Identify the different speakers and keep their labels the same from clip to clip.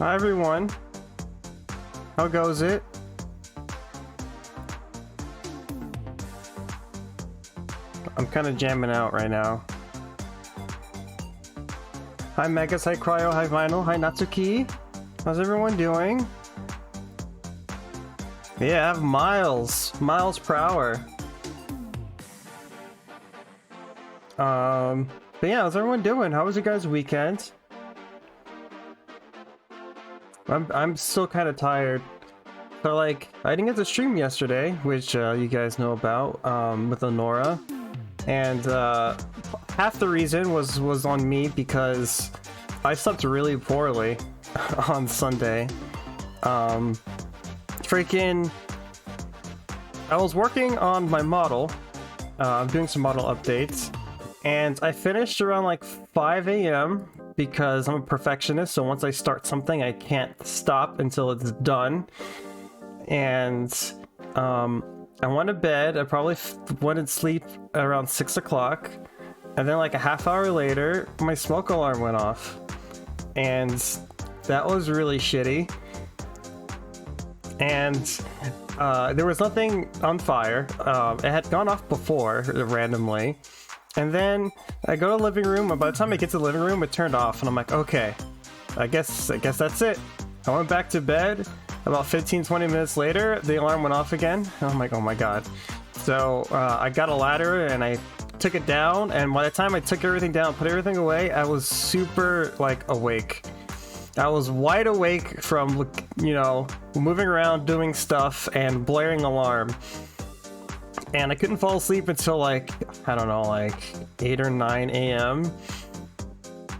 Speaker 1: Hi everyone. How goes it? I'm kind of jamming out right now. Hi Megas, hi Cryo, hi Vinyl, hi Natsuki. How's everyone doing? Yeah, I have miles per hour. But yeah, how's everyone doing? How was your guys' weekend? I'm still kind of tired. So like, I didn't get to stream yesterday, which you guys know about, with Lenora. And half the reason was on me because I slept really poorly on Sunday. Freaking, I was working on my model. I'm doing some model updates, and I finished around like 5 a.m. because I'm a perfectionist, so once I start something I can't stop until it's done. And I went to bed. I probably went to sleep around 6 o'clock, and then like a half hour later my smoke alarm went off, and that was really shitty. And there was nothing on fire. It had gone off before randomly, and then I go to the living room, and by the time I get to the living room it turned off, and I'm like, okay, I guess that's it. I went back to bed. About 15-20 minutes later the alarm went off again. I'm like, oh my god. So I got a ladder and I took it down, and by the time I took everything down, put everything away, I was super like awake. I was wide awake from, you know, moving around, doing stuff, and blaring alarm. And I couldn't fall asleep until like, I don't know, like 8 or 9 a.m.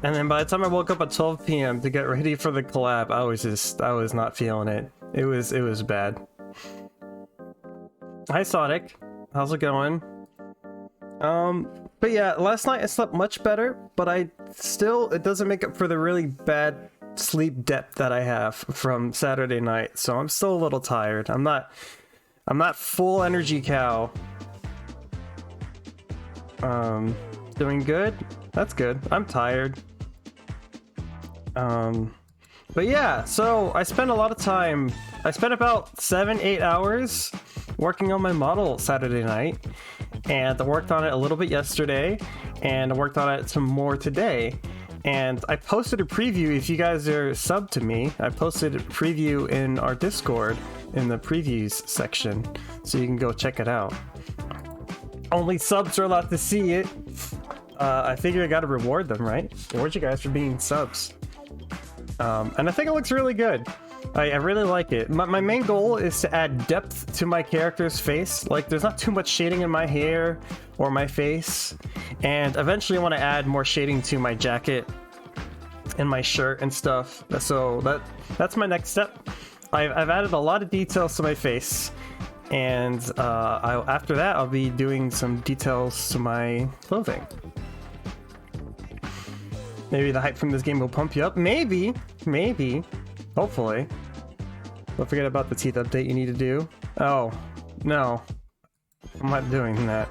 Speaker 1: And then by the time I woke up at 12 p.m. to get ready for the collab, I was not feeling it. It was bad. Hi Sonic, how's it going? But yeah, last night I slept much better, but it doesn't make up for the really bad sleep depth that I have from Saturday night, so I'm still a little tired. I'm not full energy cow. Doing good? That's good. I'm tired. But yeah, so I spent a lot of time. I spent about 7-8 hours working on my model Saturday night, and I worked on it a little bit yesterday, and I worked on it some more today. And I posted a preview. If you guys are subbed to me, I posted a preview in our Discord in the previews section, so you can go check it out. Only subs are allowed to see it. I figure I gotta reward them, right? Reward you guys for being subs. And I think it looks really good. I really like it. My main goal is to add depth to my character's face. Like, there's not too much shading in my hair or my face. And eventually I want to add more shading to my jacket and my shirt and stuff. So that's my next step. I've added a lot of details to my face. And after that, I'll be doing some details to my clothing. Maybe the hype from this game will pump you up. Maybe. Hopefully. Don't forget about the teeth update you need to do. Oh, no. I'm not doing that.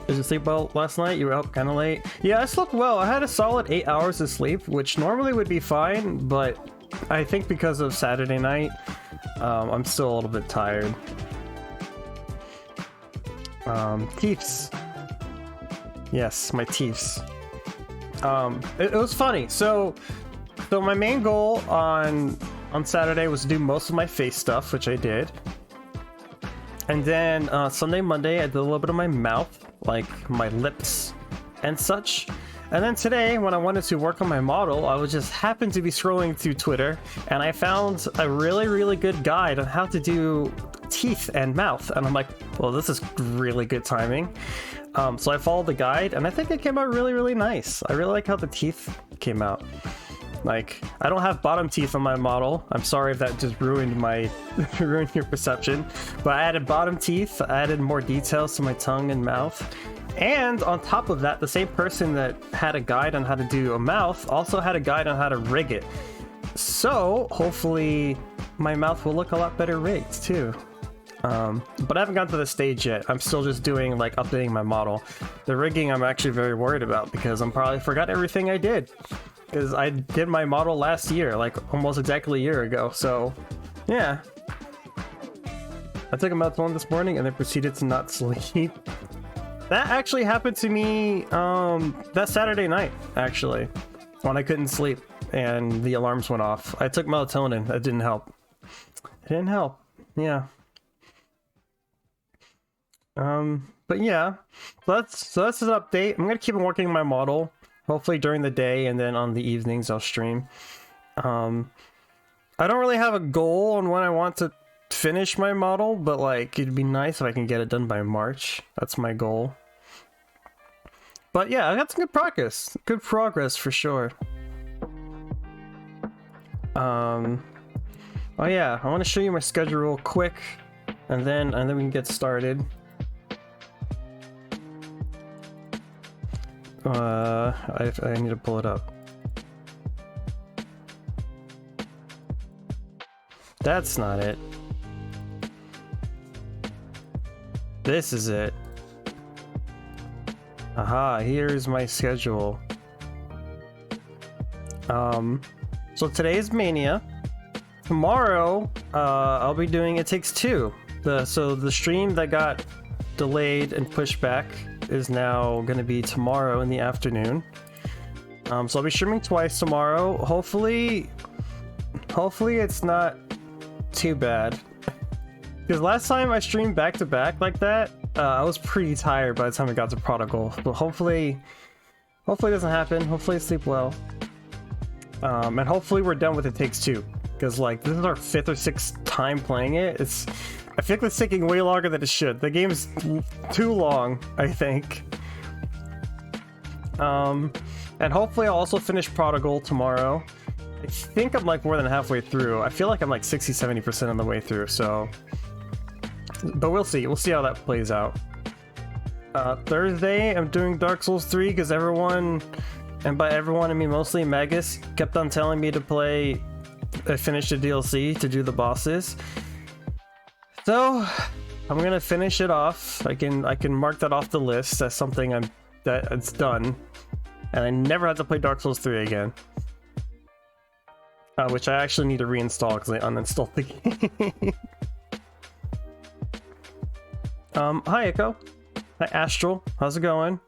Speaker 1: Did you sleep well last night? You were up kind of late? Yeah, I slept well. I had a solid 8 hours of sleep, which normally would be fine, but I think because of Saturday night, I'm still a little bit tired. Teeths. Yes, my teeths. It was funny. So my main goal on Saturday was to do most of my face stuff, which I did. And then Sunday, Monday, I did a little bit of my mouth, like my lips and such. And then today, when I wanted to work on my model, I was just happened to be scrolling through Twitter, and I found a really, really good guide on how to do teeth and mouth. And I'm like, well, this is really good timing. So I followed the guide, and I think it came out really, really nice. I really like how the teeth came out. Like, I don't have bottom teeth on my model. I'm sorry if that just ruined your perception. But I added bottom teeth, I added more details to my tongue and mouth. And on top of that, the same person that had a guide on how to do a mouth also had a guide on how to rig it. So hopefully my mouth will look a lot better rigged too. But I haven't gotten to the stage yet. I'm still just doing, like, updating my model. The rigging I'm actually very worried about because I'm probably forgot everything I did. because I did my model last year, like almost exactly a year ago. So, yeah. I took a melatonin this morning and then proceeded to not sleep. That actually happened to me that Saturday night, actually, when I couldn't sleep and the alarms went off. I took melatonin. That didn't help. It didn't help. Yeah. But yeah, so that's an update. I'm gonna keep working my model, hopefully during the day, and then on the evenings I'll stream. I don't really have a goal on when I want to finish my model, but like it'd be nice if I can get it done by March. That's my goal. But yeah, I got some good progress for sure. Oh yeah, I want to show you my schedule real quick, and then we can get started. I need to pull it up. That's not it. This is it. Aha, here's my schedule. So today is Mania. Tomorrow, I'll be doing It Takes Two. So the stream that got delayed and pushed back is now going to be tomorrow in the afternoon. So I'll be streaming twice tomorrow. Hopefully it's not too bad. Because last time I streamed back to back like that, I was pretty tired by the time I got to Prodigal. But hopefully it doesn't happen. Hopefully I sleep well. And hopefully we're done with It Takes Two. Because like this is our 5th or 6th time playing it. I feel like it's taking way longer than it should. The game's too long, I think. And hopefully I'll also finish Prodigal tomorrow. I think I'm like more than halfway through. I feel like I'm like 60-70% on the way through, so... But we'll see. We'll see how that plays out. Thursday, I'm doing Dark Souls 3 because everyone, and by everyone I mean mostly Magus, kept on telling me to finish the DLC to do the bosses. So I'm gonna finish it off. I can mark that off the list as something that it's done, and I never have to play Dark Souls 3 again. Which I actually need to reinstall because I uninstalled the game. Hi Echo. Hi Astral. How's it going?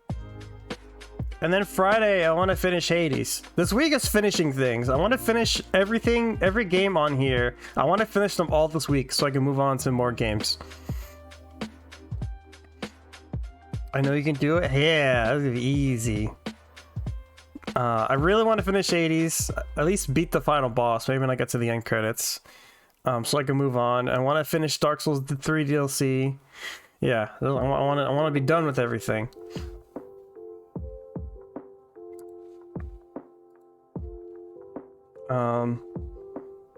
Speaker 1: And then Friday, I want to finish Hades. This week is finishing things. I want to finish everything, every game on here. I want to finish them all this week so I can move on to more games. I know you can do it. Yeah, that's gonna be easy. I really want to finish Hades. At least beat the final boss. Maybe when I get to the end credits. So I can move on. I want to finish Dark Souls 3 DLC. Yeah, I want to be done with everything.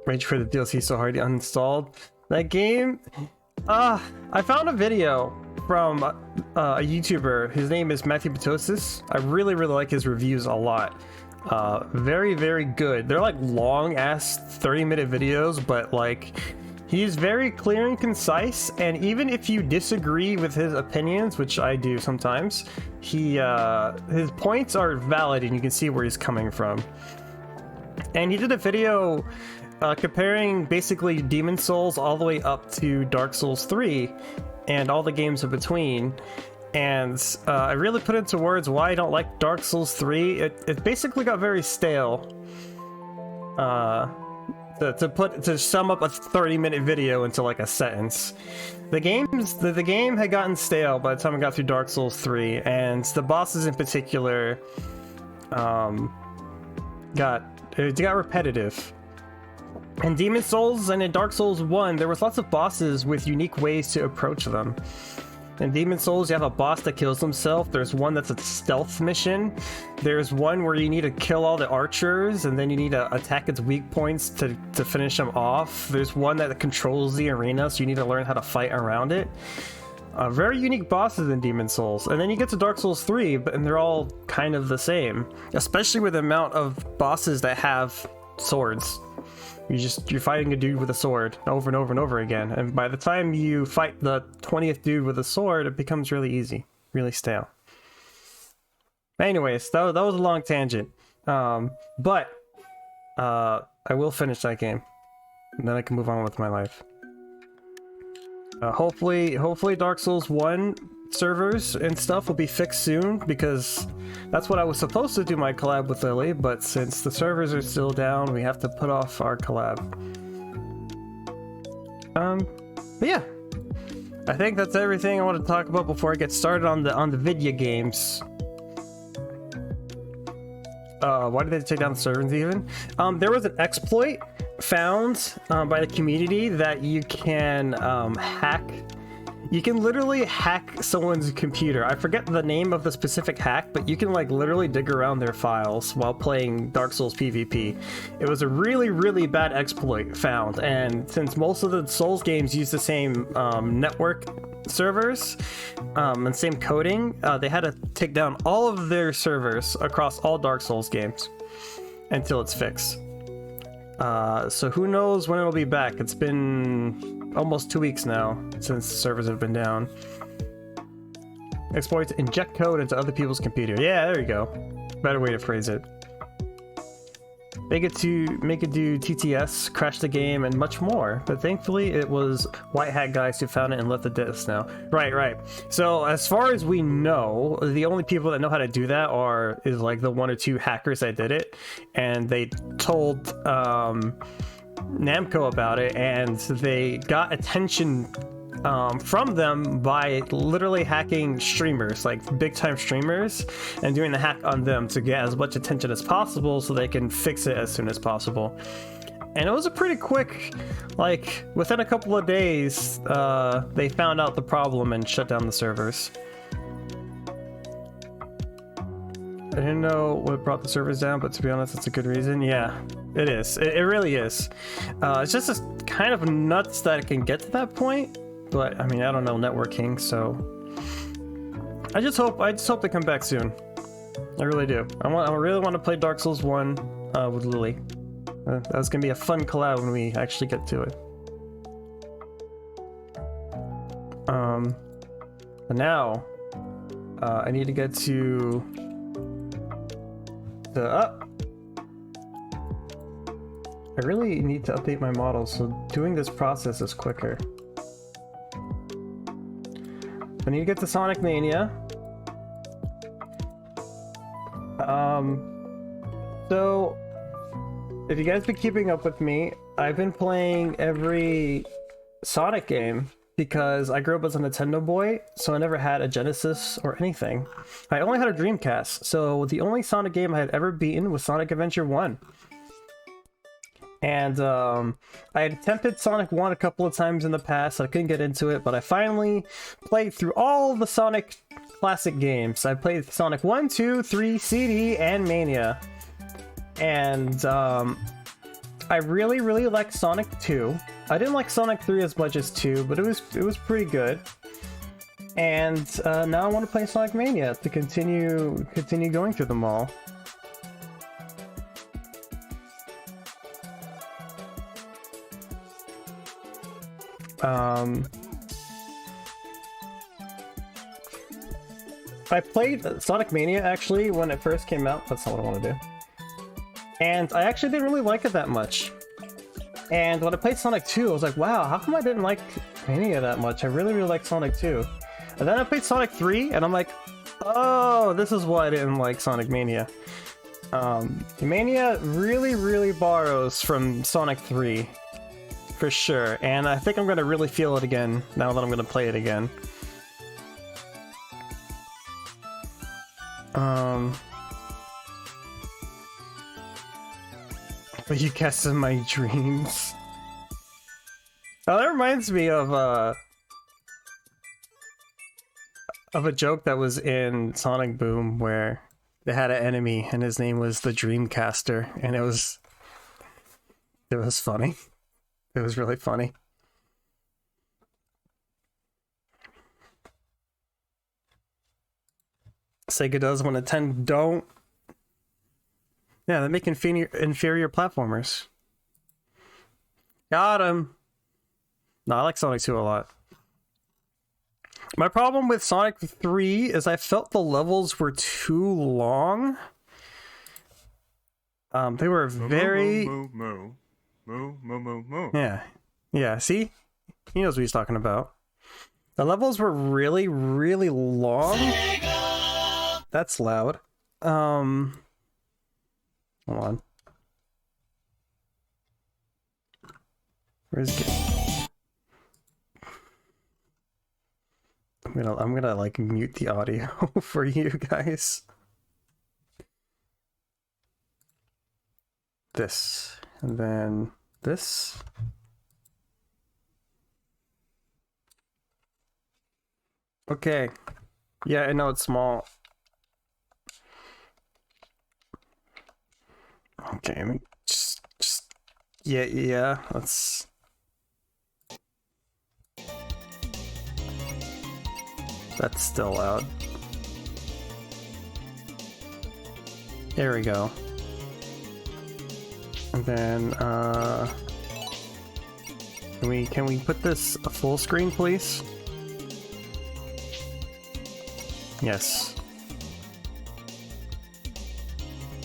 Speaker 1: Rage for the DLC so hard to uninstalled. That game, I found a video from a YouTuber. His name is Matthew Patosis. I really like his reviews a lot. Very good. They're like long ass 30-minute videos, but like he's very clear and concise, and even if you disagree with his opinions, which I do sometimes, his points are valid and you can see where he's coming from. And he did a video comparing basically Demon Souls all the way up to Dark Souls 3 and all the games in between. And I really put into words why I don't like Dark Souls 3. It basically got very stale. To sum up a 30-minute video into like a sentence. The game had gotten stale by the time I got through Dark Souls 3, and the bosses in particular got repetitive. In Demon Souls and in Dark Souls 1, there was lots of bosses with unique ways to approach them. In Demon Souls, you have a boss that kills himself. There's one that's a stealth mission. There's one where you need to kill all the archers, and then you need to attack its weak points to finish them off. There's one that controls the arena, so you need to learn how to fight around it. Very unique bosses in Demon Souls. And then you get to Dark Souls 3, and they're all kind of the same. Especially with the amount of bosses that have swords. You're fighting a dude with a sword over and over and over again, and by the time you fight the 20th dude with a sword, it becomes really easy, really stale. Anyways, that was a long tangent. But I will finish that game, and then I can move on with my life. Hopefully Dark Souls 1 servers and stuff will be fixed soon, because that's what I was supposed to do my collab with Lily, but since the servers are still down, we have to put off our collab. But yeah, I think that's everything I want to talk about before I get started on the video games. Why did they take down the servers even? There was an exploit found by the community that you can hack. You can literally hack someone's computer. I forget the name of the specific hack, but you can like literally dig around their files while playing Dark Souls PvP. It was a really, really bad exploit found, and since most of the Souls games use the same network servers and same coding, they had to take down all of their servers across all Dark Souls games until it's fixed. So who knows when it'll be back. It's been almost 2 weeks now since the servers have been down. Exploit to inject code into other people's computer. Yeah, there you go. Better way to phrase it. Make it do TTS, crash the game, and much more. But thankfully, it was white hat guys who found it and left the disc now. Right. So as far as we know, the only people that know how to do that is like the 1 or 2 hackers that did it, and they told Namco about it, and they got attention from them by literally hacking streamers, like big time streamers, and doing the hack on them to get as much attention as possible so they can fix it as soon as possible. And it was a pretty quick, like within a couple of days, they found out the problem and shut down the servers. I didn't know what brought the servers down, but to be honest, it's a good reason. Yeah, it is. It really is. It's just kind of nuts that it can get to that point. But I mean, I don't know networking, so I just hope they come back soon. I really do. I really want to play Dark Souls 1 with Lily. That's gonna be a fun collab when we actually get to it. But now I need to get to the I really need to update my model, so doing this process is quicker. I need to get to Sonic Mania. So if you guys been keeping up with me, I've been playing every Sonic game because I grew up as a Nintendo boy, so I never had a Genesis or anything. I only had a Dreamcast, so the only Sonic game I had ever beaten was Sonic Adventure 1. And I had attempted Sonic 1 a couple of times in the past. I couldn't get into it, but I finally played through all the Sonic classic games. I played Sonic 1, 2, 3, CD, and Mania. And I really, really liked Sonic 2. I didn't like Sonic 3 as much as 2, but it was pretty good. And now I want to play Sonic Mania to continue going through them all. I played Sonic Mania actually when it first came out. That's not what I want to do. And I actually didn't really like it that much. And when I played Sonic 2, I was like, wow, how come I didn't like Mania that much? I really, really liked Sonic 2. And then I played Sonic 3, and I'm like, oh, this is why I didn't like Sonic Mania. Mania really, really borrows from Sonic 3. For sure, and I think I'm gonna really feel it again now that I'm gonna play it again. But you guessed in my dreams. Oh, that reminds me of a joke that was in Sonic Boom where they had an enemy and his name was the Dreamcaster, and it was funny. It was really funny. Sega does when Nintendo don't. Yeah, they make inferior platformers. Got him. No, I like Sonic 2 a lot. My problem with Sonic 3 is I felt the levels were too long. They were very...
Speaker 2: Moo.
Speaker 1: Yeah, see? He knows what he's talking about. The levels were really, really long. That's loud. Hold on. Where's it? I'm gonna like mute the audio for you guys. This, and then this. Okay. Yeah, I know it's small. Okay, I mean, just yeah, let's... That's still loud. There we go. And then, can we put this a full screen, please? Yes.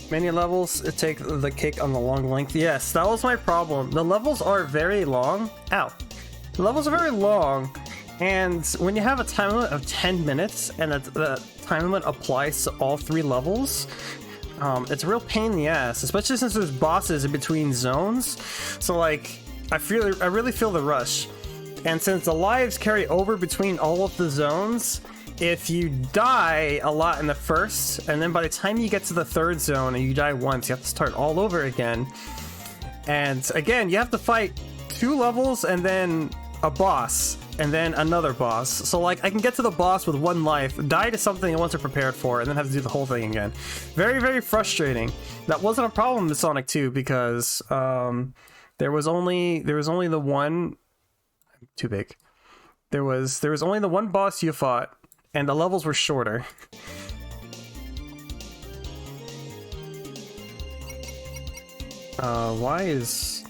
Speaker 1: Many levels take the cake on the long length. Yes, that was my problem. The levels are very long. Ow. The levels are very long, and when you have a time limit of 10 minutes and the time limit applies to all 3 levels, it's a real pain in the ass, especially since there's bosses in between zones. So like, I really feel the rush. And since the lives carry over between all of the zones, if you die a lot in the first, and then by the time you get to the 3rd zone and you die once, you have to start all over again. And again, you have to fight 2 levels and then a boss, and then another boss. So like, I can get to the boss with 1 life, die to something I wasn't prepared for, and then have to do the whole thing again. Very, very frustrating. That wasn't a problem in Sonic 2 because there was only the one... Too big. There was only the one boss you fought, and the levels were shorter. Why is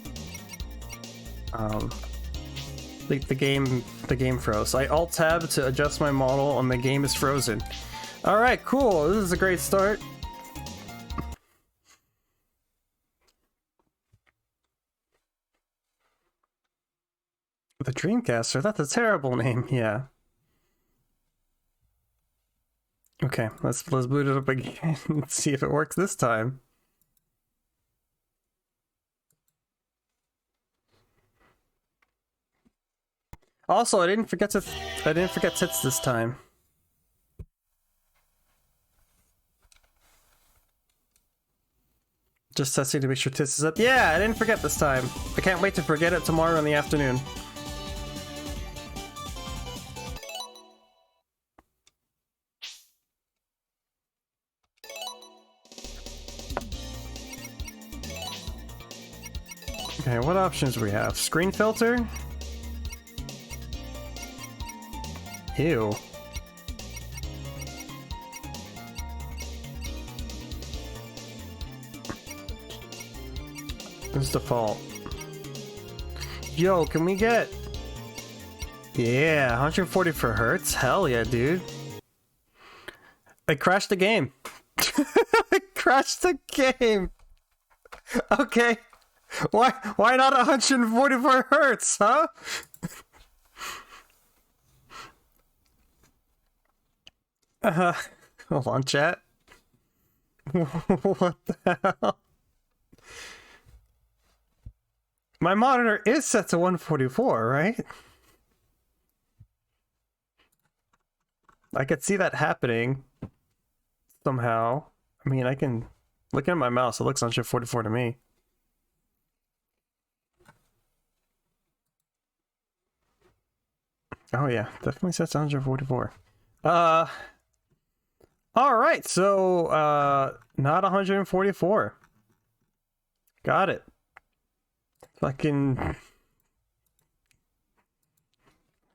Speaker 1: the game froze? I alt tab to adjust my model and the game is frozen. All right, cool. This is a great start. The Dreamcaster, that's a terrible name. Yeah. Okay, let's boot it up again and see if it works this time. Also, I didn't forget tits this time. Just testing to make sure tits is up. Yeah, I didn't forget this time. I can't wait to forget it tomorrow in the afternoon. Okay, what options do we have? Screen filter? Ew. This is default. Yo, can we get... Yeah, 140 for hertz? Hell yeah, dude. I crashed the game. I crashed the game. Okay. Why not 144 hertz, huh? Hold on, chat. What the hell? My monitor is set to 144, right? I could see that happening somehow. I mean, I can look at my mouse, it looks 144 to me. Oh yeah, definitely sets 144. Alright, so not 144. Got it. Fucking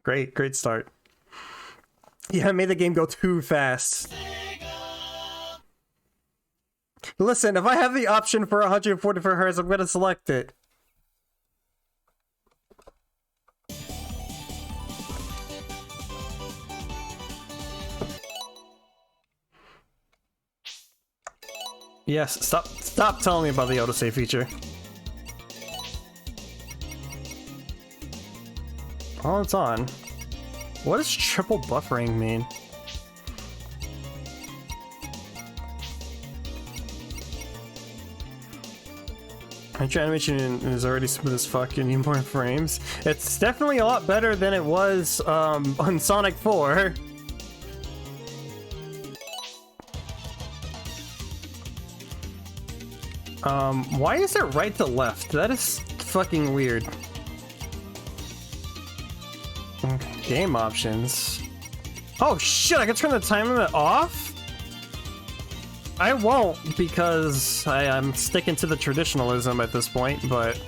Speaker 1: great start. Yeah, I made the game go too fast. Listen, if I have the option for 144 hertz, I'm gonna select it. Yes, stop telling me about the autosave feature. Oh, it's on. What does triple buffering mean? Your animation is already smooth as fuck. You need more frames. It's definitely a lot better than it was on Sonic 4. Why is it right to left? That is fucking weird. Okay, game options. Oh shit, I can turn the time limit off? I won't, because I'm sticking to the traditionalism at this point, but...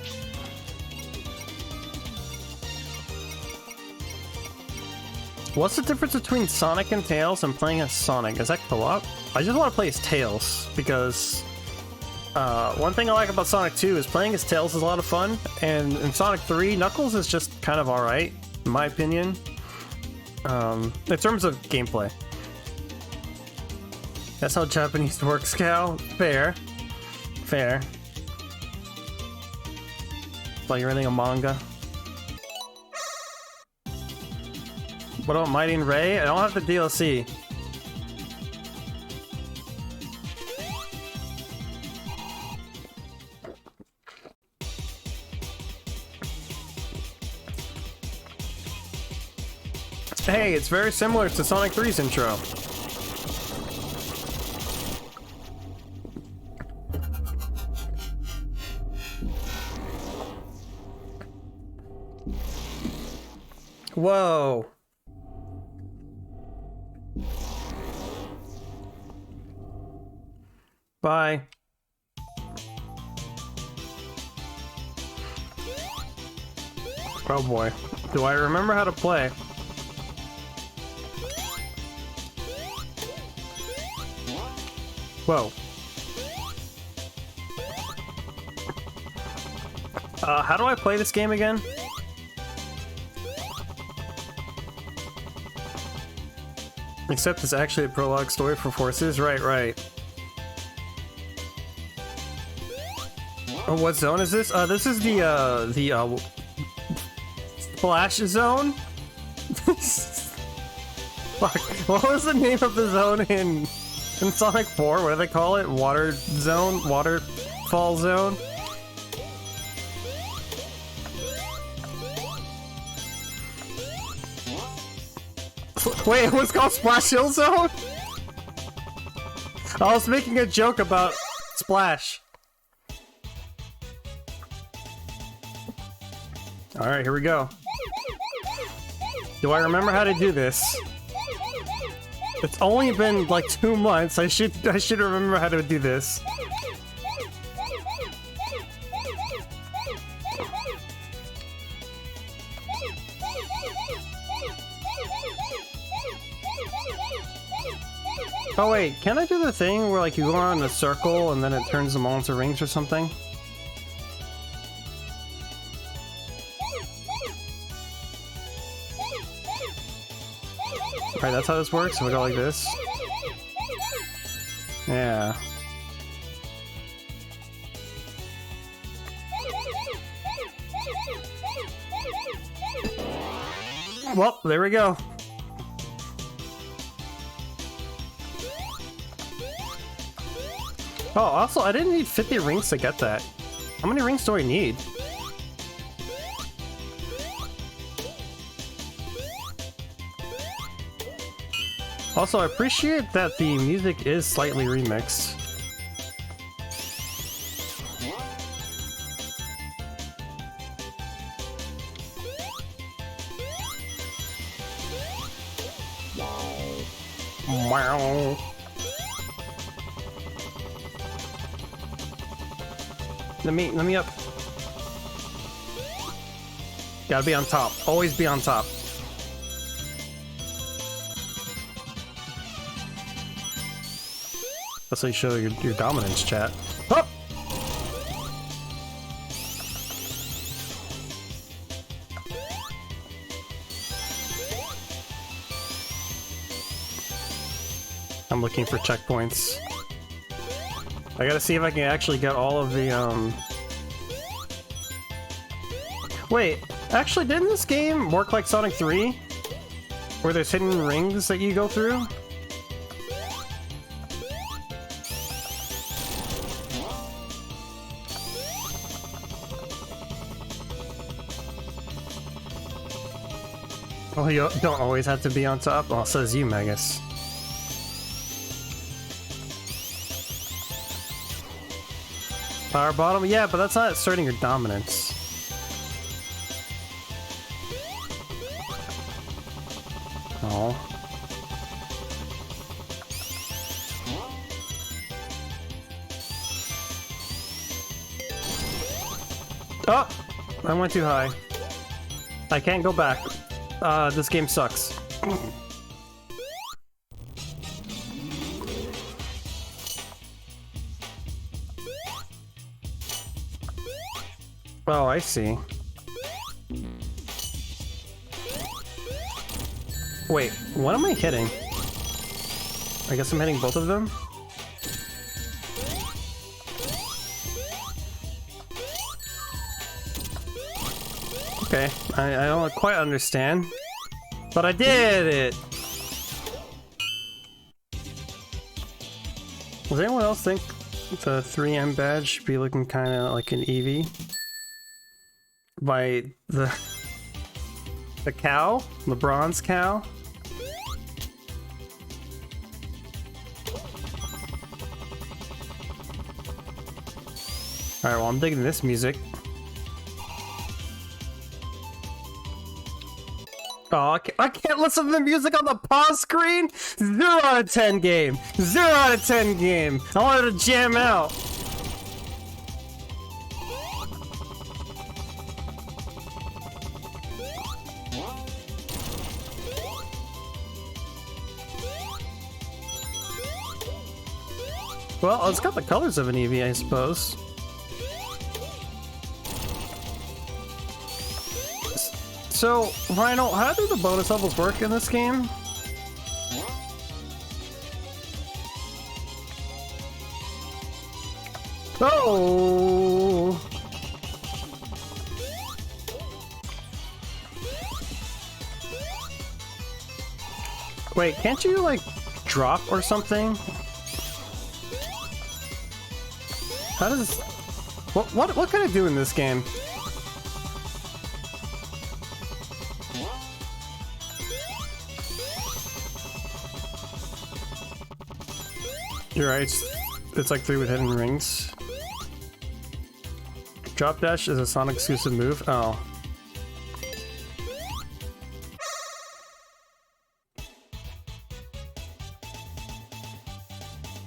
Speaker 1: What's the difference between Sonic and Tails and playing as Sonic? Is that co-op? I just want to play as Tails, because... one thing I like about Sonic 2 is playing as Tails is a lot of fun, and in Sonic 3, Knuckles is just kind of alright, in my opinion. In terms of gameplay. That's how Japanese works, Cow. Fair. Fair. Like you're reading a manga. What about Mighty and Ray? I don't have the DLC. Hey, it's very similar to Sonic 3's intro. Whoa. Bye. Oh boy. Do I remember how to play? Whoa. How do I play this game again? Except it's actually a prologue story for Forces. Right, right. Oh, what zone is this? This is the Splash Zone? Fuck, what was the name of the zone in Sonic 4? What do they call it? Water Zone? Waterfall Zone? Wait, it was called Splash Hill Zone? I was making a joke about Splash. Alright, here we go. Do I remember how to do this? It's only been like 2 months. I should remember how to do this. Oh wait, can I do the thing where like you go around in a circle and then it turns them all into rings or something? Alright, that's how this works. So we go like this. Yeah. Well, there we go. Oh, also, I didn't need 50 rings to get that. How many rings do I need? Also, I appreciate that the music is slightly remixed. Wow. Let me up. Gotta be on top. Always be on top. That's how you show your dominance, chat. Oh! I'm looking for checkpoints. I gotta see if I can actually get all of the, Wait, actually, didn't this game work like Sonic 3? Where there's hidden rings that you go through? Oh, you don't always have to be on top? Well, says you, Magus. Power bottom? Yeah, but that's not asserting your dominance. Oh. Oh! I went too high. I can't go back. This game sucks. Oh, I see. Wait, what am I hitting? I guess I'm hitting both of them? Okay, I don't quite understand, but I did it! Does anyone else think the 3M badge should be looking kind of like an Eevee? By the cow? The bronze cow? Alright, well I'm digging this music. Oh, I can't listen to the music on the pause screen? 0 out of 10 game! 0 out of 10 game! I wanted to jam out! Well, it's got the colors of an Eevee, I suppose. So, Rhino, how do the bonus levels work in this game? Oh! Wait, can't you, like, drop or something? How does... What can I do in this game? You're right, it's like 3 with hidden rings. Drop dash is a Sonic exclusive move. Oh.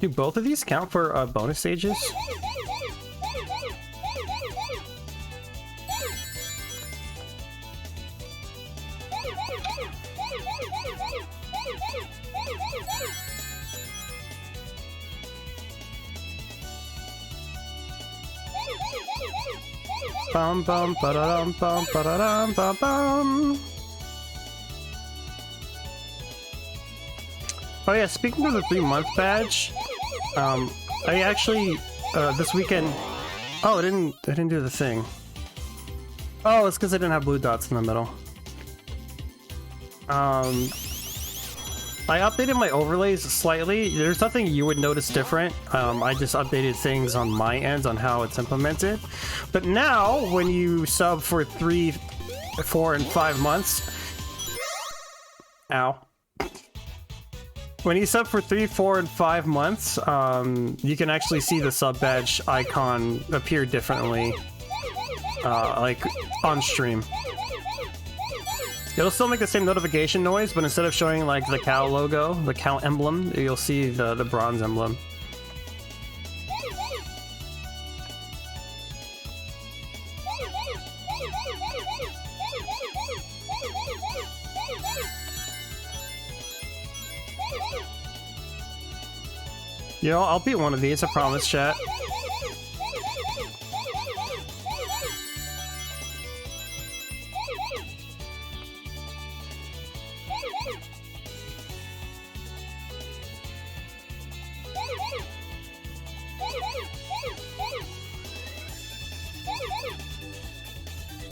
Speaker 1: Do both of these count for bonus stages? Bum bum ba-da-dum bum ba-da-dum bum bum. Oh yeah, speaking of the 3-month badge, I actually this weekend. Oh, I didn't do the thing. Oh, it's because I didn't have blue dots in the middle. I updated my overlays slightly. There's nothing you would notice different. I just updated things on my end on how it's implemented. But now, when you sub for 3, 4, and 5 months... Ow. When you sub for 3, 4, and 5 months, you can actually see the sub badge icon appear differently, like on stream. It'll still make the same notification noise, but instead of showing like the cow logo, the cow emblem, you'll see the bronze emblem. You know, I'll beat one of these, I promise, chat.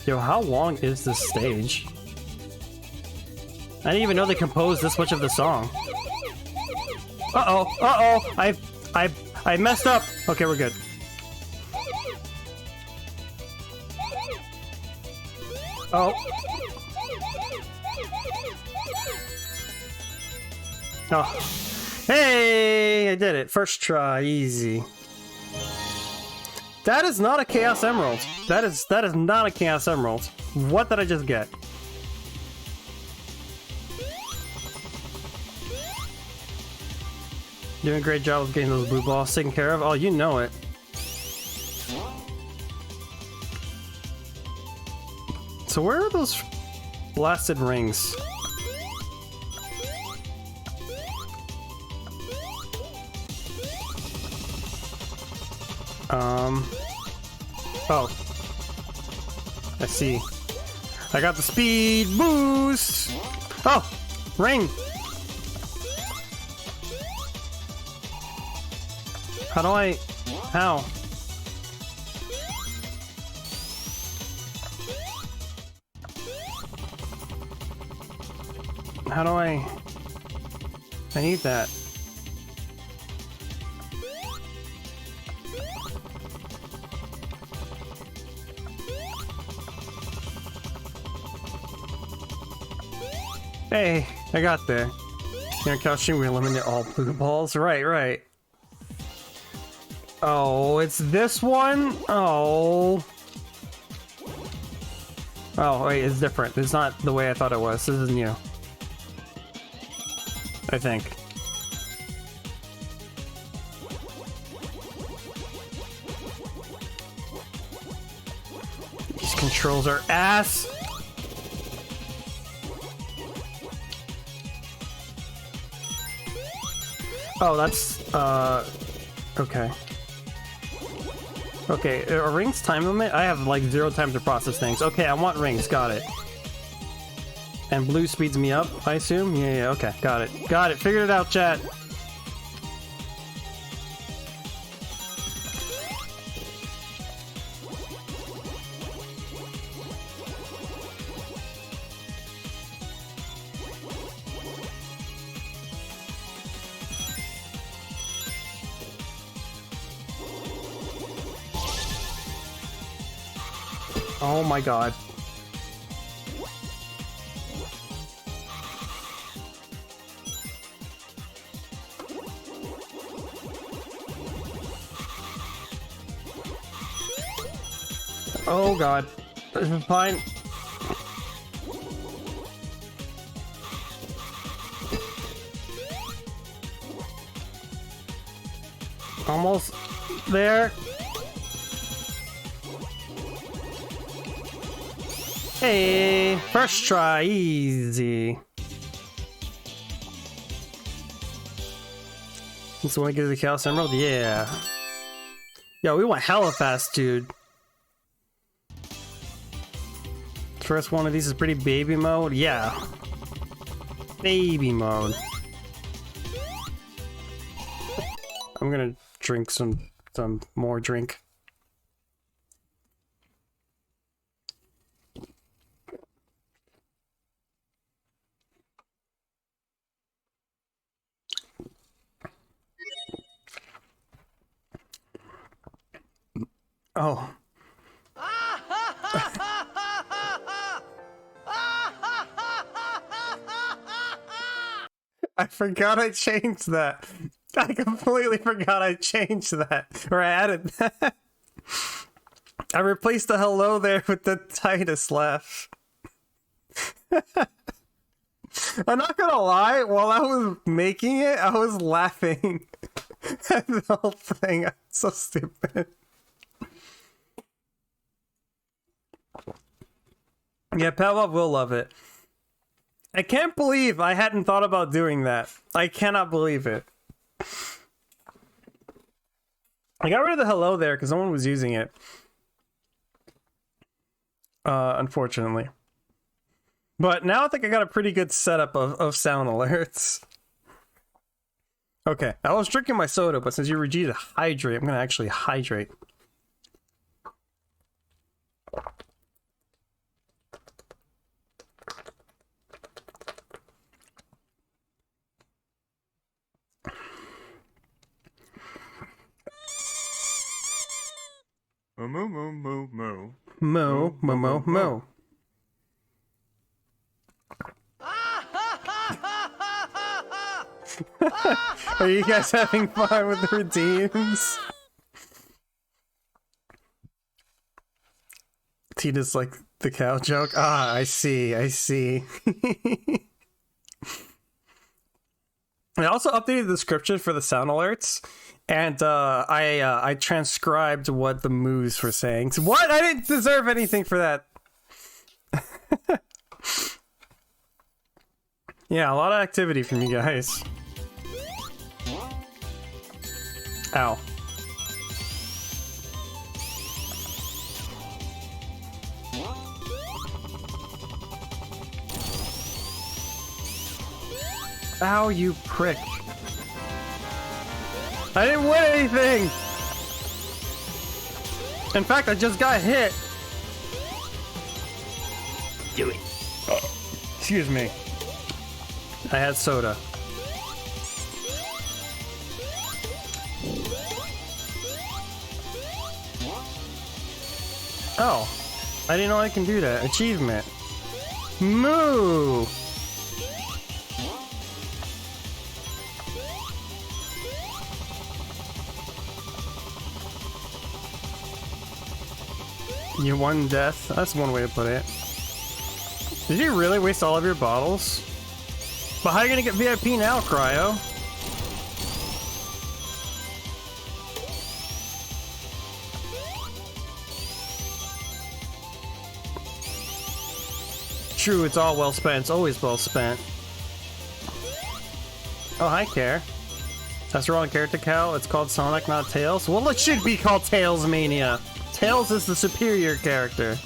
Speaker 1: Yo, how long is this stage? I didn't even know they composed this much of the song. Uh-oh, uh-oh, I messed up. Okay, we're good. Oh. Oh. Hey, I did it. First try, easy. That is not a Chaos Emerald. That is not a Chaos Emerald. What did I just get? Doing a great job of getting those blue balls taken care of. Oh, you know it. So where are those blasted rings? Oh. I see. I got the speed boost! Oh! Ring! How do I... How? How do I need that. Hey, I got there. You know, Couching, we eliminate all blue balls. Right, right. Oh, it's this one? Oh. Oh, wait, it's different. It's not the way I thought it was. This is new. I think. These controls are ass! Oh, that's, okay. Okay, are rings time limit? I have like 0 time to process things. Okay, I want rings, got it. And blue speeds me up, I assume? Yeah, okay, got it. Got it, figured it out, chat. Oh my god. Oh god. This is fine. Almost there. Hey, first try, easy. Just want to get to the Chaos Emerald? Yeah. Yo, we went hella fast, dude. First one of these is pretty baby mode? Yeah. Baby mode. I'm gonna drink some more drink. Oh. I forgot I changed that. I completely forgot I changed that. Or I added that. I replaced the hello there with the Titus laugh. I'm not gonna lie, while I was making it, I was laughing at the whole thing. I'm so stupid. Yeah, Pavlov will love it. I can't believe I hadn't thought about doing that. I cannot believe it. I got rid of the hello there because no one was using it. Unfortunately. But now I think I got a pretty good setup of sound alerts. Okay, I was drinking my soda, but since you read to hydrate, I'm gonna actually hydrate.
Speaker 2: Moo moo moo moo moo.
Speaker 1: Moo, moo, moo, moo. Are you guys having fun with the redeems? Tina's like the cow joke. Ah, I see, I see. I also updated the description for the sound alerts, and I transcribed what the moves were saying. So what? I didn't deserve anything for that. Yeah, a lot of activity from you guys. Ow. Ow, you prick. I didn't win anything! In fact, I just got hit. Do it. Excuse me. I had soda. Oh. I didn't know I can do that. Achievement. Moo! You won death? That's one way to put it. Did you really waste all of your bottles? But how are you gonna get VIP now, Cryo? True, it's all well spent. It's always well spent. Oh, hi, Care. That's the wrong character, Cow. It's called Sonic, not Tails. Well, it should be called Tails Mania. Tails is the superior character.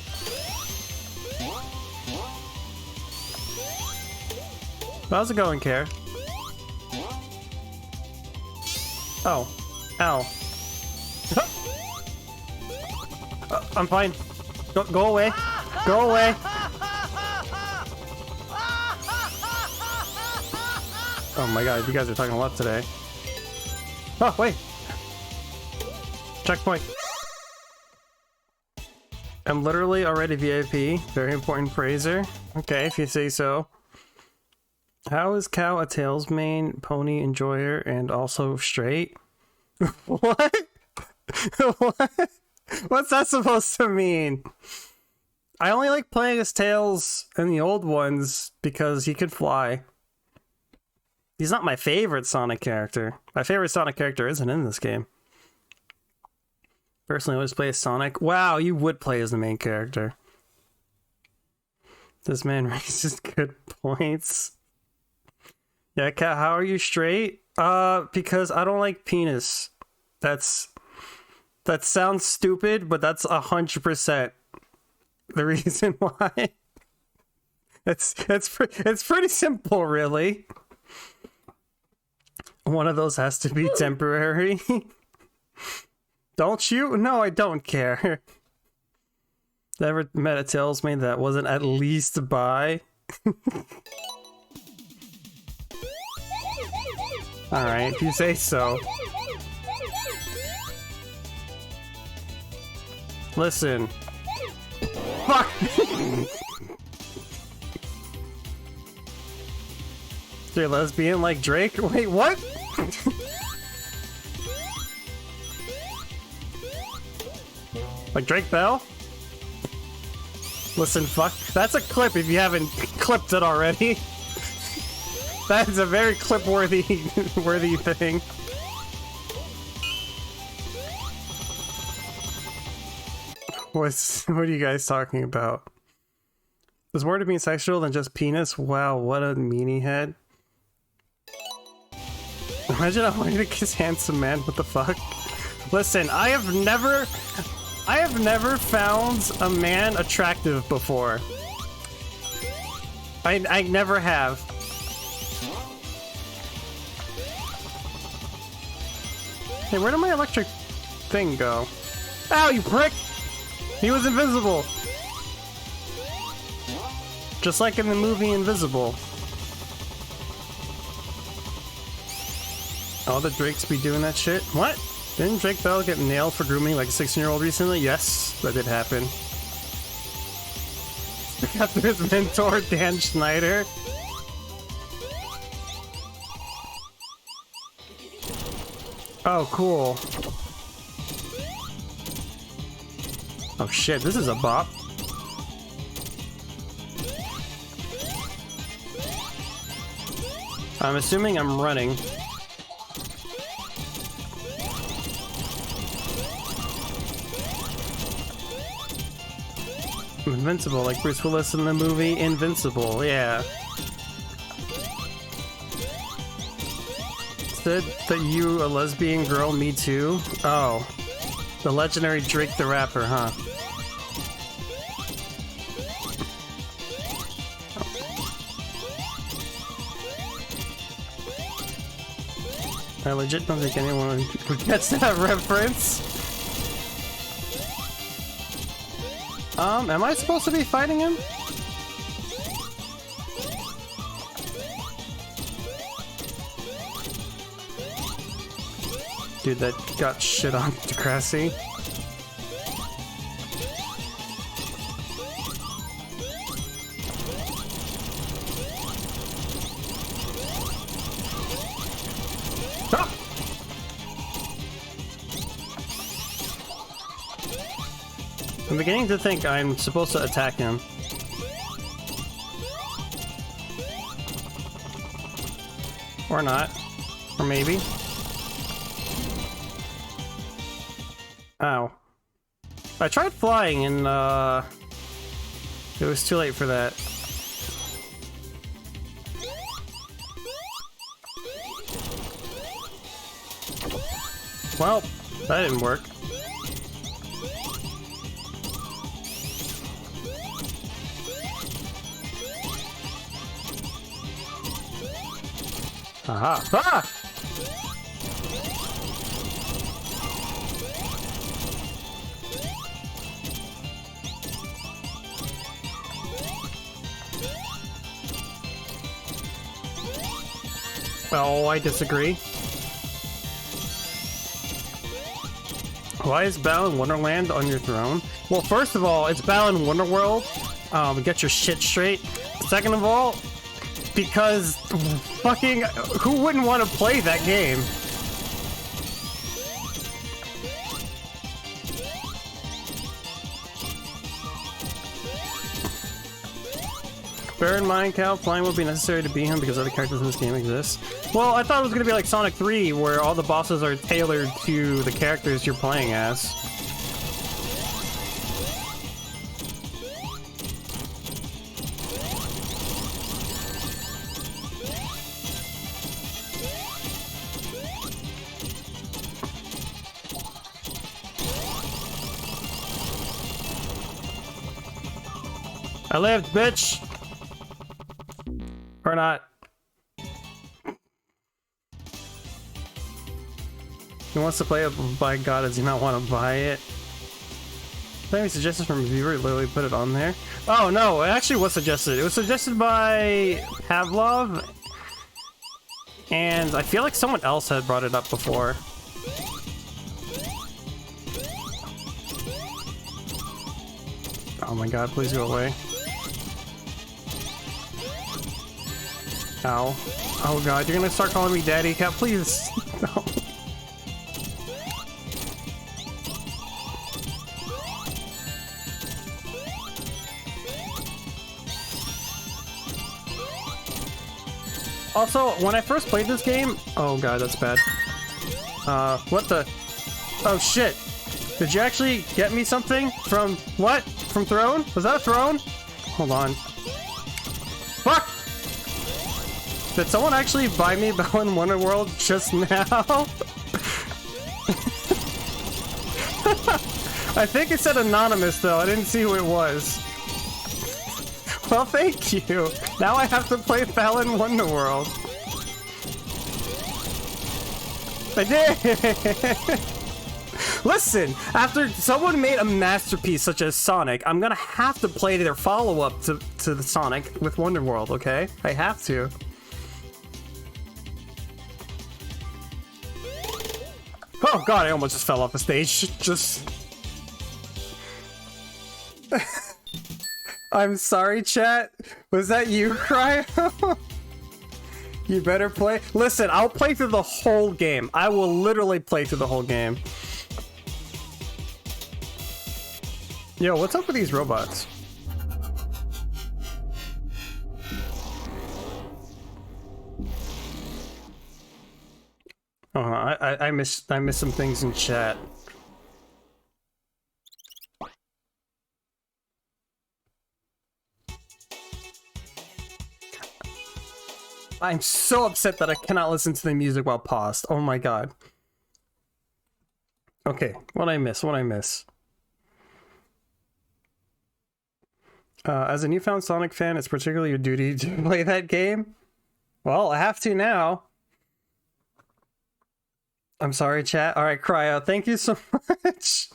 Speaker 1: How's it going, Care? Oh. Ow. I'm fine. Go away. Go away. Oh my god, you guys are talking a lot today. Oh, wait. Checkpoint. I'm literally already VIP. Very important praiser. Okay, if you say so. How is Cow a Tails main, pony enjoyer, and also straight? What? What? What's that supposed to mean? I only like playing as Tails in the old ones because he could fly. He's not my favorite Sonic character. My favorite Sonic character isn't in this game. Personally, I always play as Sonic. Wow, you would play as the main character. This man raises good points. Yeah, Cat, how are you straight? Because I don't like penis. That sounds stupid, but that's 100% the reason why. It's pretty simple, really. One of those has to be temporary. Don't you? No, I don't care. Never met a Tails main that wasn't at least bi. Alright, if you say so. Listen. Fuck! You're lesbian like Drake? Wait, what? Like Drake Bell? Listen, fuck. That's a clip if you haven't clipped it already. That is a very clip-worthy thing. What are you guys talking about? There's more to being sexual than just penis? Wow, what a meanie head. Imagine I wanted to kiss handsome man, what the fuck? Listen, I have never found a man attractive before. I never have. Hey, where did my electric thing go? Ow, you prick! He was invisible! Just like in the movie Invisible. All the Drakes be doing that shit? What? Didn't Drake Bell get nailed for grooming like a 16-year-old recently? Yes, that did happen. After his mentor, Dan Schneider. Oh, cool. Oh shit, this is a bop. I'm assuming I'm running. I'm invincible, like Bruce Willis in the movie Invincible, yeah. Said that you a lesbian girl, me too? Oh. The legendary Drake the Rapper, huh? I legit don't think anyone who gets that reference. Am I supposed to be fighting him? Dude, that got shit on Degrassi. Ah! I'm beginning to think I'm supposed to attack him. Or not. Or maybe. Ow. I tried flying and it was too late for that. Well, that didn't work. Aha! Ah! Oh, I disagree. Why is Balan Wonderland on your throne? Well, first of all, it's Balan Wonderworld. Get your shit straight. Second of all, because fucking who wouldn't want to play that game? Bear in mind, Cal, flying would be necessary to beat him because other characters in this game exist. Well, I thought it was gonna be like Sonic 3, where all the bosses are tailored to the characters you're playing as. I lived, bitch! Or not. He wants to play it, by God, does he not want to buy it? Maybe suggested from a viewer, literally put it on there. Oh no, it actually was suggested. It was suggested by Pavlov, and I feel like someone else had brought it up before. Oh my God, please go away. Ow. Oh God, you're gonna start calling me Daddy Cat, please. No. Also, when I first played this game, oh God, that's bad. What the? Oh shit. Did you actually get me something from what? From Throne? Was that a Throne? Hold on. Fuck! Did someone actually buy me Balan Wonderworld just now? I think it said anonymous though, I didn't see who it was. Well, thank you. Now I have to play Balan Wonderworld. I did! Listen, after someone made a masterpiece such as Sonic, I'm gonna have to play their follow-up to the Sonic with Wonder World, okay? I have to. Oh god, I almost just fell off the stage. Just... I'm sorry, chat. Was that you, Cryo? You better play. Listen, I'll play through the whole game. I will literally play through the whole game. Yo, what's up with these robots? Oh, I missed some things in chat. I'm so upset that I cannot listen to the music while paused. Oh my god. Okay, what'd I miss? What'd I miss? As a newfound Sonic fan, it's particularly your duty to play that game. Well, I have to now. I'm sorry, chat. Alright, Cryo, thank you so much.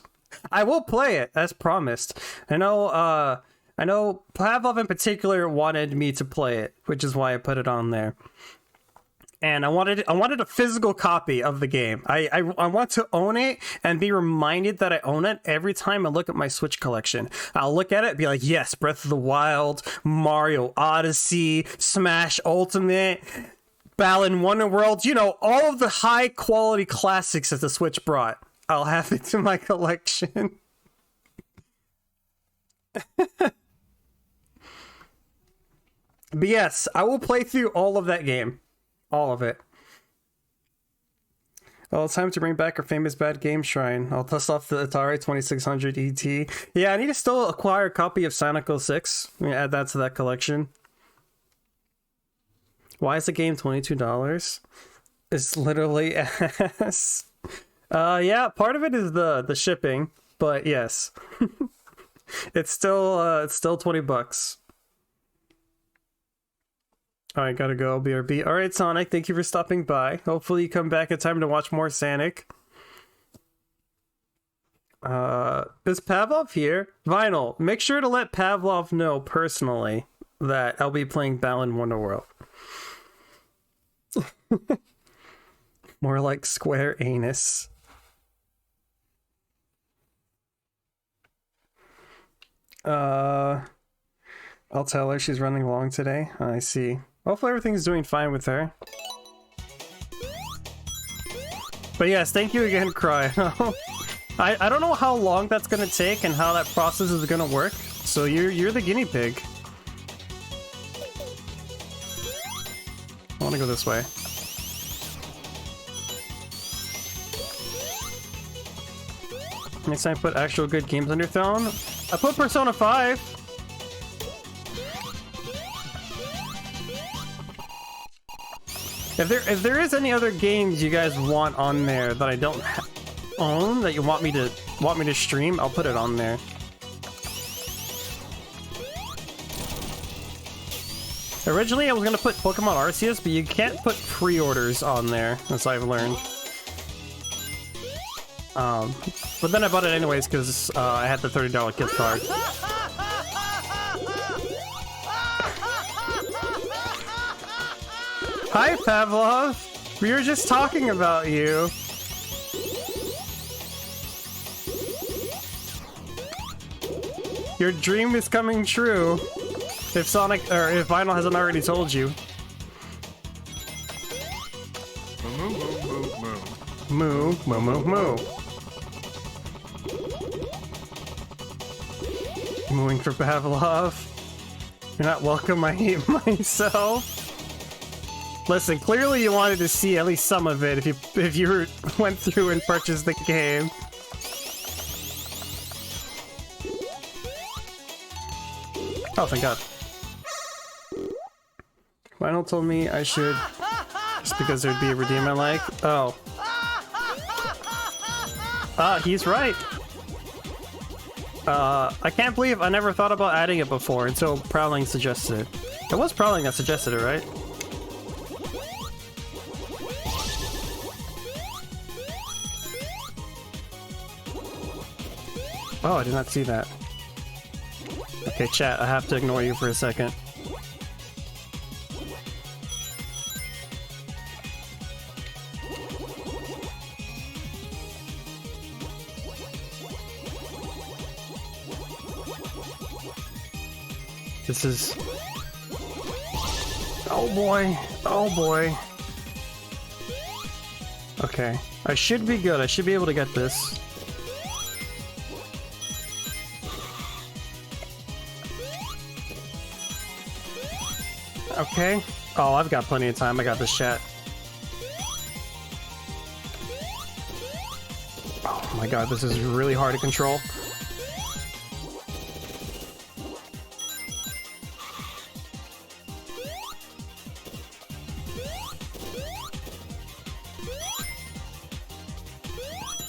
Speaker 1: I will play it, as promised. I know Pavlov in particular wanted me to play it, which is why I put it on there. And I wanted a physical copy of the game. I want to own it and be reminded that I own it every time I look at my Switch collection. I'll look at it and be like, yes, Breath of the Wild, Mario Odyssey, Smash Ultimate, Balan Wonderworld, you know, all of the high quality classics that the Switch brought. I'll have it in my collection. But yes, I will play through all of that game. All of it. Well, it's time to bring back our famous bad game shrine. I'll dust off the Atari 2600 ET. Yeah, I need to still acquire a copy of Sonic 06. I'm gonna add that to that collection. Why is the game $22? It's literally ass. Yeah, part of it is the shipping, but yes. It's still 20 bucks. Alright, gotta go, BRB. Alright, Sonic, thank you for stopping by. Hopefully you come back in time to watch more Sonic. Is Pavlov here? Vinyl, make sure to let Pavlov know personally that I'll be playing Balan Wonderworld. More like square anus. I'll tell her she's running long today. I see. Hopefully everything's doing fine with her. But yes, thank you again, Cryo. I don't know how long that's gonna take and how that process is gonna work. So you're the guinea pig. I wanna go this way. Next time I put actual good games on your phone. I put Persona 5. If there is any other games you guys want on there that I don't own that you want me to stream, I'll put it on there. Originally I was gonna put Pokemon Arceus, but you can't put pre-orders on there, as I've learned. But then I bought it anyways because I had the $30 gift card. Hi, Pavlov! We were just talking about you. Your dream is coming true. If Sonic, or if Vinyl hasn't already told you. Moo, moo, moo, moo. Mooing for Pavlov. You're not welcome, I hate myself. Listen, clearly you wanted to see at least some of it if you went through and purchased the game. Oh, thank God. Vinyl told me I should, just because there'd be a redeem I like. Oh. He's right. I can't believe I never thought about adding it before until Prowling suggested it. It was Prowling that suggested it, right? Oh, I did not see that. Okay, chat, I have to ignore you for a second. This is... Oh boy. Oh boy. Okay. I should be good. I should be able to get this. Okay. Oh, I've got plenty of time. I got this, chat. Oh my god, this is really hard to control.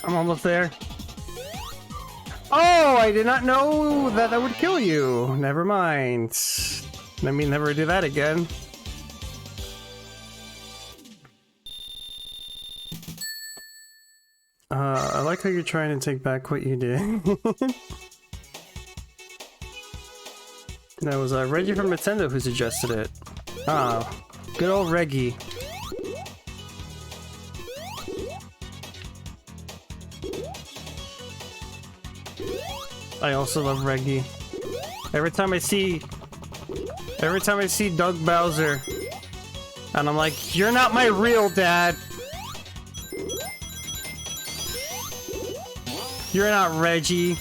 Speaker 1: I'm almost there. Oh, I did not know that that would kill you. Never mind. Let me never do that again. I like how you're trying to take back what you did. That was Reggie from Nintendo who suggested it. Ah, good old Reggie. I also love Reggie. Every time I see Doug Bowser, and I'm like, you're not my real dad. You're not Reggie.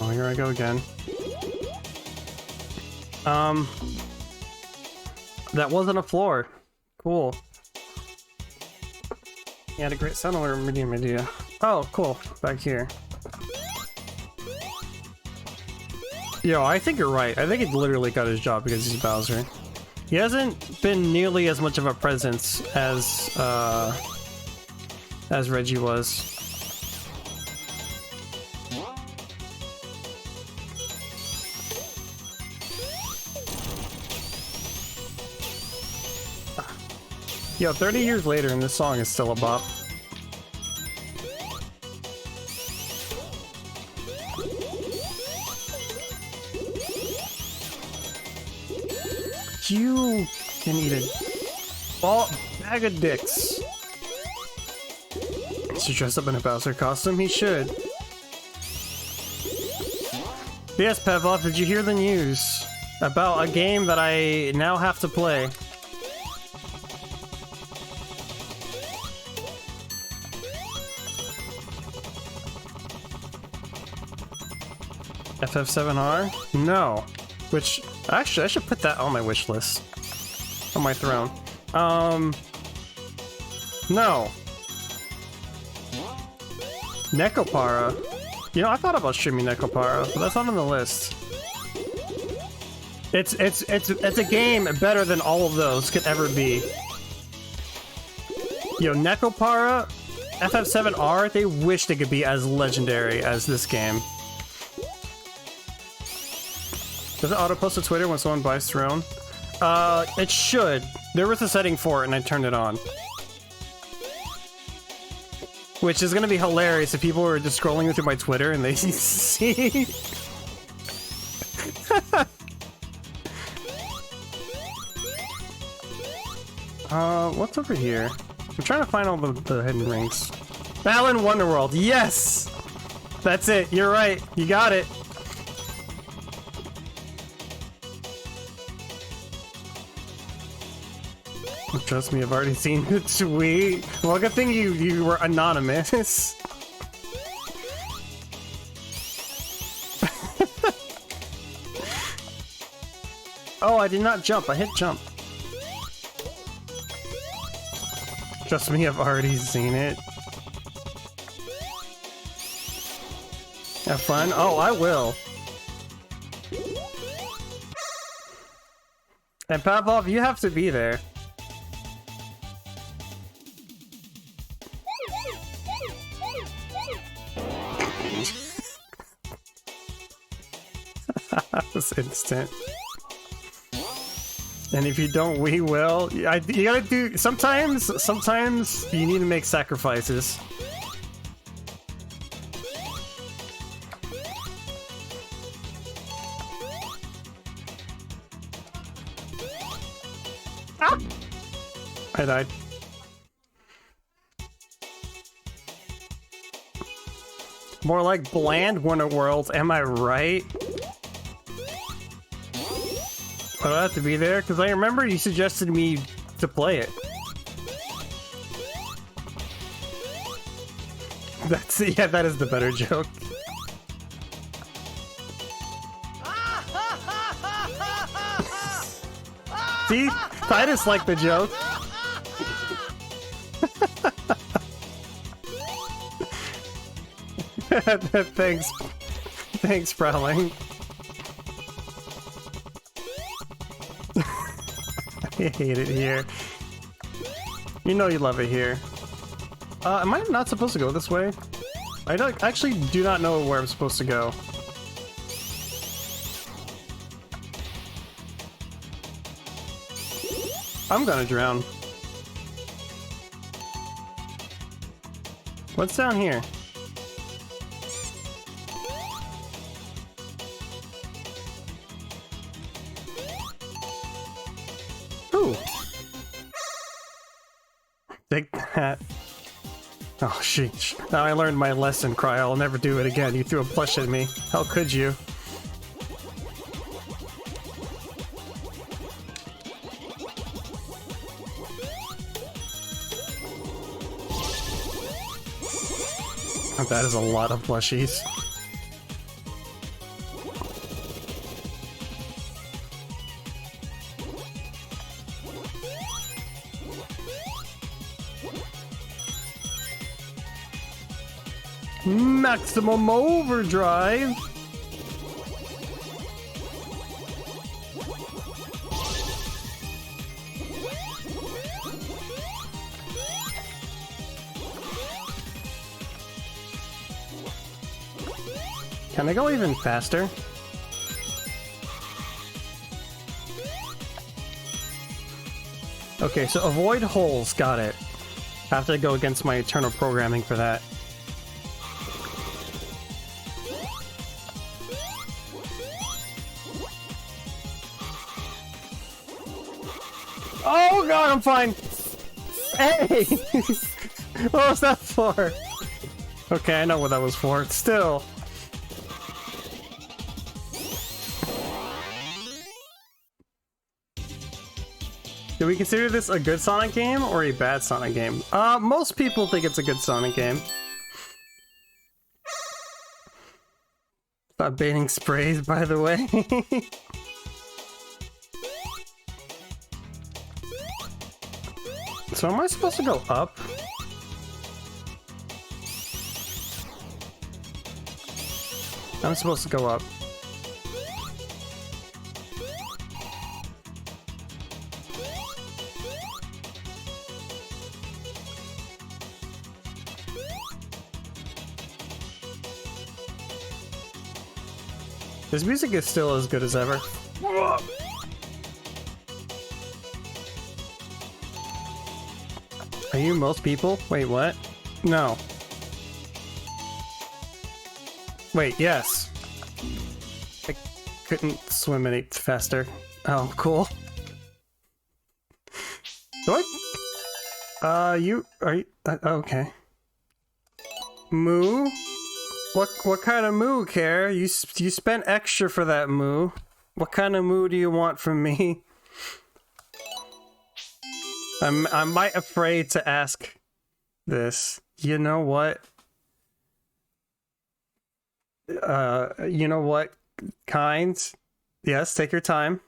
Speaker 1: Oh, here I go again. That wasn't a floor. Cool. He had a great sound alert, medium idea. Oh, cool. Back here. Yo, I think you're right. I think he literally got his job because he's Bowser. He hasn't been nearly as much of a presence as Reggie was. Yo, 30 years later and this song is still a bop. You can eat a bag of dicks. Should dress up in a Bowser costume? He should. Yes, Pavlov, did you hear the news about a game that I now have to play? FF7R? No. Which, actually, I should put that on my wish list. On my throne. No. Nekopara. You know, I thought about streaming Nekopara, but that's not on the list. It's a game better than all of those could ever be. Yo, Nekopara, FF7R, they wish they could be as legendary as this game. Does it auto-post to Twitter when someone buys Throne? It should. There was a setting for it and I turned it on. Which is gonna be hilarious if people were just scrolling through my Twitter and they see... what's over here? I'm trying to find all the hidden rings. Balan Wonderworld, yes! That's it, you're right, you got it. Trust me, I've already seen the tweet. Well, good thing you were anonymous. Oh, I did not jump. I hit jump. Trust me, I've already seen it. Have fun? Oh, I will. And Pavlov, you have to be there. That was instant. And if you don't, we will. You gotta do... Sometimes you need to make sacrifices. Ah! I died. More like bland Winter Worlds, am I right? I don't have to be there, because I remember you suggested me to play it. Yeah, that is the better joke. See? Titus liked the joke. Thanks, Prowling. I hate it here. You know you love it here. Am I not supposed to go this way? I actually do not know where I'm supposed to go. I'm gonna drown. What's down here? Ooh. Take that. Oh, sheesh. Now I learned my lesson, Cry. I'll never do it again. You threw a plush at me. How could you? That is a lot of plushies. Maximum overdrive. Can I go even faster? Okay, so avoid holes, got it. I have to go against my eternal programming for that. Oh god, I'm fine! Hey! What was that for? Okay, I know what that was for. Still. Do we consider this a good Sonic game or a bad Sonic game? Most people think it's a good Sonic game. Stop baiting sprays, by the way. So am I supposed to go up? I'm supposed to go up. This music is still as good as ever. Are you most people? Wait, what? No. Wait, yes. I couldn't swim any faster. Oh, cool. Do I? Okay. Moo? What kind of moo, Care? You spent extra for that moo. What kind of moo do you want from me? I'm might afraid to ask this. You know what? You know what, kind? Yes, take your time.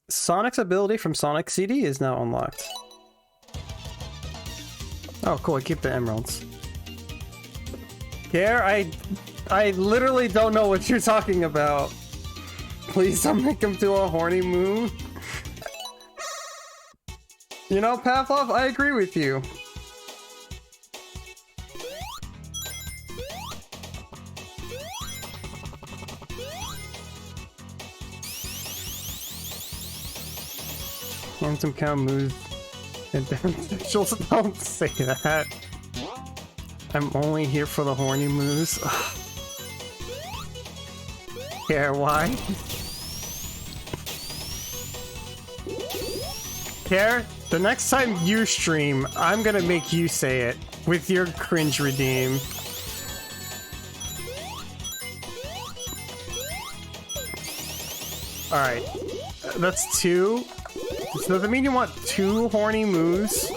Speaker 1: Sonic's ability from Sonic CD is now unlocked. Oh, cool, I keep the emeralds. Care, I literally don't know what you're talking about. Please don't make him do a horny moo. You know, Pavlov, I agree with you. Handsome cow moves and demonstrations. Don't say that. I'm only here for the horny moves. Care why? Care? The next time you stream, I'm gonna make you say it with your cringe redeem. Alright, that's 2. So does that mean you want 2 horny moves?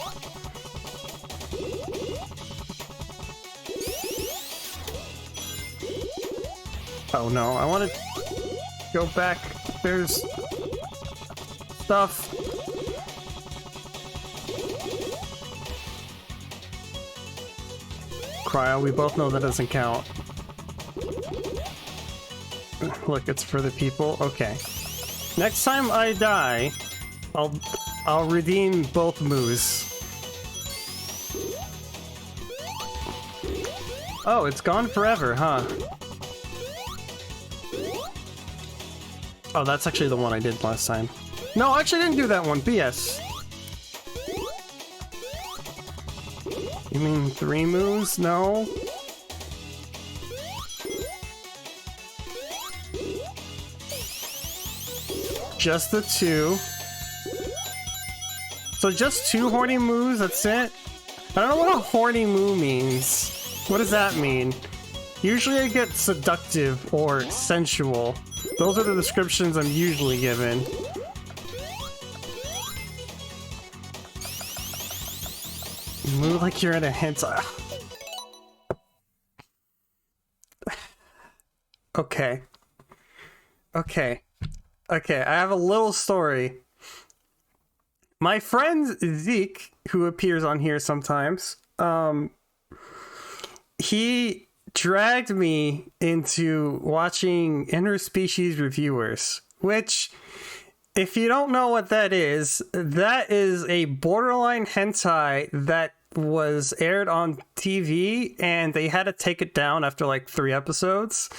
Speaker 1: Oh no, I want to go back. There's stuff. Cryo, we both know that doesn't count. Look, it's for the people. Okay. Next time I die, I'll redeem both moves. Oh, it's gone forever, huh? Oh, that's actually the one I did last time. No, I actually didn't do that one. BS. You mean 3 moves? No. Just the 2. So just 2 horny moves, that's it? I don't know what a horny move means. What does that mean? Usually I get seductive or sensual. Those are the descriptions I'm usually given. Move like you're in a hentai. Okay. Okay. Okay, I have a little story. My friend Zeke, who appears on here sometimes, he dragged me into watching interspecies reviewers, which, if you don't know what that is a borderline hentai that was aired on TV, and they had to take it down after like 3 episodes,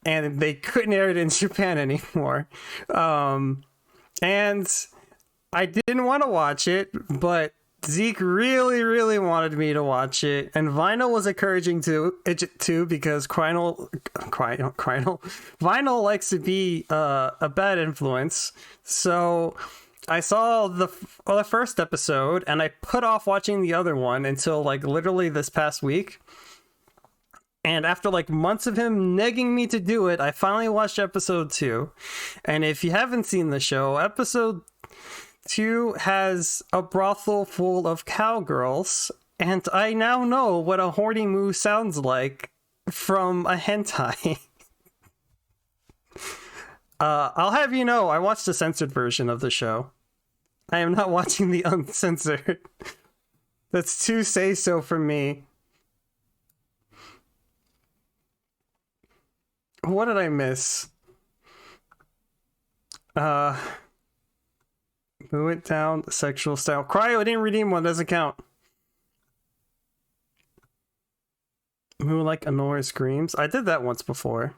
Speaker 1: and they couldn't air it in Japan anymore. And I didn't want to watch it, but Zeke really, really wanted me to watch it, and Vinyl was encouraging too because Vinyl likes to be a bad influence. So I saw the first episode, and I put off watching the other one until like literally this past week. And after like months of him negging me to do it, I finally watched episode 2. And if you haven't seen the show, episode 2 has a brothel full of cowgirls, and I now know what a horny move sounds like from a hentai. I'll have you know, I watched the censored version of the show. I am not watching the uncensored. That's too say-so from me. What did I miss? Move it down, sexual style. Cryo, I didn't redeem one, doesn't count. Move like Honora screams. I did that once before.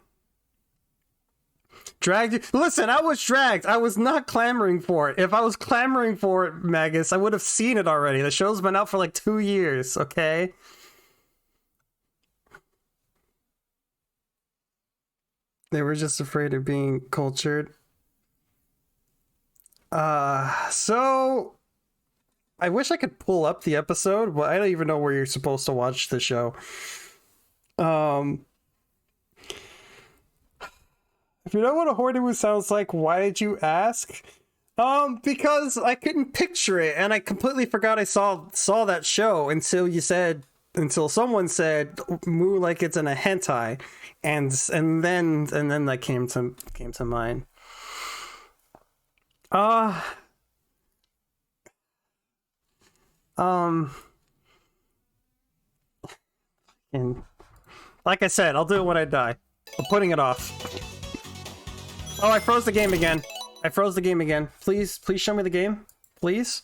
Speaker 1: Dragged. Listen, I was dragged. I was not clamoring for it. If I was clamoring for it, Magus, I would have seen it already. The show's been out for like 2 years, okay? They were just afraid of being cultured. So I wish I could pull up the episode, but I don't even know where you're supposed to watch the show. If you know what a horny move sounds like, why did you ask? Because I couldn't picture it, and I completely forgot I saw that show until someone said moo like it's in a hentai, and then that came to mind. And like I said, I'll do it when I die. I'm putting it off. Oh, I froze the game again. Please show me the game. Please.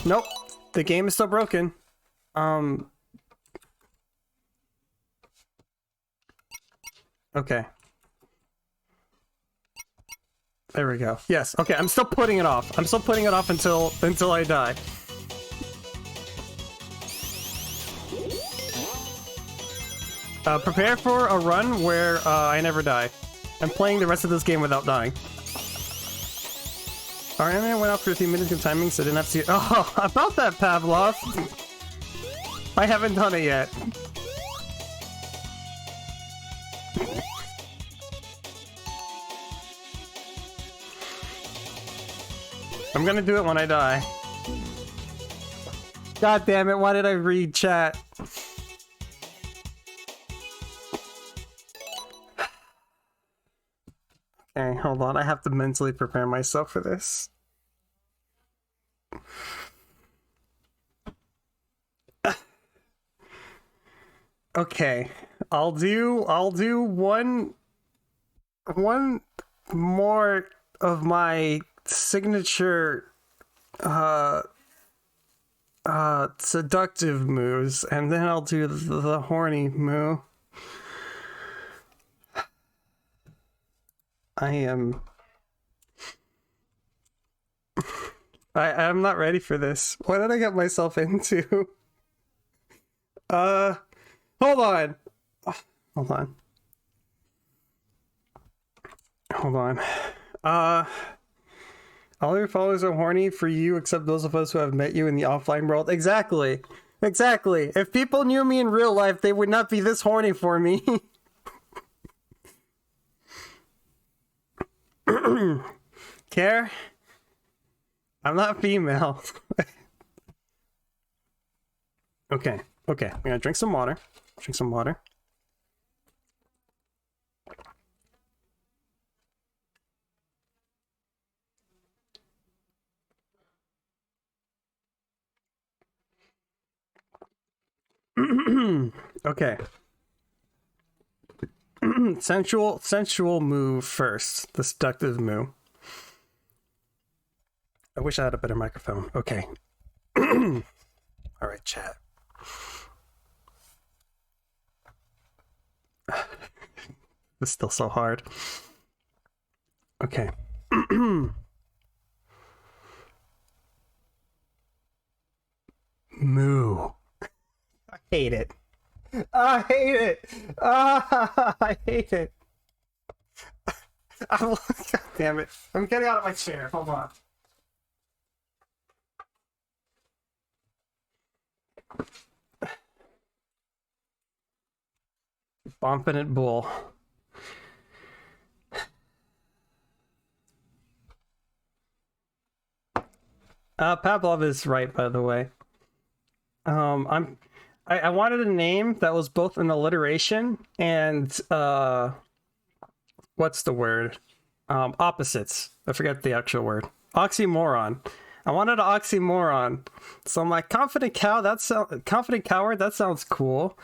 Speaker 1: Nope. The game is still broken. Okay. There we go. Yes. Okay, I'm still putting it off. I'm still putting it off until I die. Prepare for a run where I never die. I'm playing the rest of this game without dying. Our internet went out for a few minutes of timing, so I didn't have to. Oh, about that, Pavlov. I haven't done it yet. I'm gonna do it when I die. God damn it, why did I read chat? Okay, hold on, I have to mentally prepare myself for this. Okay, I'll do one more of my signature seductive moves, and then I'll do the horny moo. I'm not ready for this. What did I get myself into? Hold on. Hold on. Hold on. All your followers are horny for you except those of us who have met you in the offline world. Exactly. Exactly. If people knew me in real life, they would not be this horny for me. Care? I'm not female. Okay. Okay. I'm gonna drink some water. Drink some water. Okay. sensual move first. The seductive move. I wish I had a better microphone. Okay. All right, chat. It's still so hard. Okay. Moo. I hate it. I hate it. I hate it. God damn it. I'm getting out of my chair. Hold on. Confident bull. Pavlov is right, by the way. I wanted a name that was both an alliteration and what's the word? Opposites. I forget the actual word. Oxymoron. I wanted an oxymoron. So I'm like, Confident Cow, Confident Coward, that sounds cool.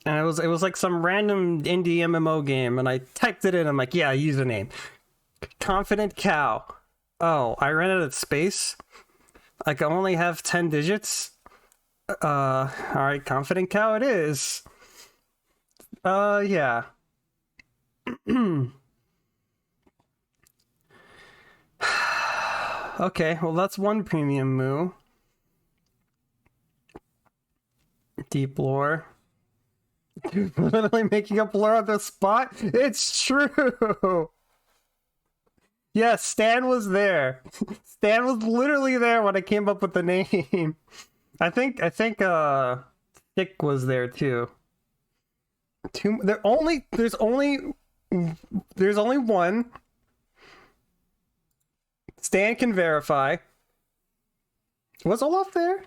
Speaker 1: And it was like some random indie MMO game, and I typed it in. I'm like, yeah, username. Confident Cow. Oh, I ran out of space. Like, I only have 10 digits. Alright, Confident Cow it is. Yeah. Okay, well, that's one premium moo. Deep lore. Literally making up lore on the spot? It's true! Yes, Stan was there. Stan was literally there when I came up with the name. I think Stick was there too. There's only one. Stan can verify. Was Olaf there?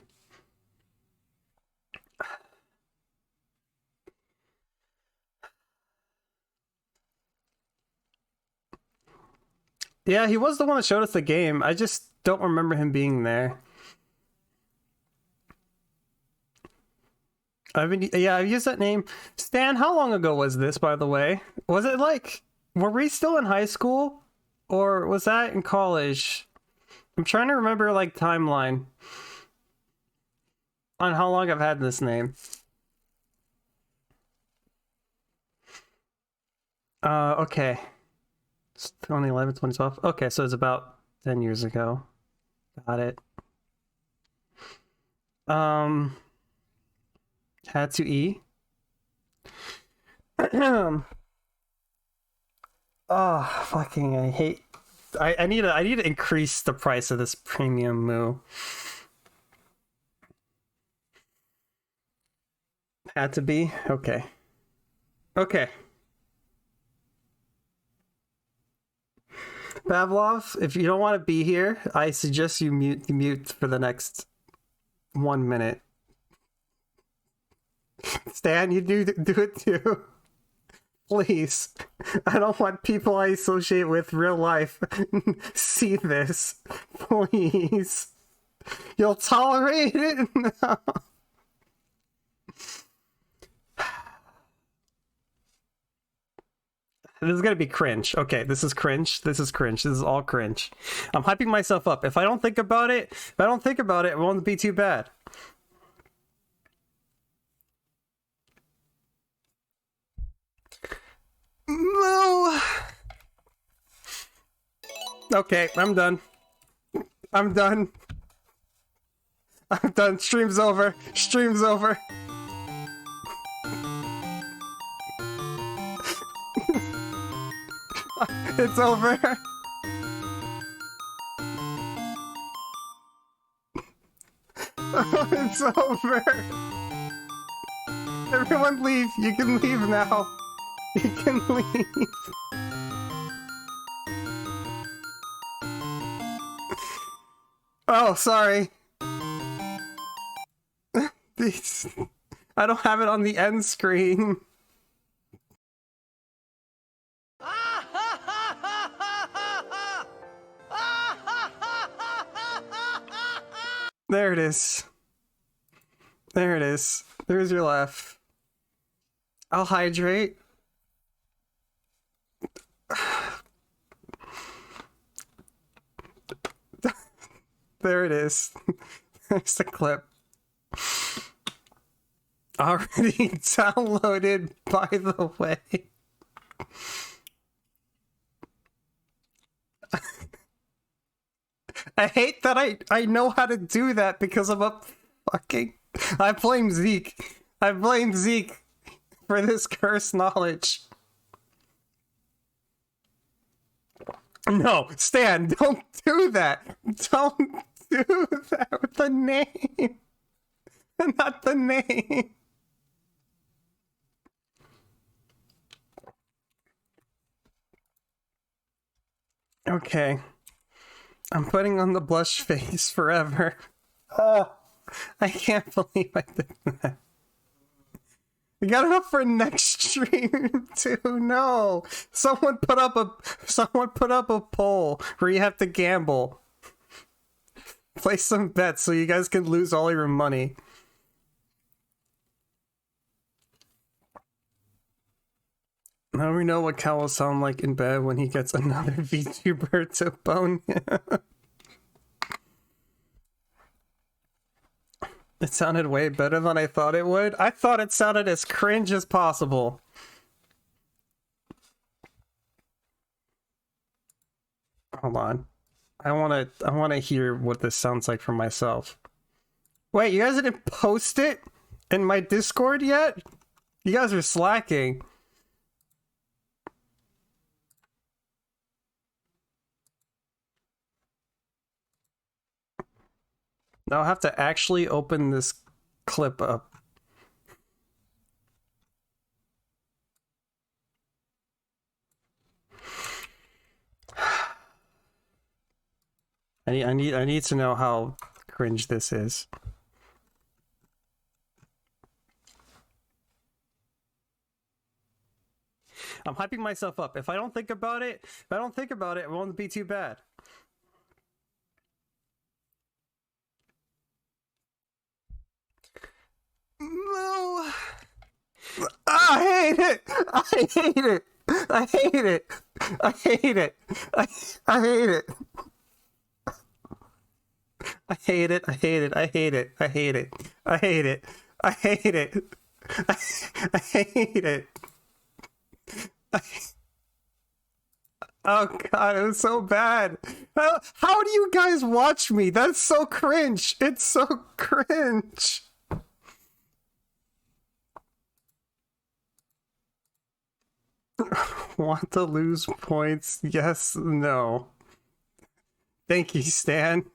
Speaker 1: Yeah, he was the one that showed us the game. I just don't remember him being there. I've used that name. Stan, how long ago was this, by the way? Was it like, were we still in high school? Or was that in college? I'm trying to remember, like, timeline on how long I've had this name. Okay. It's 2011, 2012. Okay, so it's about 10 years ago. Got it. Had to E. Oh, fucking! I hate. I need to increase the price of this premium moo. Had to be okay. Okay. Pavlov, if you don't want to be here, I suggest you mute for the next 1 minute. Stan, you do it too. Please. I don't want people I associate with real life see this. Please. You'll tolerate it? No. This is gonna be cringe. Okay, this is cringe. This is cringe. This is all cringe. I'm hyping myself up. If I don't think about it, it won't be too bad. No. Okay, I'm done. I'm done. I'm done. Stream's over. Stream's over. It's over. It's over. Everyone leave. You can leave now. You can leave. Oh, sorry. I don't have it on the end screen. There it is. There it is. There's your laugh. I'll hydrate. There it is. There's the clip. Already downloaded, by the way. I hate that I know how to do that because I'm a fucking... I blame Zeke. I blame Zeke for this cursed knowledge. No, Stan, don't do that. Don't do that with the name. Not the name. Okay. I'm putting on the blush face forever. Oh, I can't believe I did that. We got it up for next stream too. No, someone put up a poll where you have to gamble. Place some bets so you guys can lose all your money. Now we know what Cal will sound like in bed when he gets another VTuber to bone him. It sounded way better than I thought it would. I thought it sounded as cringe as possible. Hold on. I wanna hear what this sounds like for myself. Wait, you guys didn't post it in my Discord yet? You guys are slacking. Now I'll have to actually open this clip up. I need to know how cringe this is. I'm hyping myself up. If I don't think about it, it won't be too bad. No. I hate it. I hate it. I hate it. I hate it. I hate it. I hate it. I hate it. I hate it. I hate it. I hate it. I hate it. I hate it. Oh god, it was so bad. How do you guys watch me? That's so cringe. It's so cringe. Want to lose points? Yes, no. Thank you, Stan.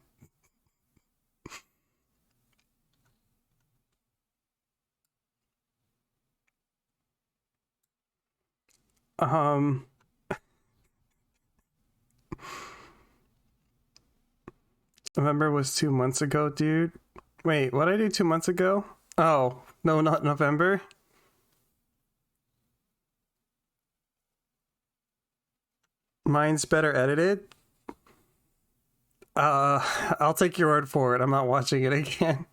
Speaker 1: November was 2 months ago, dude. Wait, what did I do 2 months ago? Oh, no, not November. Mine's better edited. I'll take your word for it. I'm not watching it again.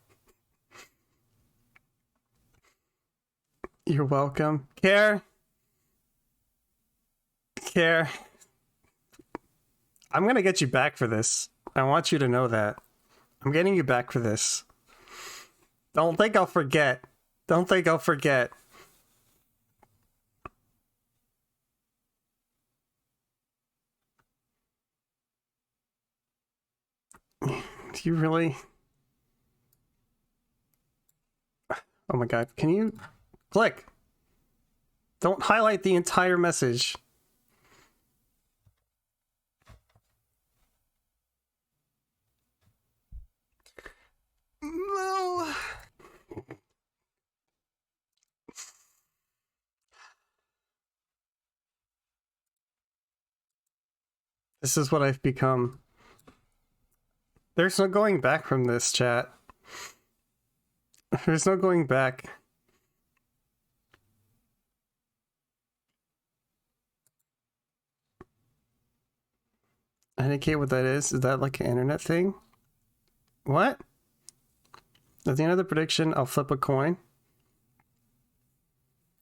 Speaker 1: You're welcome. Care. I'm gonna get you back for this. I want you to know that. I'm getting you back for this. Don't think I'll forget. Don't think I'll forget. Do you really? Oh my god, can you click? Don't highlight the entire message. No. This is what I've become. There's no going back from this, chat. There's no going back. I indicate what that is. Is that like an internet thing? What? At the end of the prediction, I'll flip a coin.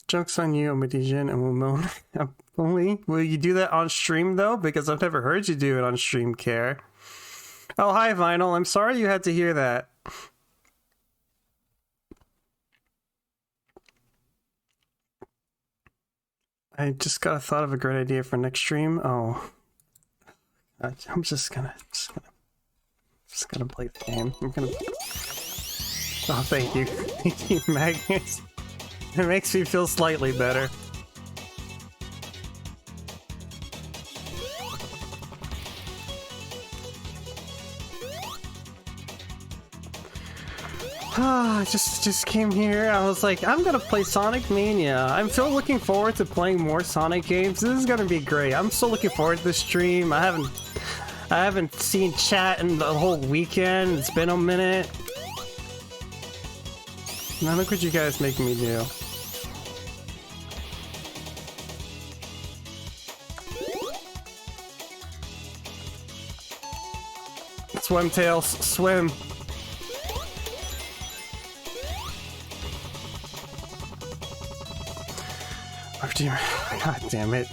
Speaker 1: Joke's on you, Omidijin, and Wumon. Only. Will you do that on stream, though? Because I've never heard you do it on stream, Care. Oh, hi, Vinyl. I'm sorry you had to hear that. I just got a thought of a great idea for next stream. Oh. I'm just gonna play the game. I'm gonna... Oh, thank you. Thank you, Magnus. It makes me feel slightly better. I just came here. I was like, I'm gonna play Sonic Mania. I'm still looking forward to playing more Sonic games. This is gonna be great. I'm still looking forward to this stream. I haven't seen chat in the whole weekend. It's been a minute. Now look what you guys make me do. Swim, Tails, swim. Oh, dear. God damn it.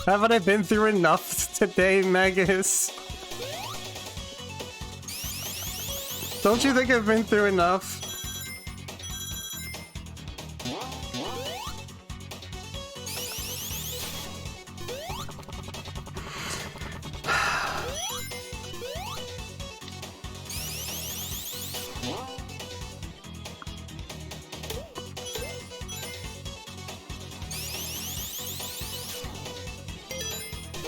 Speaker 1: Haven't I been through enough today, Magus? Don't you think I've been through enough?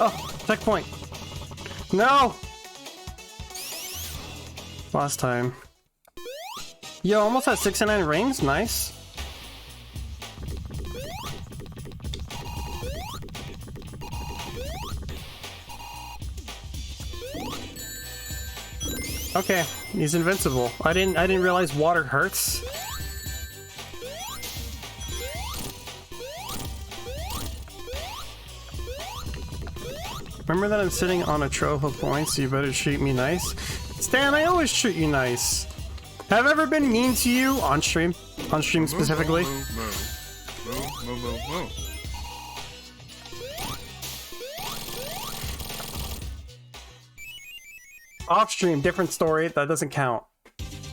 Speaker 1: Oh, checkpoint. No! Last time. Yo, almost at 69 rings. Nice. Okay, he's invincible. I didn't realize water hurts. Remember that I'm sitting on a trove of points, so you better treat me nice. Stan, I always treat you nice. Have I ever been mean to you on stream? On stream specifically? Off stream, different story. That doesn't count.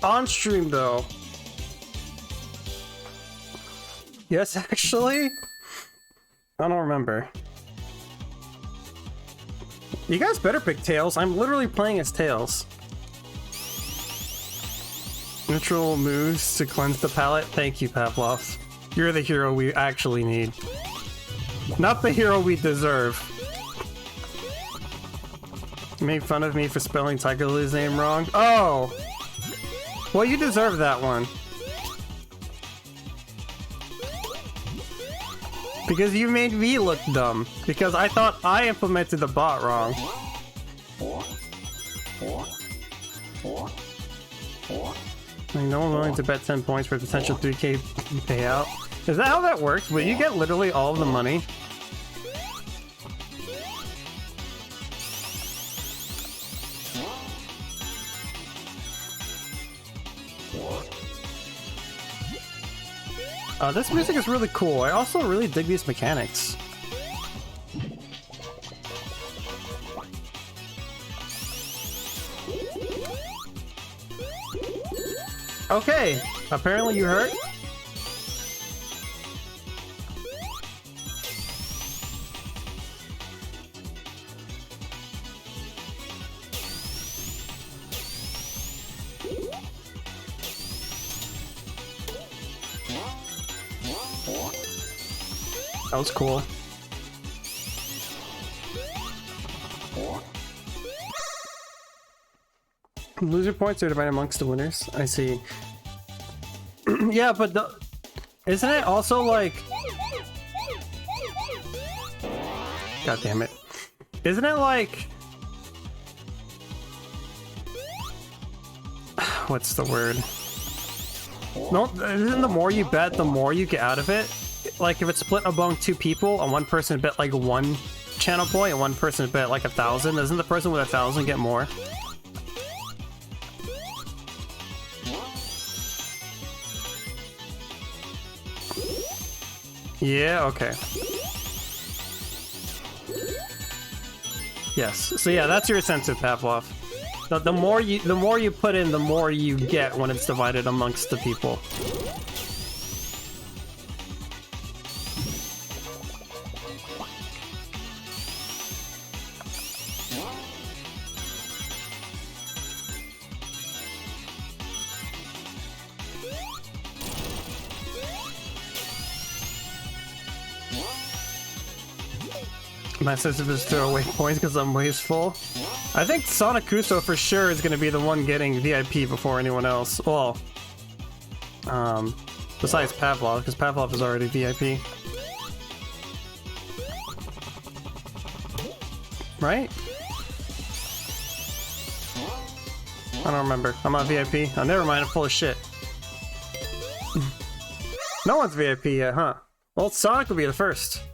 Speaker 1: On stream, though. Yes, actually? I don't remember. You guys better pick Tails. I'm literally playing as Tails. Neutral moves to cleanse the palate. Thank you, Pavlov. You're the hero we actually need. Not the hero we deserve. You made fun of me for spelling Tiger Lily's name wrong? Oh! Well, you deserve that one. Because you made me look dumb. Because I thought I implemented the bot wrong. Like, no one willing to bet 10 points for a potential 3K payout. Is that how that works? Will you get literally all of the money? This music is really cool. I also really dig these mechanics. Okay, apparently you hurt. That was cool. Loser points are divided amongst the winners. I see. Yeah, but isn't it also like... God damn it. Isn't it like... What's the word? No, isn't the more you bet, the more you get out of it? Like, if it's split among two people, and one person bet like 1 channel point, and one person bet like 1,000, doesn't the person with 1,000 get more? Yeah, okay. Yes. So yeah, that's your incentive, Pavlov. The more you put in, the more you get when it's divided amongst the people. My incentive is to throw away points because I'm wasteful. I think Sonic Kuso for sure is going to be the one getting VIP before anyone else. Well, besides Pavlov, because Pavlov is already VIP. Right? I don't remember. I'm not VIP. Oh, never mind. I'm full of shit. No one's VIP yet, huh? Well, Sonic will be the first.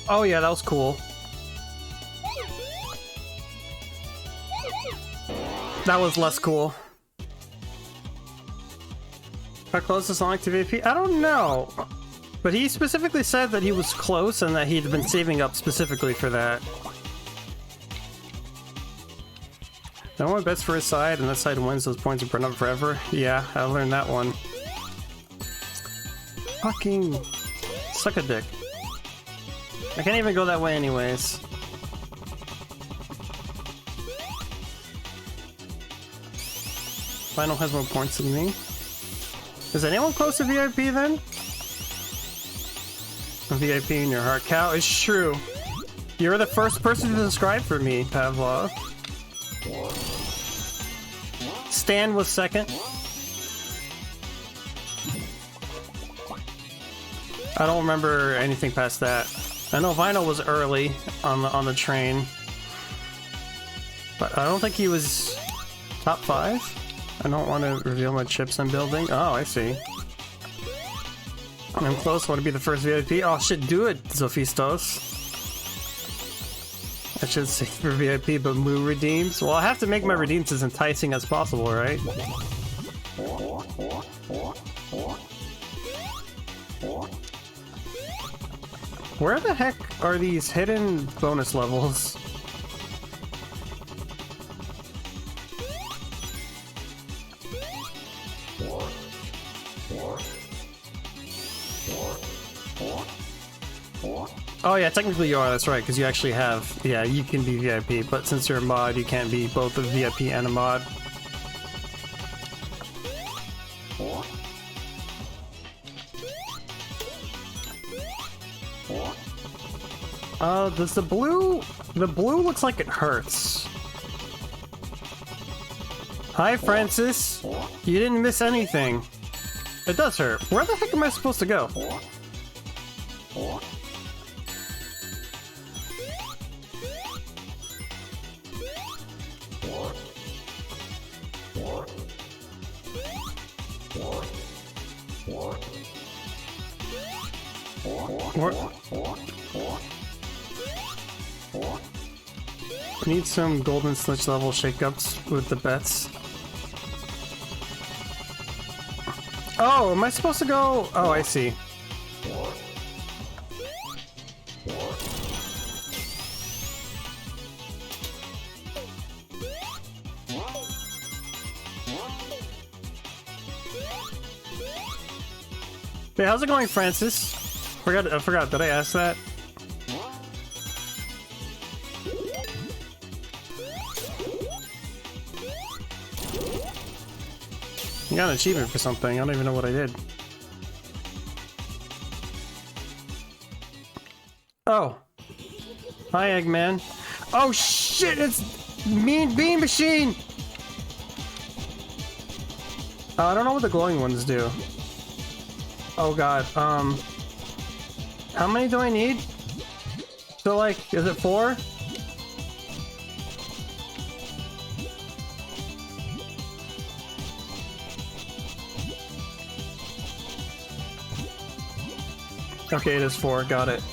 Speaker 1: Oh yeah, that was cool. That was less cool. How close is Sonic to VP? I don't know. But he specifically said that he was close and that he'd been saving up specifically for that. No one bets for his side and that side wins, those points are burned up forever. Yeah, I learned that one. Fucking suck a dick. I can't even go that way anyways. Final has more points than me. Is anyone close to VIP then? A VIP in your heart. Cow, it's true. You're the first person to subscribe for me, Pavlov. Stan was second. I don't remember anything past that. I know Vinyl was early on the train, but I don't think he was top 5. I don't want to reveal my chips I'm building. Oh, I see. I'm close. Want to be the first VIP? Oh shit, do it, Zophistos. I should say for VIP, but Moo redeems. Well, I have to make my redeems as enticing as possible, right? Where the heck are these hidden bonus levels? Oh yeah, technically you are, that's right, because you actually have, yeah, you can be VIP, but since you're a mod, you can't be both a VIP and a mod. Does the blue looks like it hurts. Hi, Francis. You didn't miss anything. It does hurt. Where the heck am I supposed to go? Need some golden snitch level shakeups with the bets. Oh, am I supposed to go? Oh, I see. Hey, how's it going, Francis? I forgot. Did I ask that? I got an achievement for something. I don't even know what I did. Oh. Hi, Eggman. Oh shit, it's Mean Bean Machine! I don't know what the glowing ones do. Oh god, how many do I need? So like, is it 4? Okay, it is 4, got it.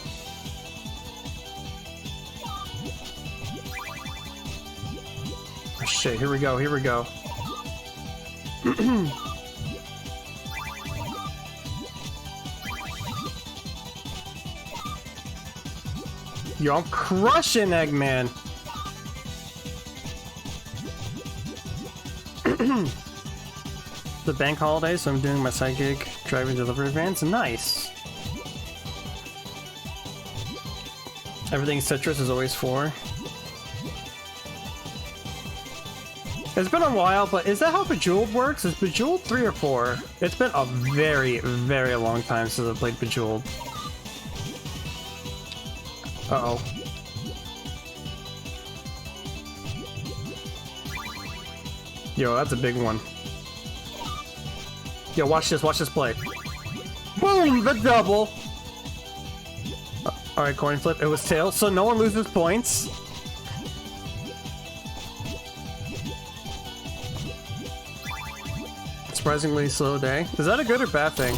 Speaker 1: Oh, shit, here we go, here we go. Yo, I'm crushing Eggman! The bank holiday, so I'm doing my side gig, driving delivery vans. Nice! Everything Citrus is always 4. It's been a while, but is that how Bejeweled works? Is Bejeweled 3 or 4? It's been a very, very long time since I played Bejeweled. Uh-oh. Yo, that's a big one. Yo, watch this play. Boom! The double! Alright, coin flip. It was tails, so no one loses points. Surprisingly slow day. Is that a good or bad thing?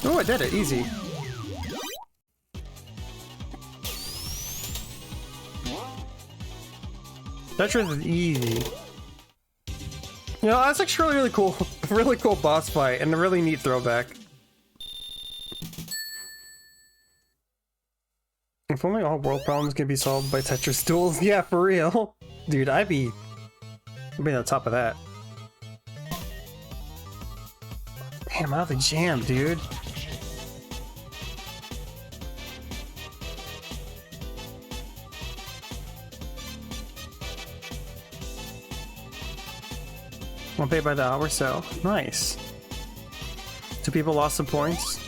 Speaker 1: Oh, I did it. Easy. Tetris is easy. You know, that's actually really cool. Really cool boss fight and a really neat throwback. If only all world problems could be solved by Tetris duels. Yeah, for real. Dude, I'd be on the top of that. Damn, I'm out of the jam, dude. Won't pay by the hour, so nice. 2 people lost some points.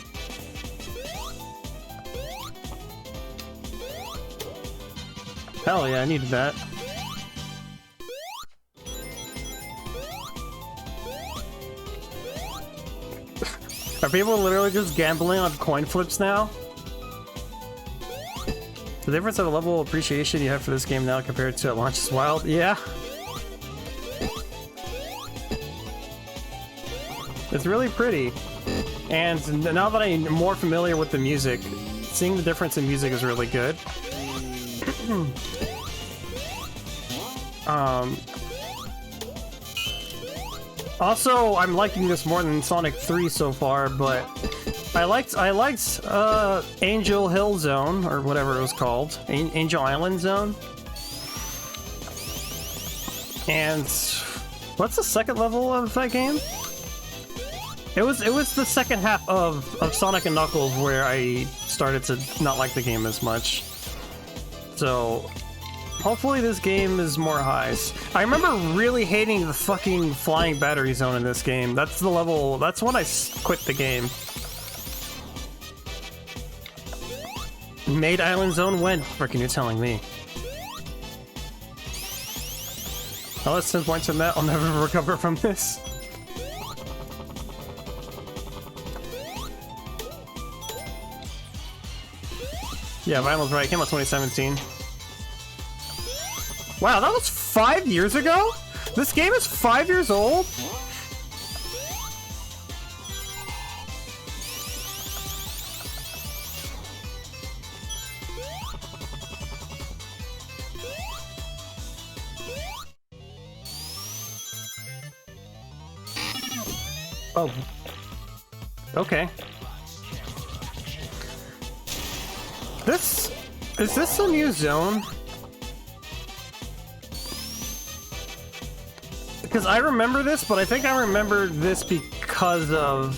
Speaker 1: Hell yeah, I needed that. Are people literally just gambling on coin flips now? The difference of the level of appreciation you have for this game now compared to at launch is wild. Yeah. It's really pretty. And now that I'm more familiar with the music, seeing the difference in music is really good. Also, I'm liking this more than Sonic 3 so far, but I liked Angel Hill Zone, or whatever it was called. Angel Island Zone. And what's the second level of that game? It was the second half of Sonic and Knuckles where I started to not like the game as much. So hopefully this game is more highs. I remember really hating the fucking flying battery zone in this game. That's the level, that's when I quit the game. Maid Island Zone when? Frickin' you're telling me. I'll let 10 points on that, I'll never recover from this. Yeah, Vinyl's right, it came out 2017. Wow, that was 5 years ago? This game is 5 years old? Oh. Okay. Is this a new zone? Because I remember this, but I think I remember this because of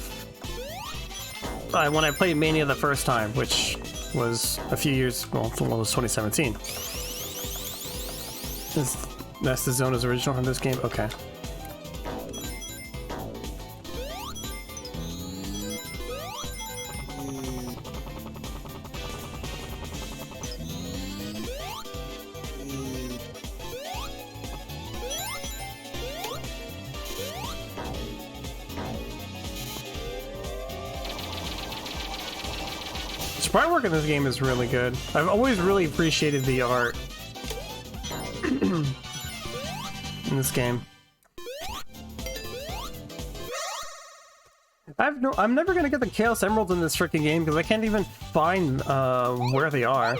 Speaker 1: when I played Mania the first time, which was a few years, well, it was 2017. That's the zone is original from this game? Okay. Sprite work in this game is really good. I've always really appreciated the art in this game. I'm never gonna get the Chaos Emeralds in this freaking game because I can't even find where they are.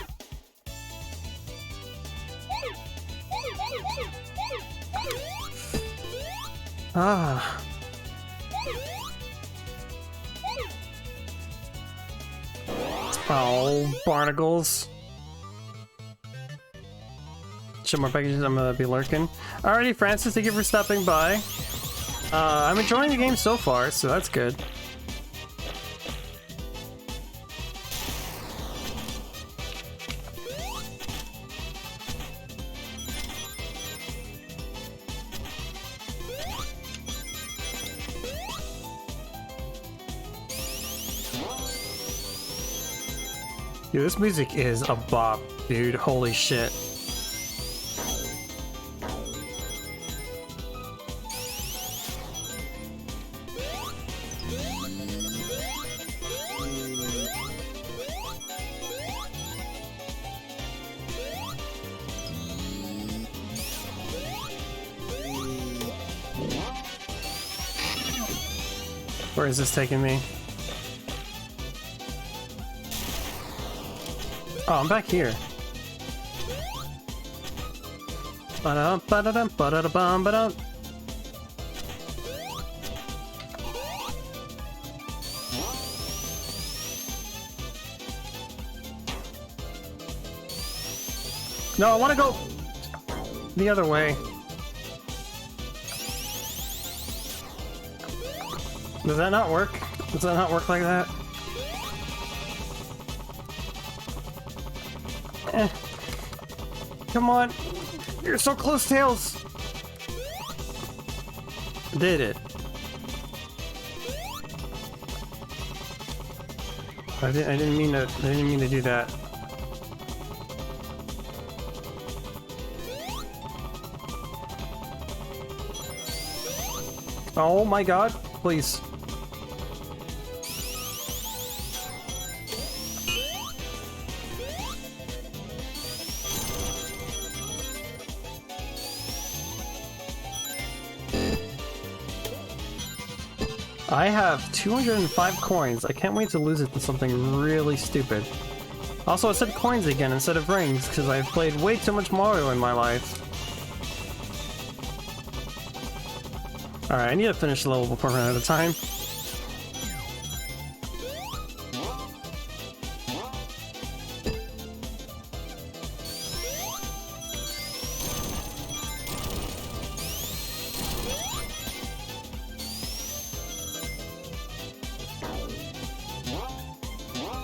Speaker 1: Ah. Oh, barnacles. Ship more packages, I'm gonna be lurking. Alrighty, Francis, thank you for stopping by. I'm enjoying the game so far, so that's good. Dude, this music is a bop, dude. Holy shit. Where is this taking me? Oh, I'm back here. Ba-dum, ba-da-dum, ba-da-da-bum, ba-dum. No, I want to go the other way. Does that not work? Does that not work like that? Eh. Come on. You're so close, Tails. Did it. I didn't mean to do that. Oh my god, please. I have 205 coins. I can't wait to lose it to something really stupid. Also, I said coins again instead of rings, because I've played way too much Mario in my life. Alright, I need to finish the level before I run out of time.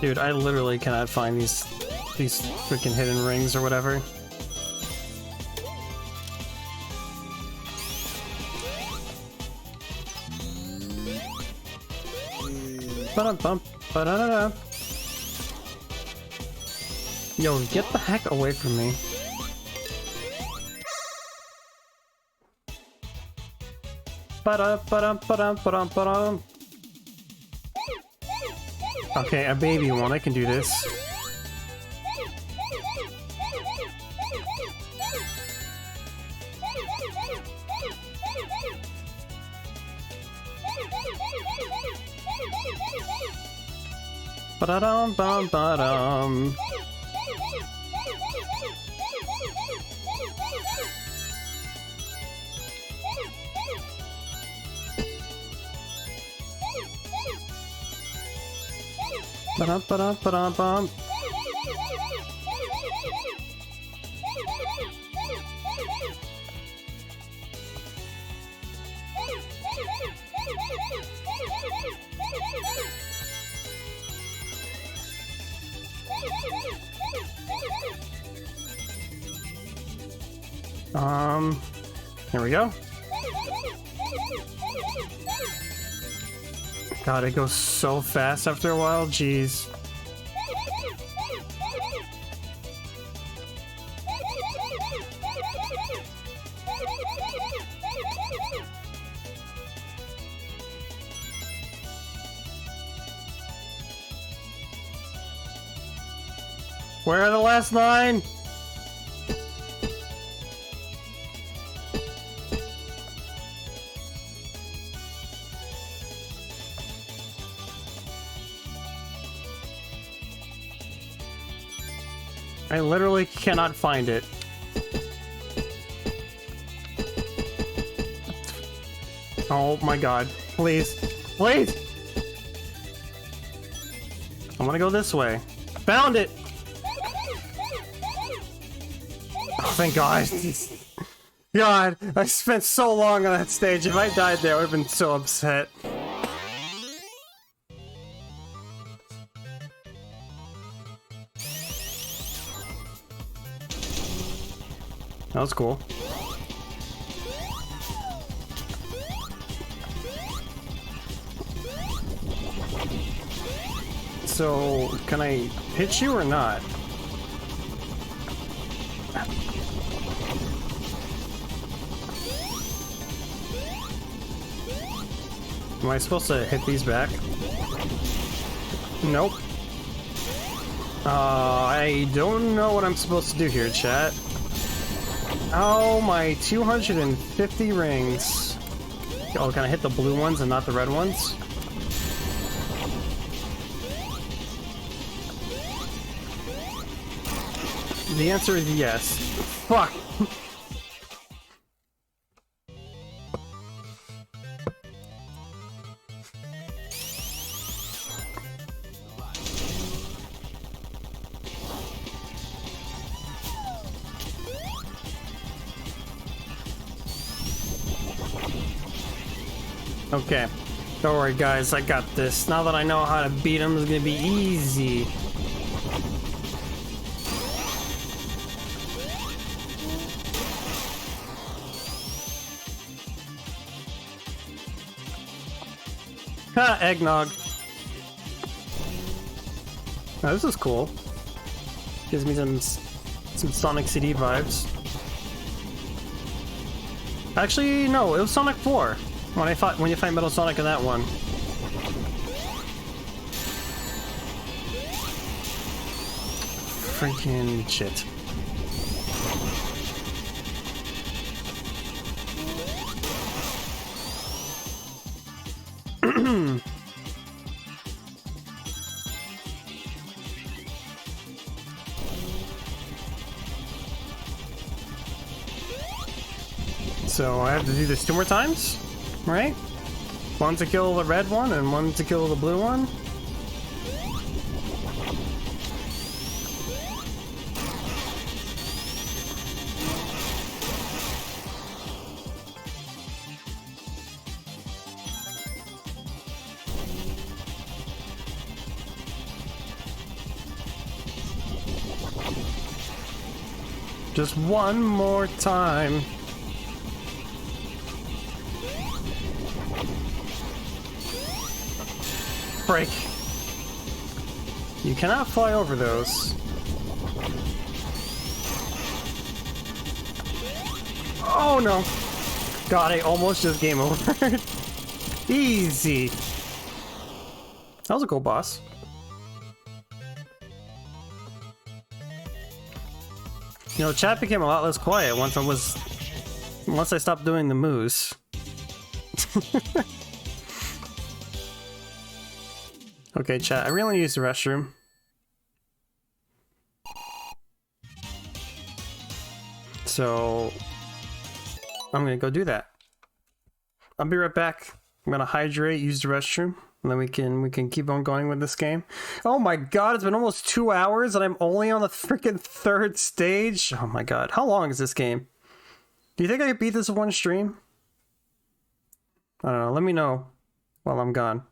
Speaker 1: Dude, I literally cannot find these freaking hidden rings or whatever. Ba-dum-bum, ba-da-da-da. Yo, get the heck away from me. Ba-da-ba-dum-ba-dum-ba-dum-ba-dum. Okay, a baby one, I can do this. Ba-da-dum-bum-ba-dum. Ba-dum-ba-dum-ba-dum-bum. Here we go. God, it goes so fast after a while, jeez. Where are the last 9? I literally cannot find it. Oh my god. Please. Please! I want to go this way. Found it! Oh, thank God. God, I spent so long on that stage. If I died there, I would have been so upset. That was cool. So, can I hit you or not? Am I supposed to hit these back? Nope. I don't know what I'm supposed to do here, chat. Oh, my 250 rings. Oh, can I hit the blue ones and not the red ones? The answer is yes. Fuck! Okay, don't worry guys, I got this. Now that I know how to beat him, it's gonna be easy. Ha, eggnog. Now this is cool. Gives me some Sonic CD vibes. Actually, no, it was Sonic 4. When you fight Metal Sonic in that one. Freaking shit. So I have to do this 2 more times? Right? One to kill the red one and one to kill the blue one. Just one more time. Break. You cannot fly over those. Oh no! God, I almost just game over. Easy. That was a cool boss. You know, chat became a lot less quiet once I stopped doing the moves. Okay, chat, I really need to use the restroom. So I'm gonna go do that. I'll be right back. I'm gonna hydrate, use the restroom, and then we can keep on going with this game. Oh my god, it's been almost 2 hours and I'm only on the freaking 3rd stage. Oh my god, how long is this game? Do you think I could beat this in one stream? I don't know, let me know while I'm gone.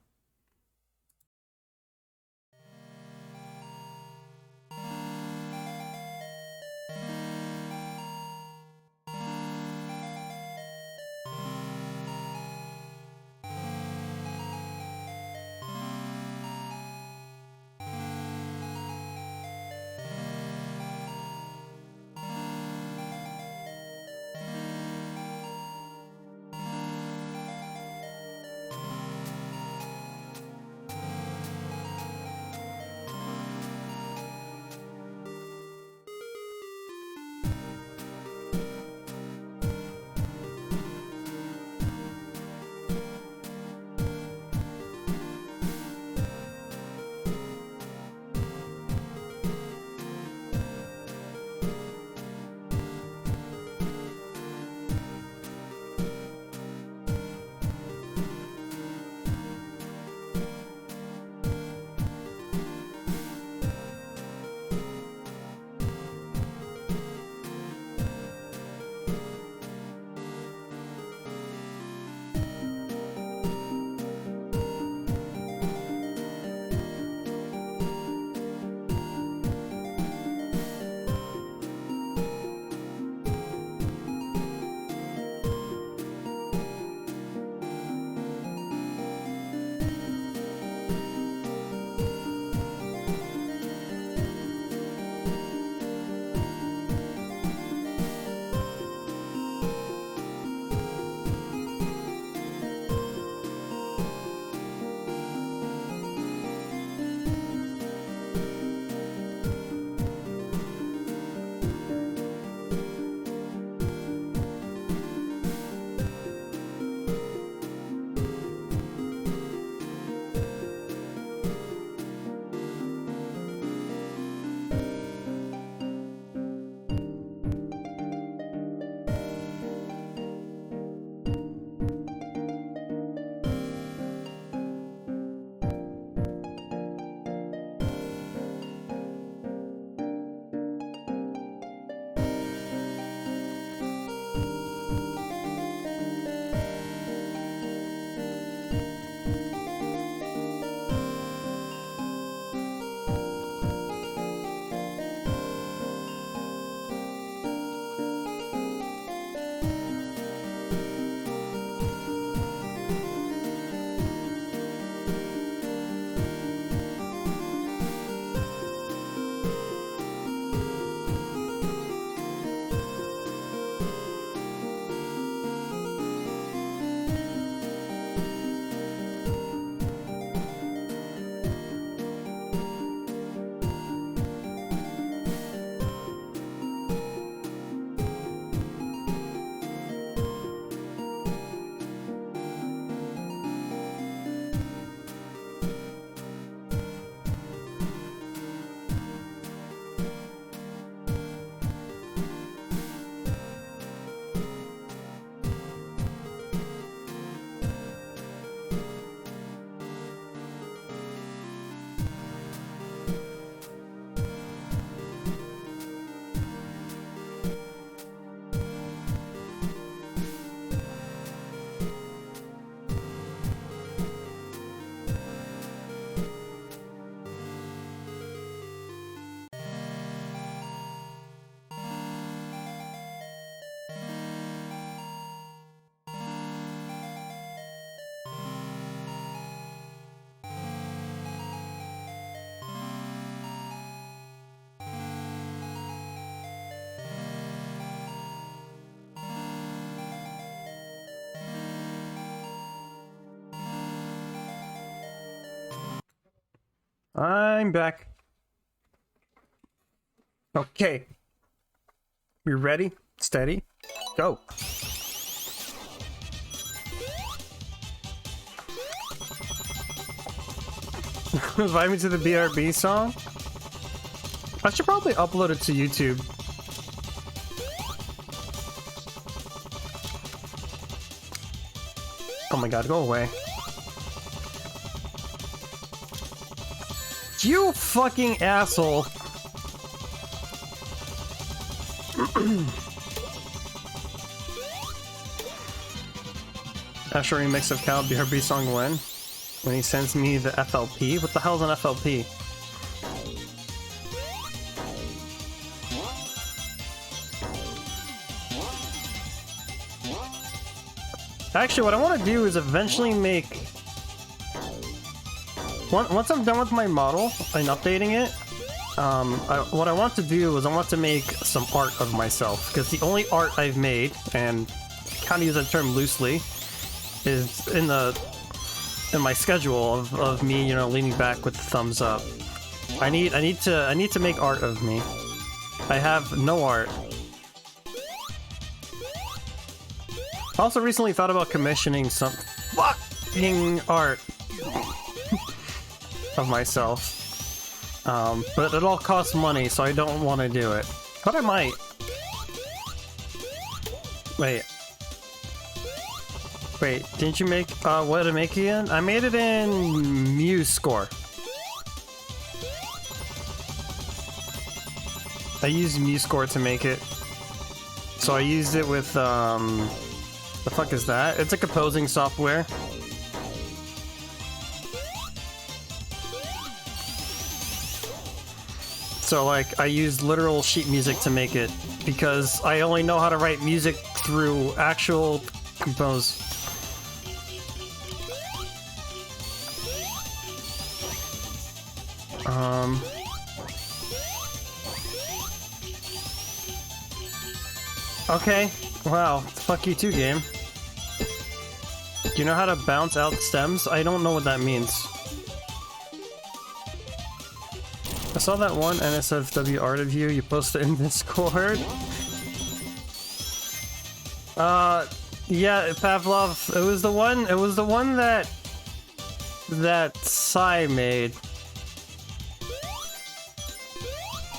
Speaker 1: I'm back. Okay. We ready? Steady? Go. Invite me to the BRB song? I should probably upload it to YouTube. Oh my god, go away. You fucking asshole! Asher remix of Cow BRB song when he sends me the FLP? What the hell's an FLP? Actually, what I want to do is eventually make... Once I'm done with my model and updating it, what I want to do is I want to make some art of myself, because the only art I've made, and kind of use that term loosely, is in my schedule of me, you know, leaning back with the thumbs up. I need to make art of me. I have no art. I also recently thought about commissioning some fucking art of myself. But it all costs money, so I don't want to do it. But I might. Wait, didn't you make, what did I make it in? I made it in MuseScore. I used MuseScore to make it. So I used it with, the fuck is that? It's a composing software. So like, I used literal sheet music to make it, because I only know how to write music through actual compose. Okay, wow, fuck you too, game. Do you know how to bounce out stems? I don't know what that means. I saw that one NSFW art of you posted in Discord. Yeah, Pavlov, it was the one that Sai made.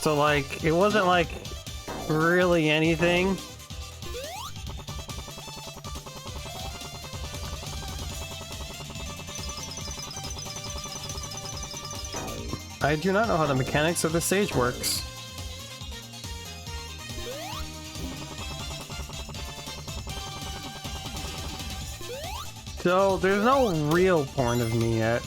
Speaker 1: So like, it wasn't like really anything. I do not know how the mechanics of the stage works. So, there's no real point of me yet.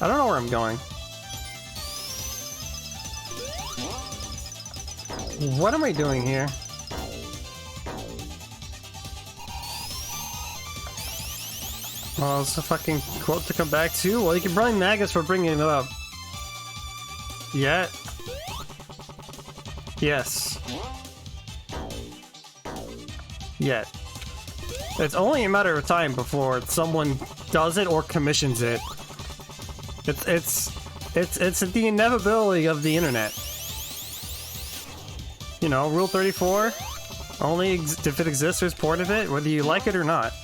Speaker 1: I don't know where I'm going. What am I doing here? Well, it's a fucking quote to come back to. Well, you can blame Magus for bringing it up. Yet? Yes. Yet. It's only a matter of time before someone does it or commissions it. It's the inevitability of the internet. You know, Rule 34. Only if it exists, there's port of it, whether you like it or not.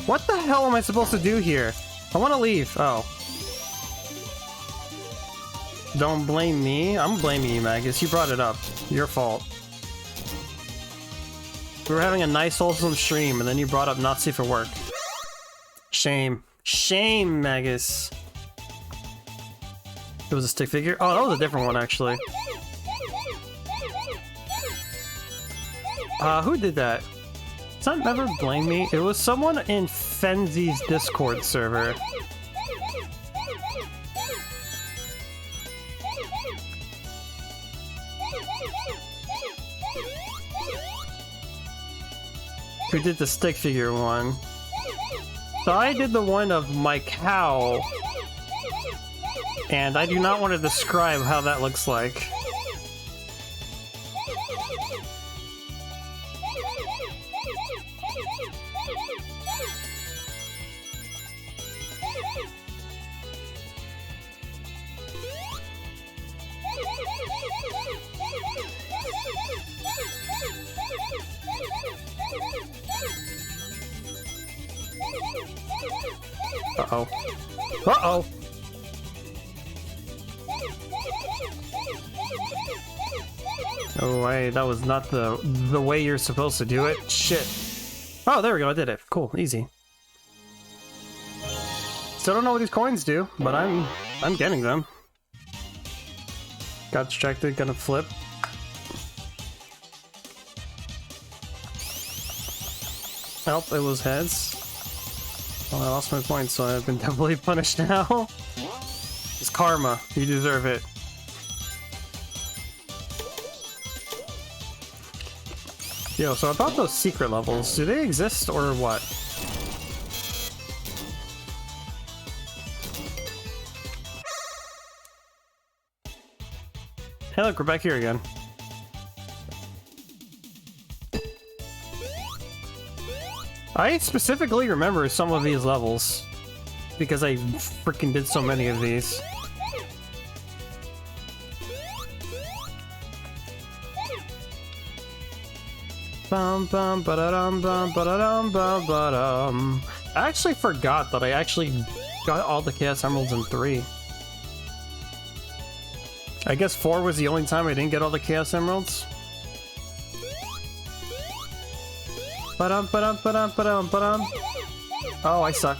Speaker 1: What the hell am I supposed to do here? I want to leave. Oh. Don't blame me. I'm blaming you, Magus. You brought it up. Your fault. We were having a nice, wholesome stream, and then you brought up not safe for work. Shame. Shame, Magus. It was a stick figure? Oh, that was a different one, actually. Who did that? Does that never blame me? It was someone in Fenzi's Discord server. Who did the stick figure one? So I did the one of my cow, and I do not want to describe how that looks like. Uh-oh. Uh-oh! Oh, wait, that was not the way you're supposed to do it. Shit. Oh, there we go, I did it. Cool, easy. Still don't know what these coins do, but I'm getting them. Got distracted, gonna flip. Oh, it was heads. Well, I lost my points, so I've been doubly punished now. It's karma. You deserve it. Yo, so about those secret levels, do they exist or what? Hey look, we're back here again. I specifically remember some of these levels because I freaking did so many of these. Bum bum ba-da-dum bum ba-da-dum bum ba-dum. I actually forgot that I actually got all the Chaos Emeralds in 3. I guess 4 was the only time I didn't get all the Chaos Emeralds. Ba-dum ba-dum ba-dum ba-dum ba-dum. Oh, I suck.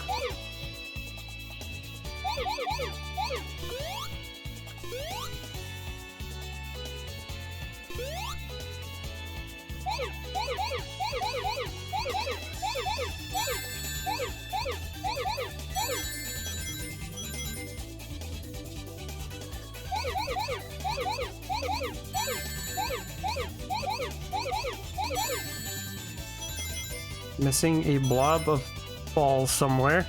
Speaker 1: Missing a blob of balls somewhere.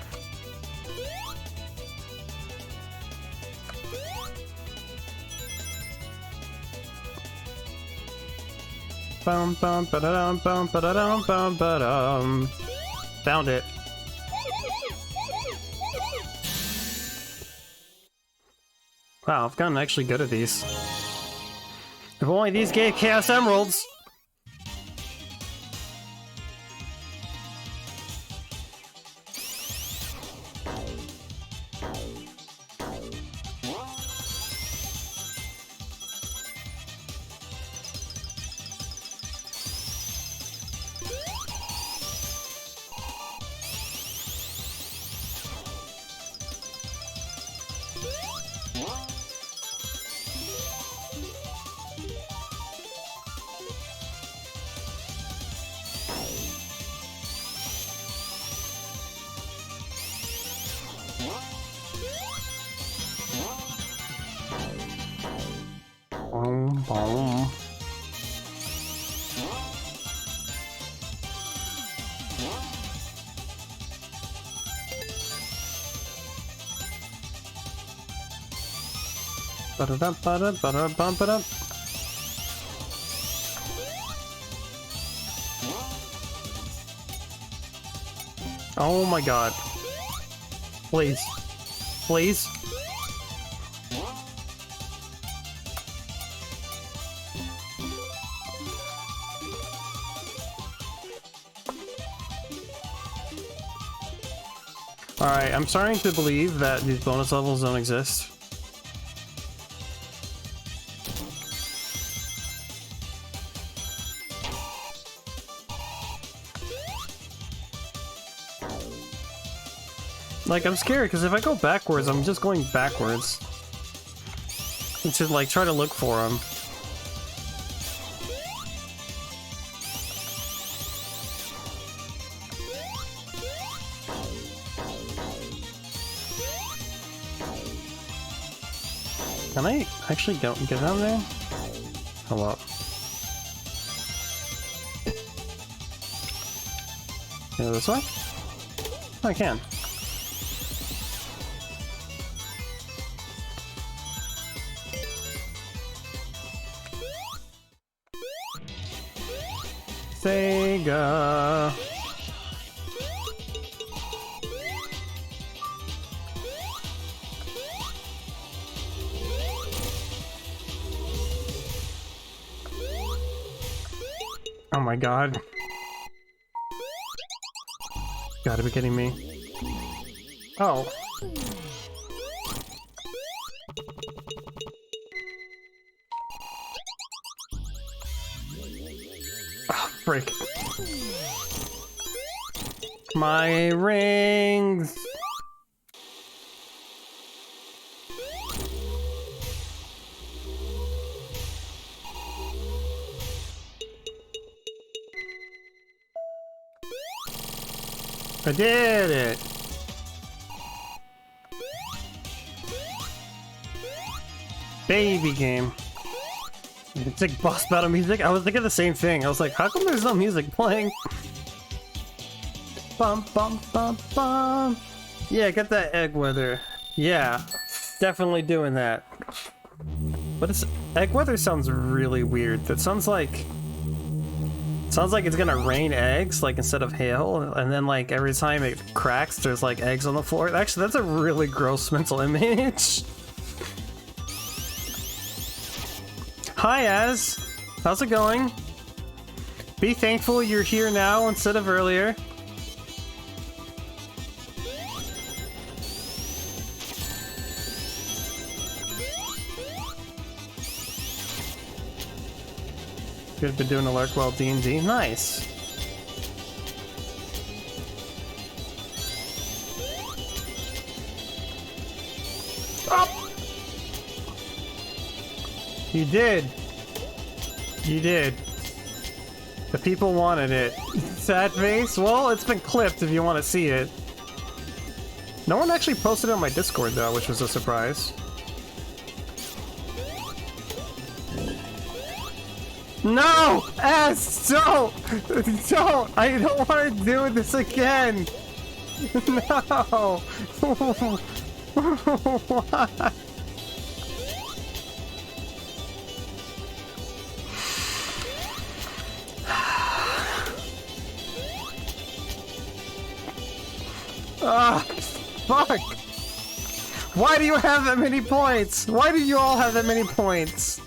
Speaker 1: Bum bum ba-da-dum bum ba-da-dum bum ba-dum. Found it. Wow, I've gotten actually good at these. If only these gave Chaos Emeralds! Boom, boom. Ba-da-da, ba-da, ba-da, ba-da. Oh my god. Please. Please. Alright, I'm starting to believe that these bonus levels don't exist. Like, I'm scared because if I go backwards, I'm just going backwards. And to, like, try to look for them. Can I actually get down there? Hold up. Go this way? Oh, I can. Sega. Oh my god. Gotta be kidding me. Oh. Oh, frick. My rings! I did it! Baby game. It's like boss battle music. I was thinking the same thing. I was like, how come there's no music playing? Bum bum bum bum. Yeah, get that egg weather. Yeah, definitely doing that. But it's egg weather sounds really weird. That sounds like it's gonna rain eggs, like instead of hail, and then like every time it cracks, there's like eggs on the floor. Actually, that's a really gross mental image. Hi, Az. How's it going? Be thankful you're here now instead of earlier. You've been doing a lurk while D&D. Nice. Oh! You did. You did. The people wanted it. Sad face? Well, it's been clipped if you want to see it. No one actually posted it on my Discord though, which was a surprise. No! S! Don't! Don't! I don't want to do this again! No! Why? Ah, fuck! Why do you have that many points? Why do you all have that many points?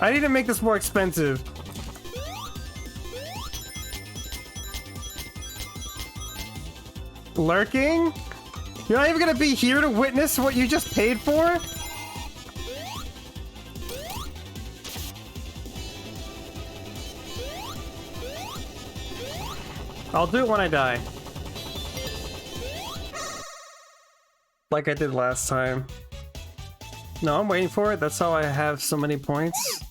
Speaker 1: I need to make this more expensive. Lurking? You're not even gonna be here to witness what you just paid for? I'll do it when I die. Like I did last time. No, I'm waiting for it. That's how I have so many points.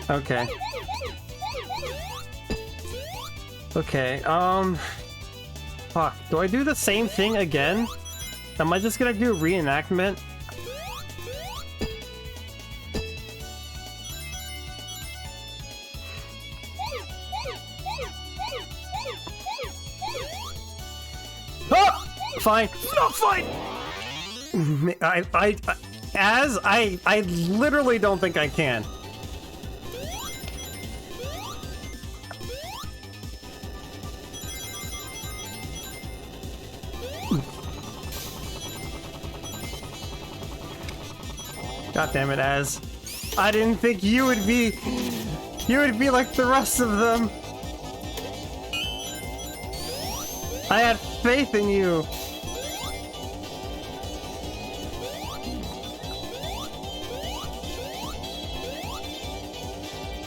Speaker 1: Okay. Okay, fuck. Do I do the same thing again? Am I just gonna do a reenactment? Oh! Fine. No, fine! I literally don't think I can. God damn it, Az. I didn't think you would be like the rest of them. I had faith in you.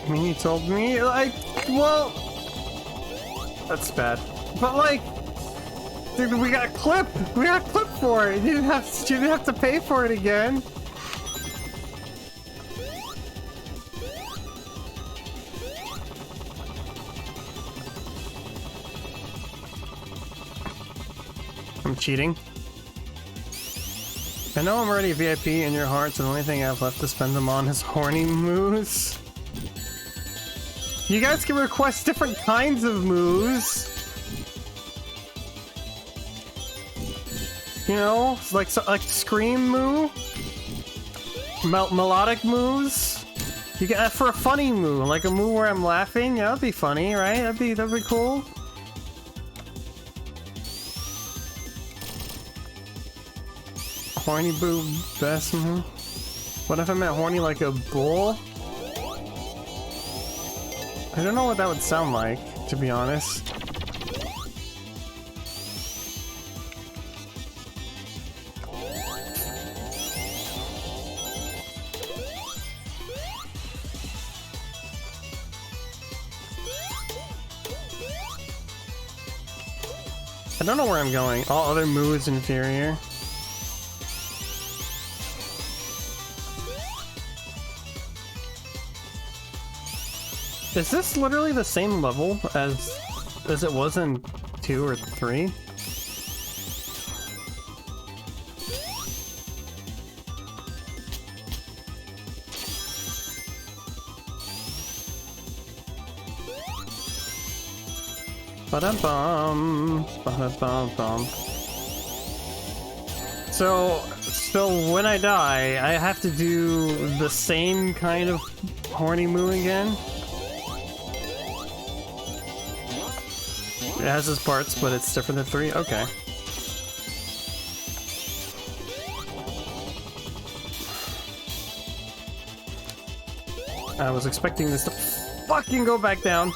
Speaker 1: I mean, you told me, like, well, that's bad. But like, dude, we got a clip. We got a clip for it. You didn't have to pay for it again. I'm cheating. I know I'm already a VIP in your hearts, and the only thing I have left to spend them on is horny moves. You guys can request different kinds of moves. You know, like scream moo, melodic moves. You get for a funny moo, like a moo where I'm laughing. Yeah, that'd be funny, right? That'd be cool. Horny boo best moo. What if I meant horny like a bull? I don't know what that would sound like, to be honest. I don't know where I'm going. All other moves inferior. Is this literally the same level as it was in 2 or 3? Ba-dum-bum, ba-dum-bum-bum. So when I die, I have to do the same kind of horny moo again? It has its parts, but it's different than 3? Okay. I was expecting this to fucking go back down.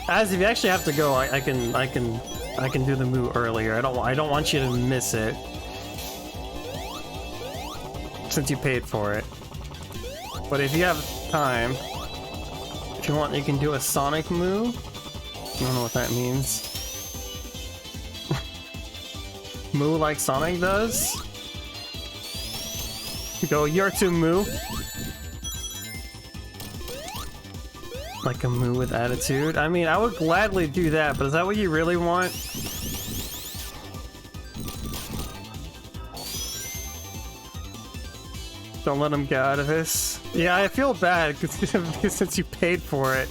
Speaker 1: As if you actually have to go, I can do the moo earlier. I don't want you to miss it, since you paid for it. But if you have time, if you want, you can do a Sonic moo. I don't know what that means. Moo like Sonic does. Go Yartu moo. Like a moo with attitude. I mean, I would gladly do that, but is that what you really want? Don't let him get out of this. Yeah, I feel bad because since you paid for it.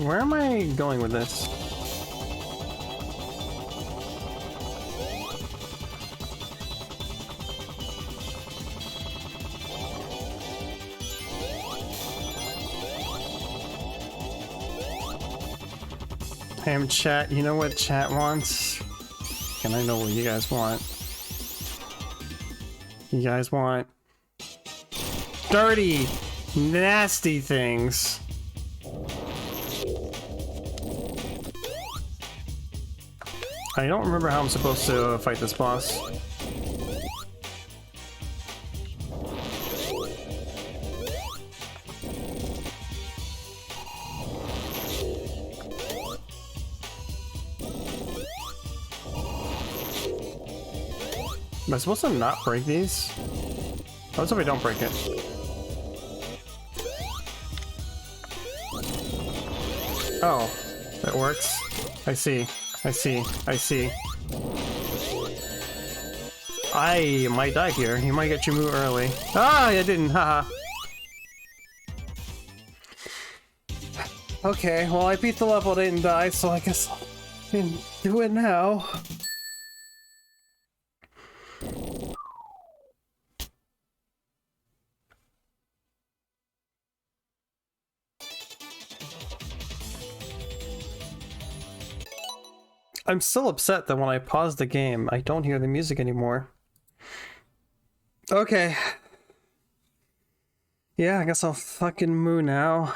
Speaker 1: Where am I going with this? Ham chat, you know what chat wants? And I know what you guys want. You guys want dirty, nasty things. I don't remember how I'm supposed to fight this boss. Am I supposed to not break these? Let's hope I don't break it. Oh, that works. I see. I see. I see. I might die here. You might get your moo early. Ah, I didn't. Haha. Okay, well I beat the level, I didn't die, so I guess I can do it now. I'm still upset that when I pause the game, I don't hear the music anymore. Okay. Yeah, I guess I'll fucking moo now.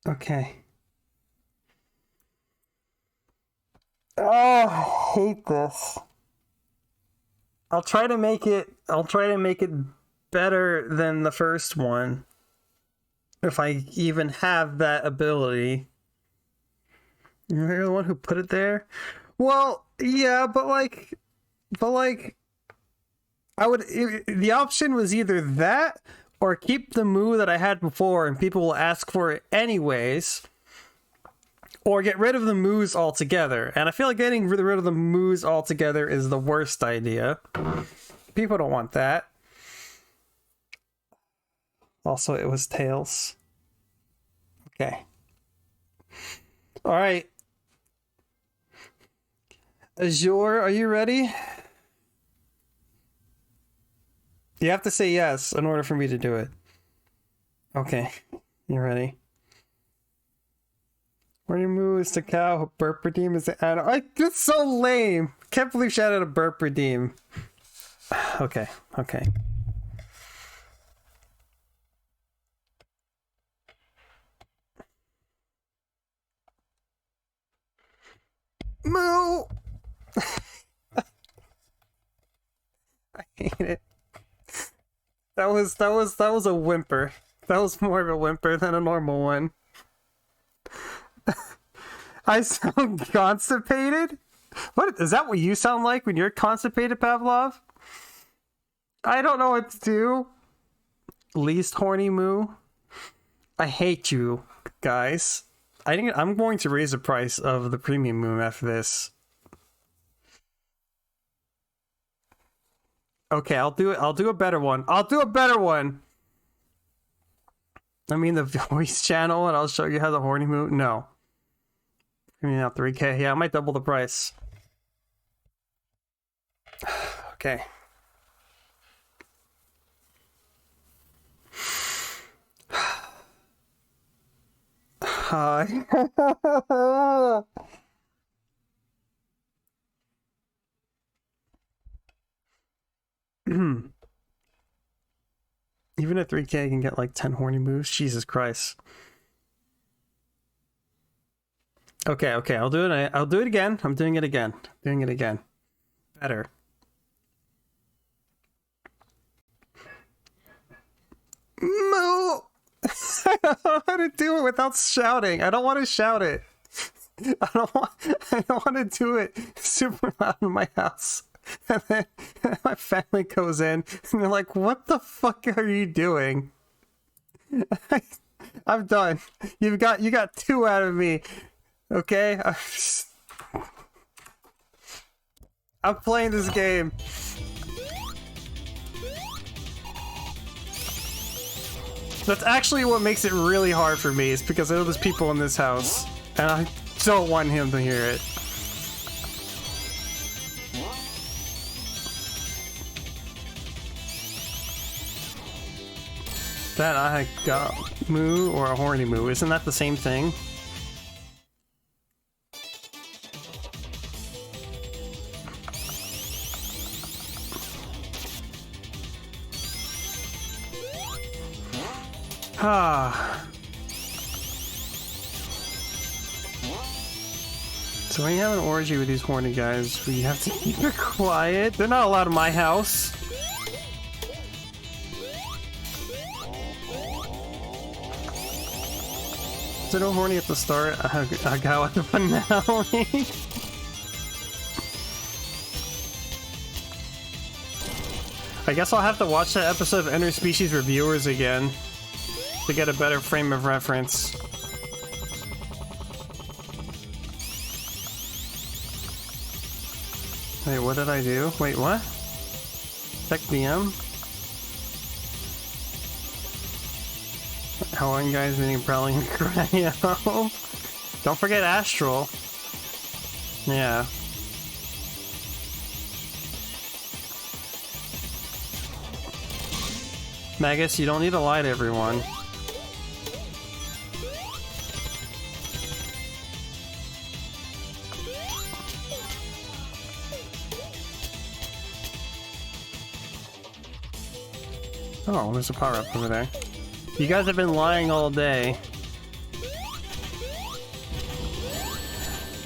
Speaker 1: Okay. Oh, I hate this. I'll try to make it better than the first one. If I even have that ability. You're the one who put it there? Well, yeah, but like, the option was either that or keep the moo that I had before and people will ask for it anyways, or get rid of the moos altogether. And I feel like getting rid of the moos altogether is the worst idea. People don't want that. Also, it was Tails. Okay. All right. Azure, are you ready? You have to say yes in order for me to do it. Okay, you ready? Horny Moo is the cow, burp redeem is the animal. That's so lame! Can't believe she added a burp redeem. Okay, okay. Moo! I hate it. That was a whimper. That was more of a whimper than a normal one. I sound constipated? What is that what you sound like when you're constipated, Pavlov? I don't know what to do. Least horny Moo. I hate you guys. I'm going to raise the price of the premium Moo after this. Okay, I'll do it. I'll do a better one. I'll do a better one. I mean the voice channel, and I'll show you how the horny Moo. No. I mean, now 3K. Yeah, I might double the price. Okay. Hi. Even at 3K, I can get like 10 horny moves. Jesus Christ. Okay, okay, I'll do it. I'll do it again. I'm doing it again. Doing it again. Better. Moo! I don't know how to do it without shouting. I don't want to shout it. I don't want to do it super loud in my house. And then my family goes in and they're like, "What the fuck are you doing?" I'm done. You got 2 out of me. Okay? I'm playing this game. That's actually what makes it really hard for me, is because I know there's people in this house, and I don't want him to hear it. That I got moo or a horny moo, isn't that the same thing? Ah. So when you have an orgy with these horny guys, we have to keep it quiet. They're not allowed in my house. So no horny at the start. I got the finale. I guess I'll have to watch that episode of Interspecies Reviewers again to get a better frame of reference. Wait, what did I do? Wait, what? Check DM? How one guy's meeting Prowling and Cryo. Don't forget Astral. Yeah. Magus, you don't need to lie to everyone. Oh, there's a power-up over there. You guys have been lying all day.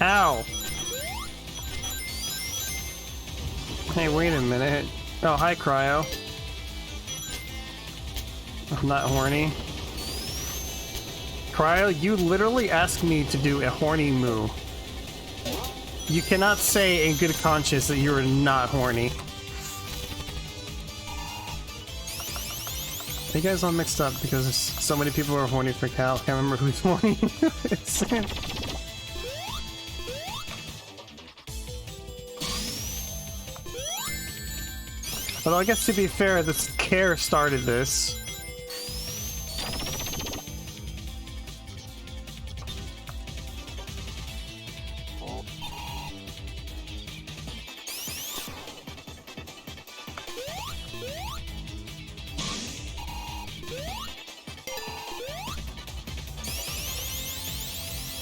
Speaker 1: Ow! Hey, wait a minute. Oh, hi, Cryo. I'm not horny. Cryo, you literally asked me to do a horny moo. You cannot say in good conscience that you are not horny. You guys all mixed up because so many people are horny for Cal. Can't remember who's horny. Although I guess to be fair, this Care started this.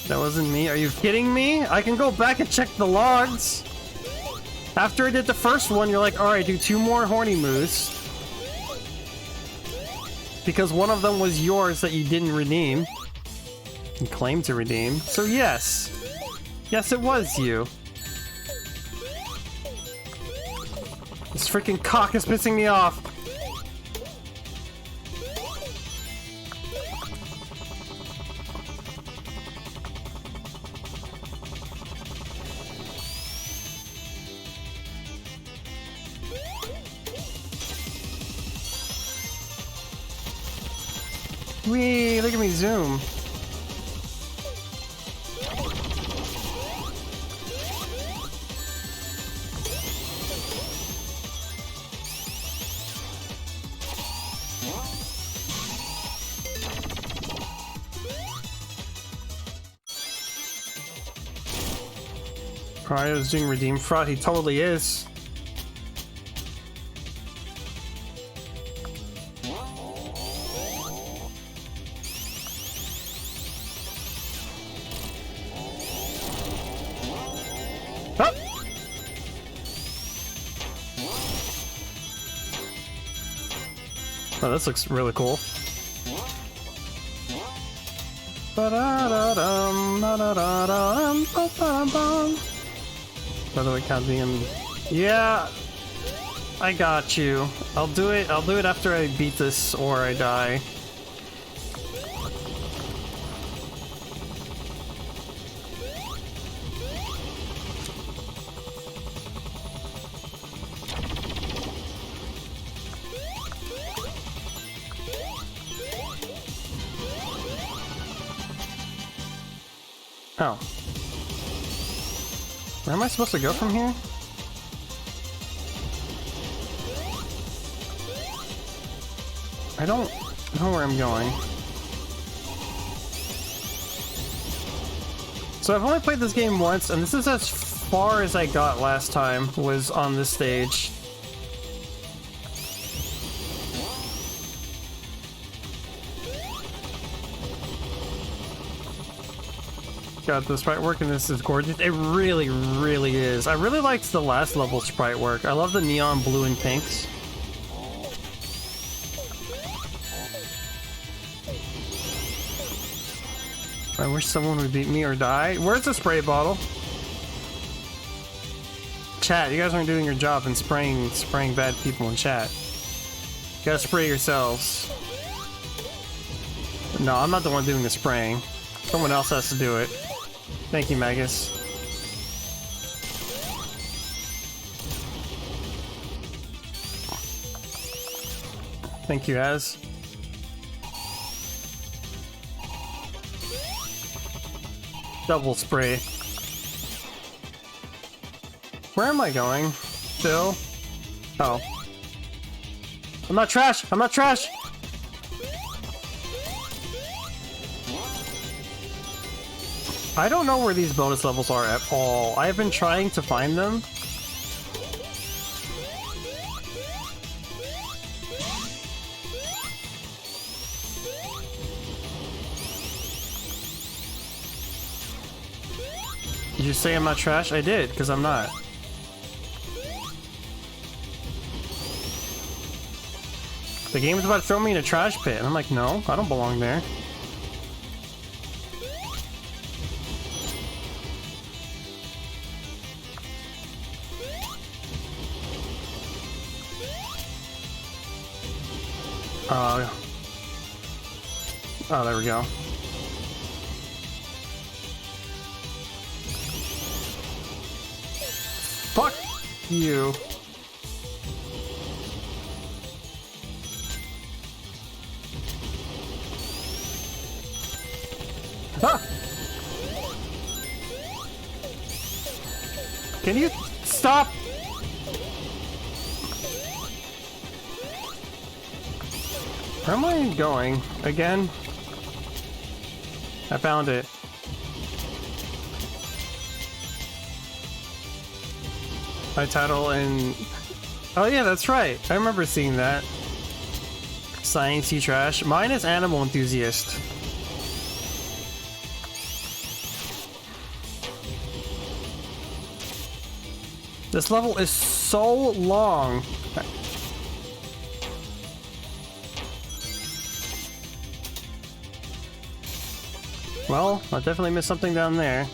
Speaker 1: That wasn't me. Are you kidding me? I can go back and check the logs. After I did the first one, you're like, alright, do 2 more horny moves. Because one of them was yours that you didn't redeem. You claimed to redeem. So yes. Yes, it was you. This freaking cock is pissing me off. Wee, look at me zoom. Cryo's doing redeem fraud, he totally is. Oh, this looks really cool. By the way, Kazian. Yeah, I got you. I'll do it after I beat this or I die. Oh. Where am I supposed to go from here? I don't know where I'm going. So I've only played this game once, and this is as far as I got last time, was on this stage. God, the sprite work in this is gorgeous. It really, really is. I really liked the last level sprite work. I love the neon blue and pinks. I wish someone would beat me or die. Where's the spray bottle? Chat, you guys aren't doing your job in spraying bad people in chat. You gotta spray yourselves. No, I'm not the one doing the spraying. Someone else has to do it. Thank you, Magus. Thank you, Az. Double spray. Where am I going? Still? Oh. I'm not trash! I'm not trash! I don't know where these bonus levels are at all. I have been trying to find them. Did you say I'm not trash? I did, because I'm not. The game is about to throw me in a trash pit, and I'm like, no, I don't belong there. Oh, there we go. Fuck you. Ah! Can you stop? Where am I going? Again? I found it. My title and... Oh yeah, that's right. I remember seeing that. Sciencey trash. Mine is Animal Enthusiast. This level is so long. Well, I definitely missed something down there.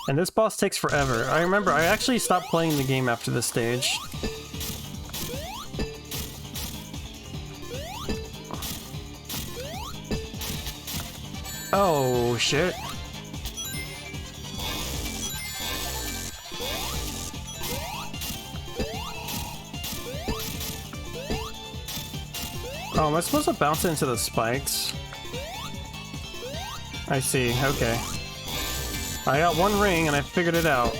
Speaker 1: And this boss takes forever. I remember I actually stopped playing the game after this stage. Oh, shit. Oh, am I supposed to bounce into the spikes? I see, okay. I got one ring and I figured it out.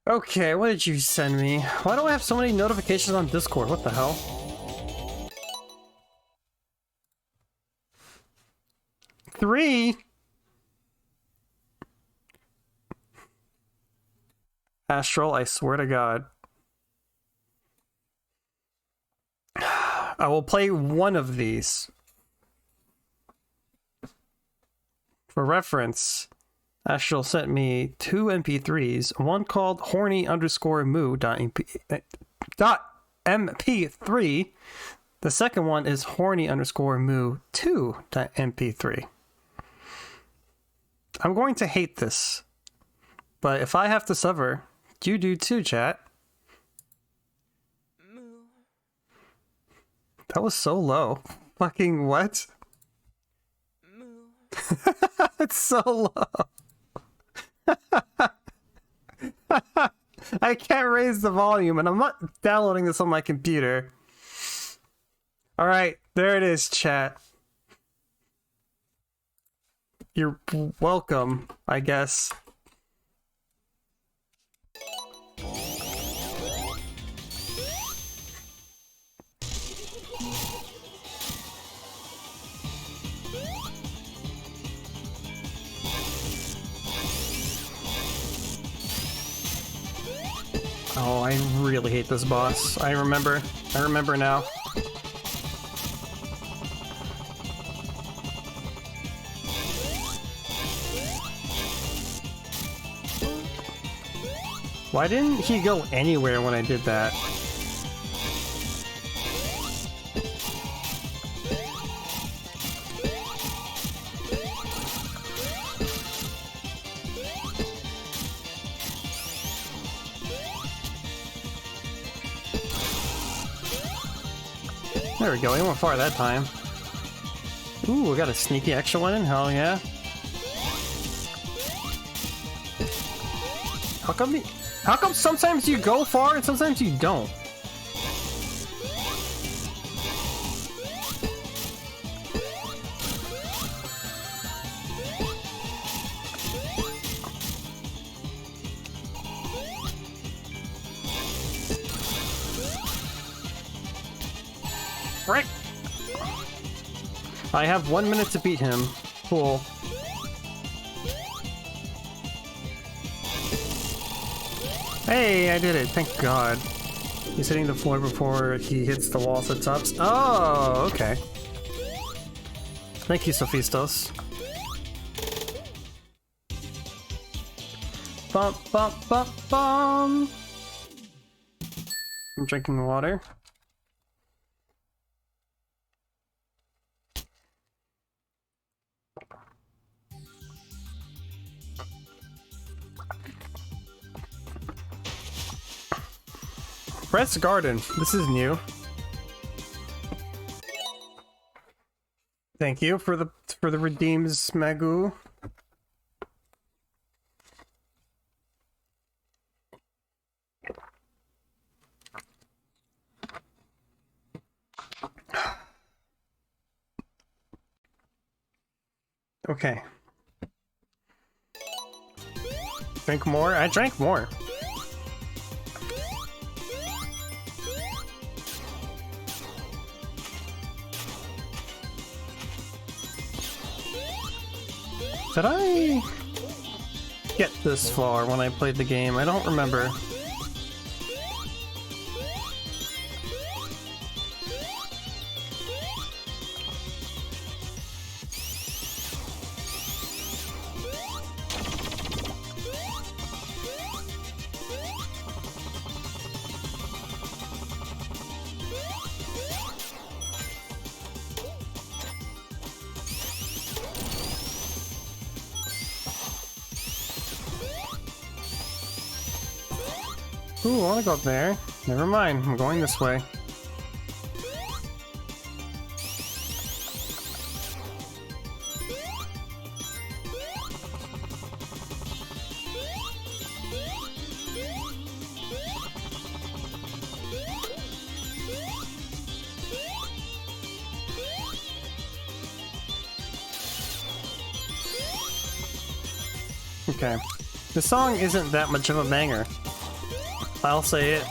Speaker 1: Okay, what did you send me? Why do I have so many notifications on Discord? What the hell? Three? Astral, I swear to God. I will play one of these. For reference, Astral sent me two MP3s, one called horny_moo.mp3. The second one is horny_moo2.mp3. I'm going to hate this, but if I have to suffer, you do too, chat. That was so low. Fucking what? It's so low. I can't raise the volume, and I'm not downloading this on my computer. Alright, there it is, chat. You're welcome, I guess. Oh, I really hate this boss. I remember now. Why didn't he go anywhere when I did that? There we go, he went far that time. Ooh, we got a sneaky extra one in, hell yeah. How come sometimes you go far and sometimes you don't? Frick! I have 1 minute to beat him. Cool. Hey, I did it, thank God. He's hitting the floor before he hits the wall at tops. Oh, okay. Thank you, Sophistos. Bum, bum, bum, bum. I'm drinking water. Press Garden. This is new. Thank you for the redeems, Magoo. Okay. Drink more? I drank more. Did I get this far when I played the game? I don't remember. Ooh, I wanna go up there. Never mind, I'm going this way. Okay. This song isn't that much of a banger. I'll say it.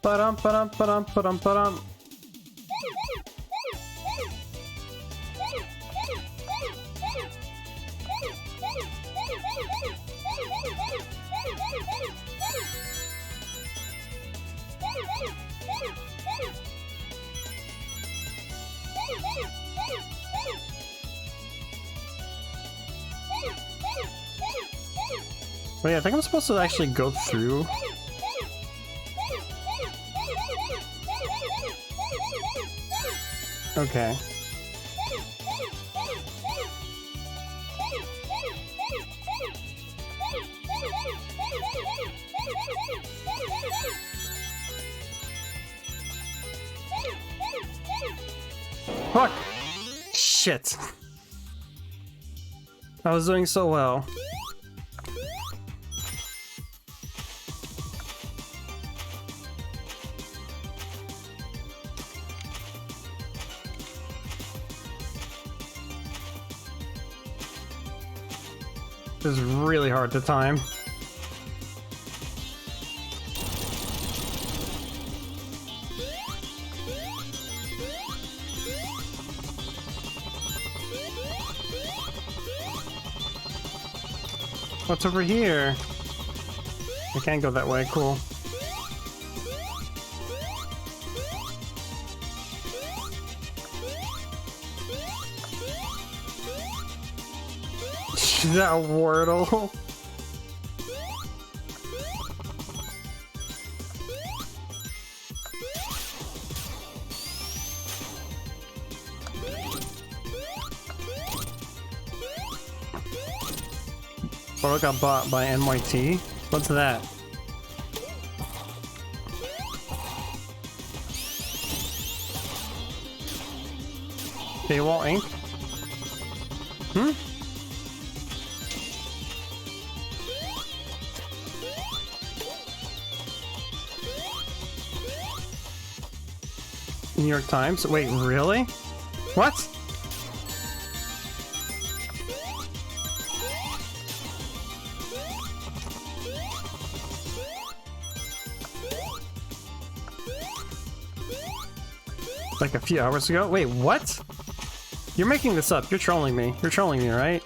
Speaker 1: Ba-dum, ba-dum, ba-dum, ba-dum, ba-dum. Wait, I think I'm supposed to actually go through. Okay. Fuck! Shit. I was doing so well. It was really hard to time. What's over here? I can't go that way, cool. Is that a Wordle? Wordle got bought by NYT? What's that? Paywall Inc? Hmm? New York Times? Wait, really? What? Like a few hours ago? Wait, what? You're making this up. You're trolling me. You're trolling me, right?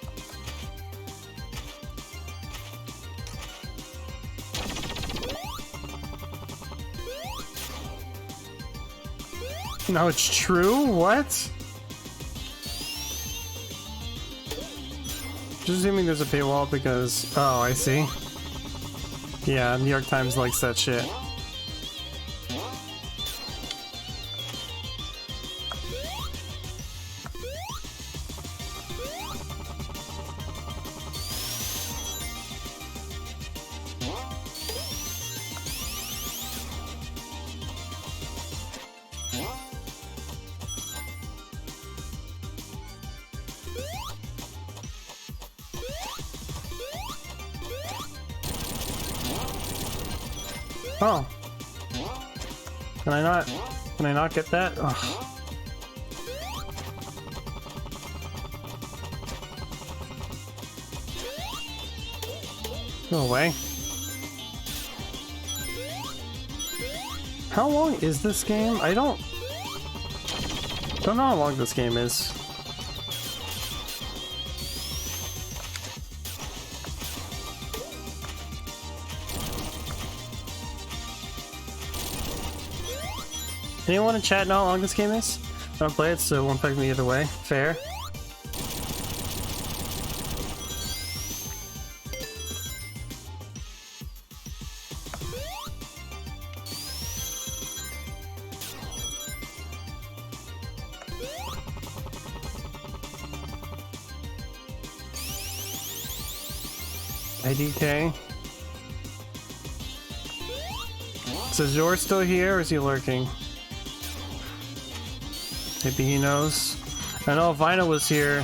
Speaker 1: No, it's true? What? Just assuming there's a paywall because... Oh, I see. Yeah, New York Times likes that shit. Oh. Can I not get that? Ugh. Go away. How long is this game? I don't know how long this game is. Anyone in chat know how long this game is? I don't play it, so it won't affect me either way. Fair. IDK. So is yours still here or is he lurking? Maybe he knows. I know Vina was here.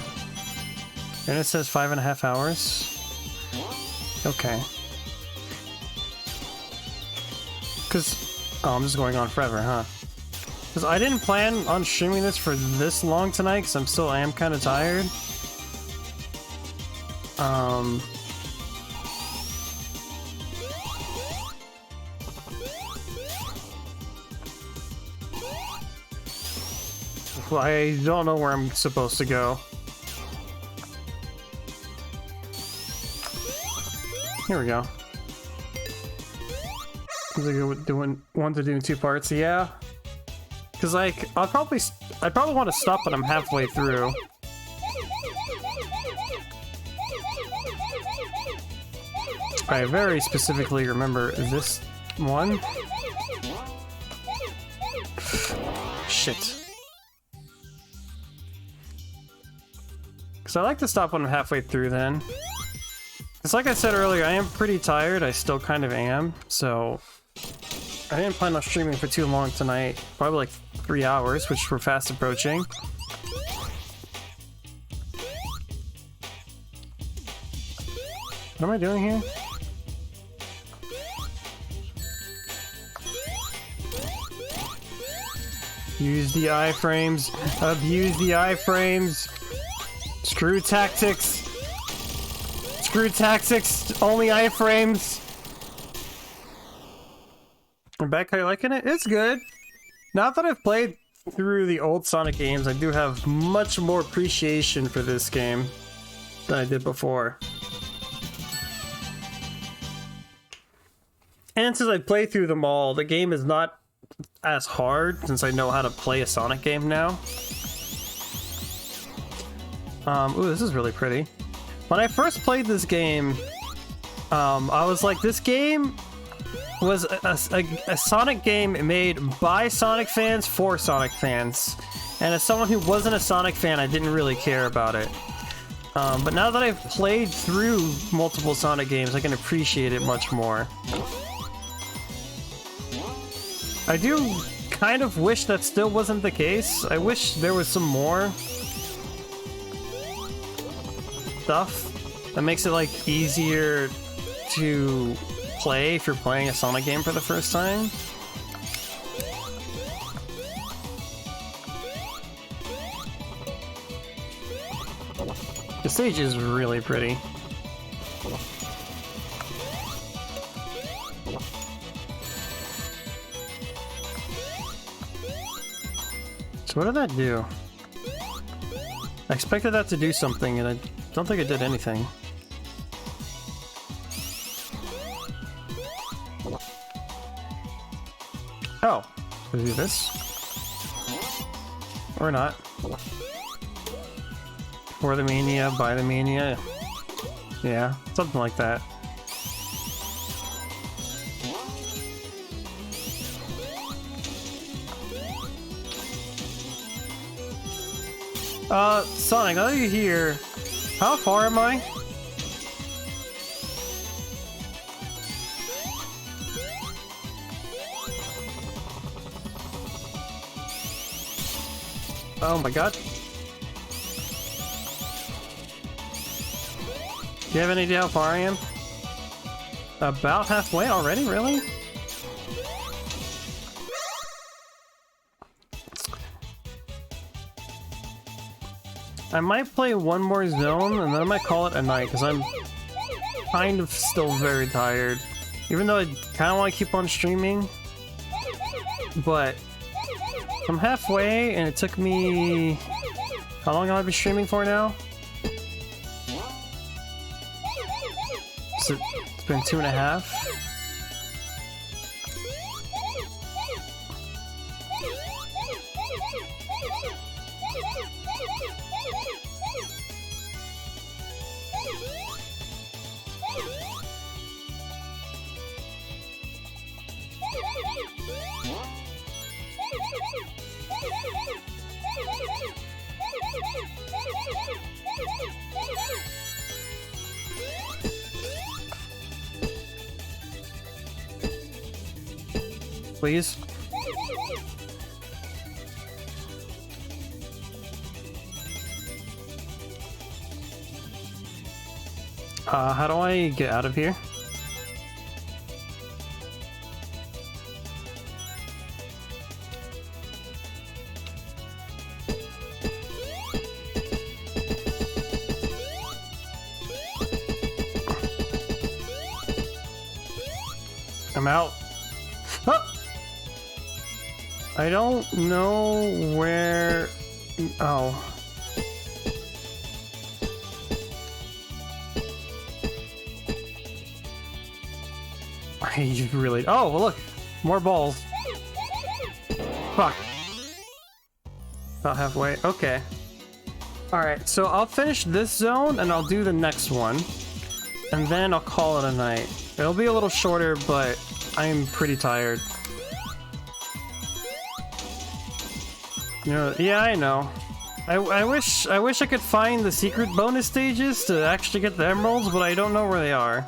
Speaker 1: And it says 5.5 hours. Okay. Cause oh, I'm just going on forever, huh? Cause I didn't plan on streaming this for this long tonight, cause I am kind of tired. Well, I don't know where I'm supposed to go. Here we go. Want to do in 2 parts, yeah. Cause like I'd probably want to stop when I'm halfway through. I very specifically remember this one. Shit. Cause I like to stop when I'm halfway through then. Cause like I said earlier, I am pretty tired. I still kind of am, so I didn't plan on streaming for too long tonight. Probably like 3 hours, which we're fast approaching. What am I doing here? Use the iframes. Abuse the iframes. Screw tactics. Screw tactics. Only iframes. Rebecca, you liking it? It's good. Now that I've played through the old Sonic games, I do have much more appreciation for this game than I did before. And since I played through them all, the game is not as hard since I know how to play a Sonic game now. Ooh, this is really pretty. When I first played this game, I was like, this game was a Sonic game made by Sonic fans for Sonic fans. And as someone who wasn't a Sonic fan, I didn't really care about it. But now that I've played through multiple Sonic games, I can appreciate it much more. I do kind of wish that still wasn't the case. I wish there was some more stuff that makes it like easier to play if you're playing a Sonic game for the first time. The stage is really pretty. So what did that do? I expected that to do something and I don't think it did anything. Oh, we do this? Or not. For the Mania, by the Mania. Yeah, something like that. Sonic, now that you're here, how far am I? Oh my god. Do you have any idea how far I am? About halfway already? Really? I might play one more zone and then I might call it a night because I'm kind of still very tired. Even though I kind of want to keep on streaming. But I'm halfway and it took me... How long have I been streaming for now? So it's been 2.5. Please. How do I get out of here? I'm out. Oh! I don't know where... Oh. You really... Oh, look! More balls. Fuck. About halfway. Okay. Alright, so I'll finish this zone and I'll do the next one. And then I'll call it a night. It'll be a little shorter, but I'm pretty tired. You know, yeah, I know. I wish I could find the secret bonus stages to actually get the emeralds, but I don't know where they are.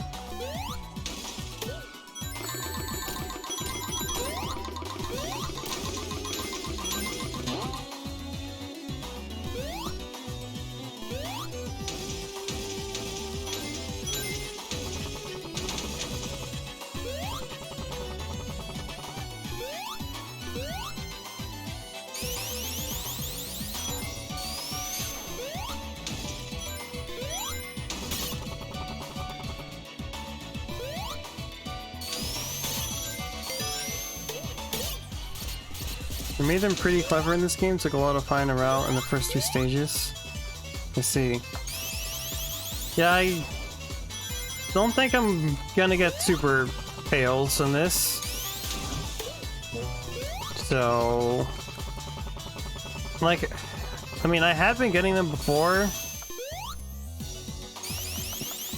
Speaker 1: They made them pretty clever in this game, took a lot of finding a route in the first 2 stages. Let's see. Yeah, I don't think I'm gonna get super fails in this. So... like, I mean, I have been getting them before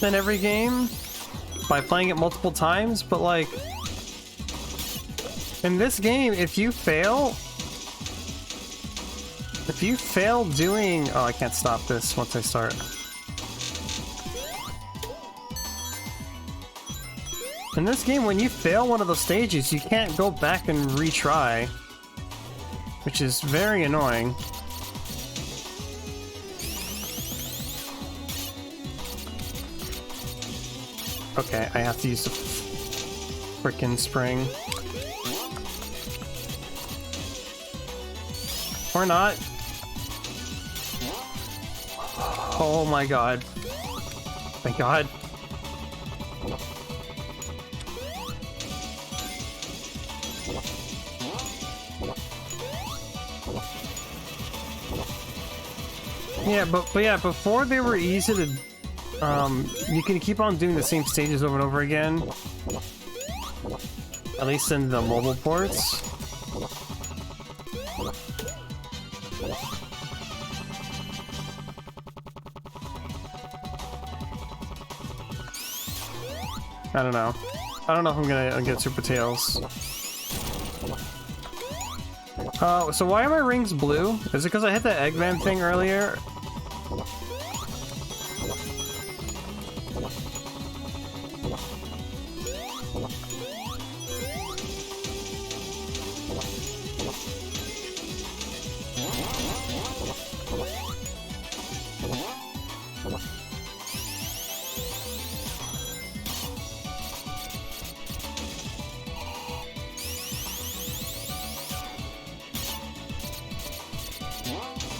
Speaker 1: in every game by playing it multiple times, but like, in this game, if you fail doing... Oh, I can't stop this once I start. In this game, when you fail one of those stages, you can't go back and retry, which is very annoying. Okay, I have to use the frickin' spring. Or not. Oh my god. Thank god. Yeah, but yeah, before they were easy to... you can keep on doing the same stages over and over again. At least in the mobile ports. I don't know. I don't know if I'm gonna get Super Tails. So why are my rings blue? Is it because I hit that Eggman thing earlier?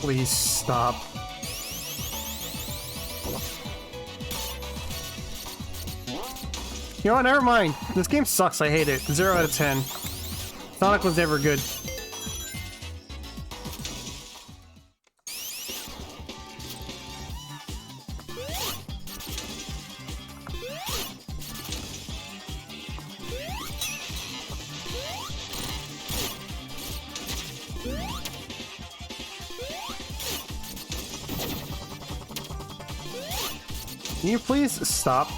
Speaker 1: Please stop. You know what, never mind. This game sucks, I hate it. 0 out of 10. Sonic was never good. Can you please stop?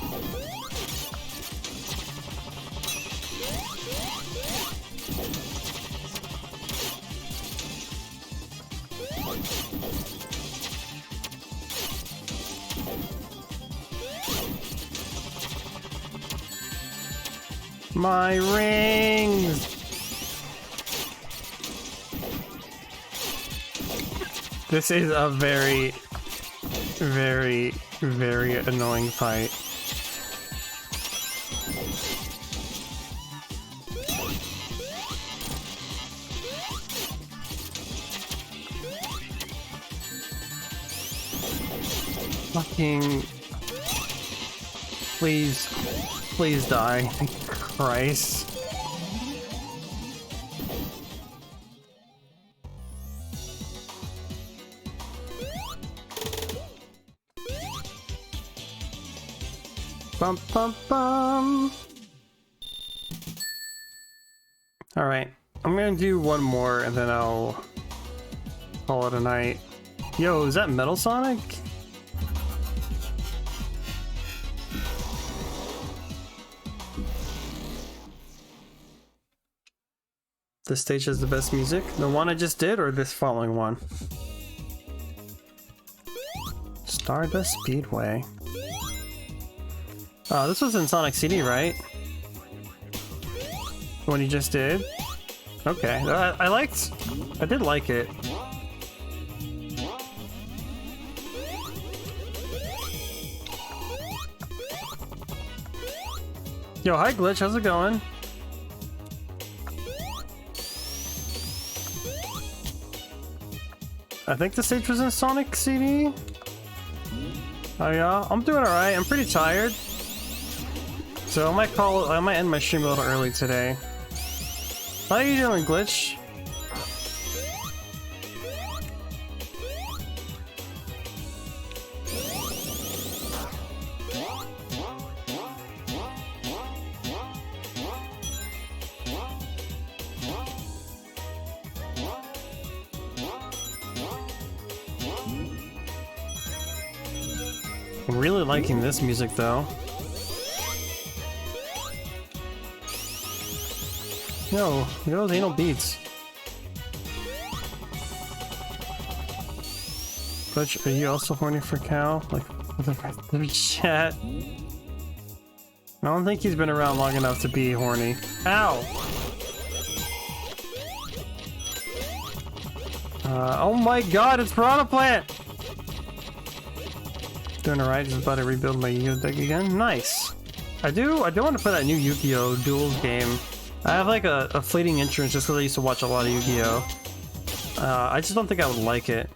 Speaker 1: My rings! This is a very, very, very annoying fight. Fucking... Please. Please die. Christ. Bum bum bum. Alright. I'm gonna do one more and then I'll call it a night. Yo, is that Metal Sonic? This stage has the best music? The one I just did or this following one? Stardust Speedway. This was in Sonic CD, right? What you just did? Okay, I did like it. Yo, hi Glitch, how's it going? I think the stage was in Sonic CD. Oh yeah, I'm doing alright. I'm pretty tired. So I might end my stream a little early today. How are you doing, Glitch? I'm really liking this music though. Yo, those anal beats. Glitch, are you also horny for Cow? Like, what the chat? I don't think he's been around long enough to be horny. Ow! Oh my god, it's Piranha Plant! Doing alright, just about to rebuild my Yu-Gi-Oh deck again. Nice! I do want to play that new Yu-Gi-Oh duels game. I have like a fleeting interest just because I used to watch a lot of Yu-Gi-Oh! I just don't think I would like it.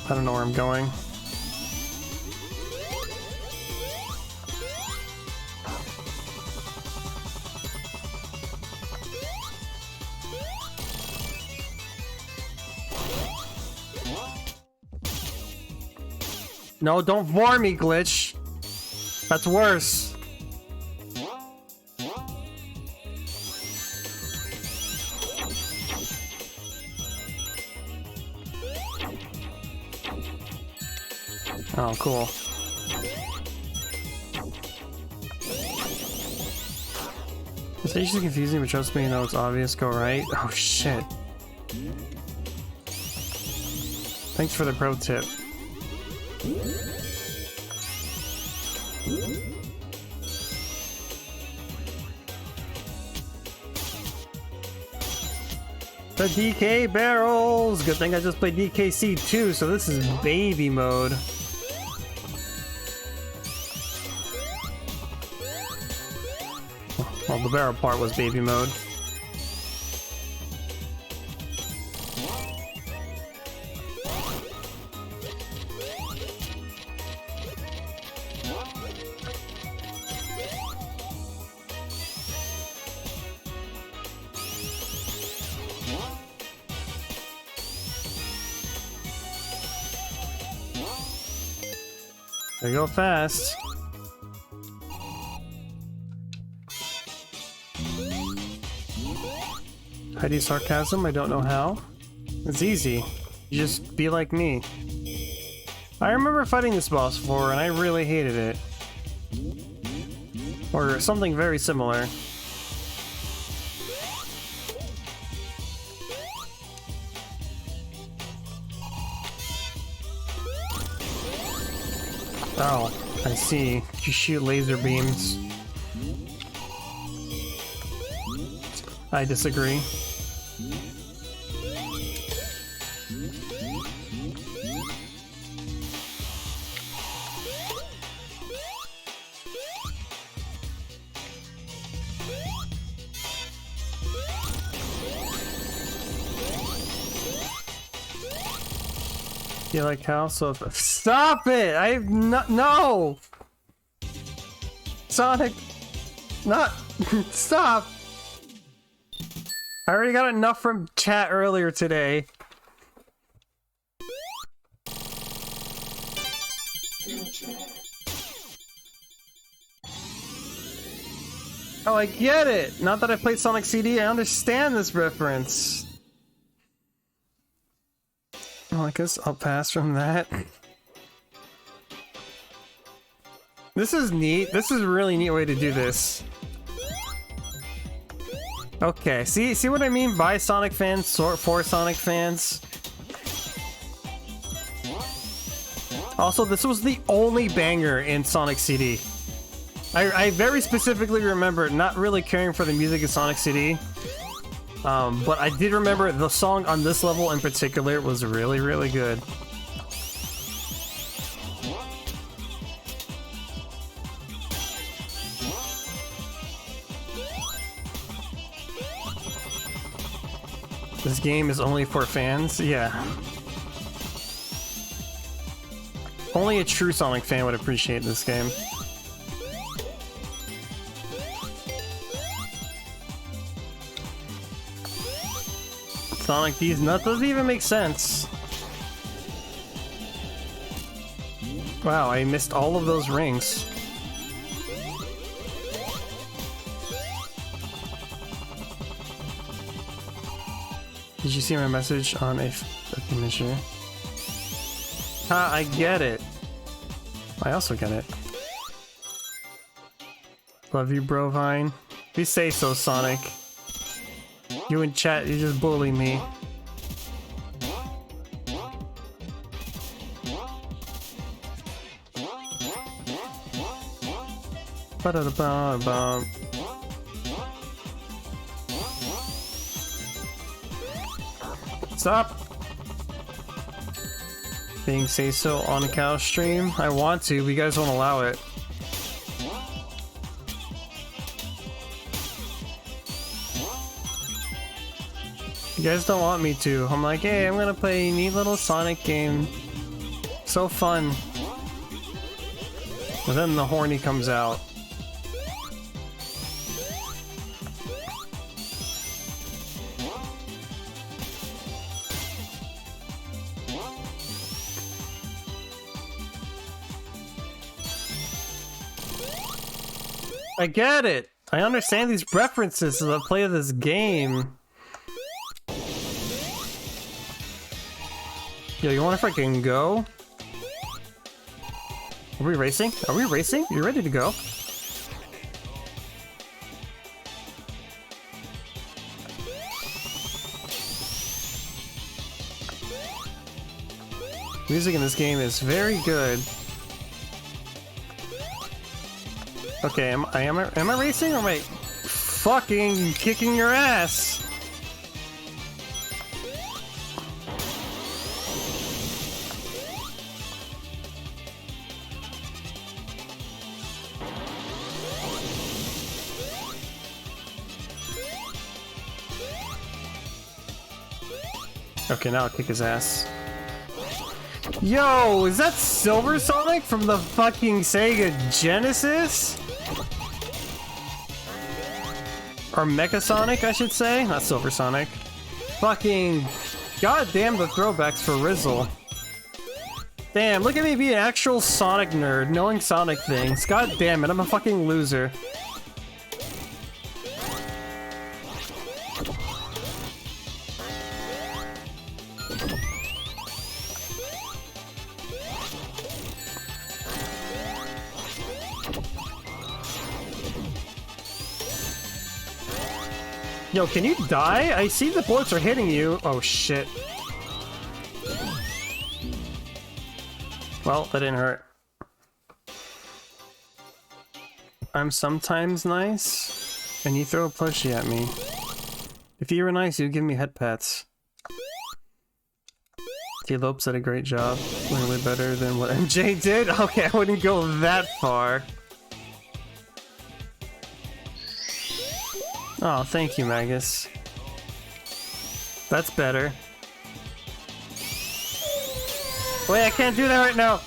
Speaker 1: I don't know where I'm going. No, don't warn me, Glitch. That's worse. Oh, cool. It's actually confusing, but trust me, you know it's obvious. Go right. Oh, shit. Thanks for the pro tip. The DK barrels! Good thing I just played DKC 2, so this is baby mode. Well, the barrel part was baby mode. They go fast. Heidi sarcasm, I don't know how. It's easy. You just be like me. I remember fighting this boss before and I really hated it. Or something very similar. Oh. I see. You shoot laser beams. I disagree. You like how so? Stop it! I've not. No! Sonic! Not. Stop! I already got enough from chat earlier today. Oh, I get it! Not that I played Sonic CD, I understand this reference. Well, I guess I'll pass from that. This is neat. This is a really neat way to do this. Okay, see what I mean by Sonic fans, for Sonic fans? Also, this was the only banger in Sonic CD. I very specifically remember not really caring for the music in Sonic CD. But I did remember the song on this level in particular was really, really good. This game is only for fans? Yeah. Only a true Sonic fan would appreciate this game. Sonic, these nuts doesn't even make sense. Wow, I missed all of those rings. Did you see my message on a measure? Ha, I get it. I also get it. Love you, Brovine. If you say so, Sonic. You in chat, you just bully me. Ba-da-da-ba-ba. Stop being say so on a cow stream. I want to, but you guys won't allow it. You guys don't want me to. I'm like, hey, I'm gonna play a neat little Sonic game. So fun. But then the horny comes out. I get it. I understand these references to the play of this game. Yo, you wanna freaking go? Are we racing? Are we racing? You ready to go? Music in this game is very good. Okay, am I racing or am I fucking kicking your ass? Okay, now I'll kick his ass. Yo, is that Silver Sonic from the fucking Sega Genesis? Or Mecha Sonic, I should say. Not Silver Sonic. Fucking goddamn the throwbacks for Rizzle. Damn, look at me be an actual Sonic nerd, knowing Sonic things. God damn it, I'm a fucking loser. Yo, can you die? I see the bullets are hitting you. Oh shit. Well, that didn't hurt. I'm sometimes nice, and you throw a plushie at me. If you were nice, you'd give me head pats. T-Lopes did a great job. Way better than what MJ did? Okay, I wouldn't go that far. Oh, thank you, Magus. That's better. Wait, I can't do that right now!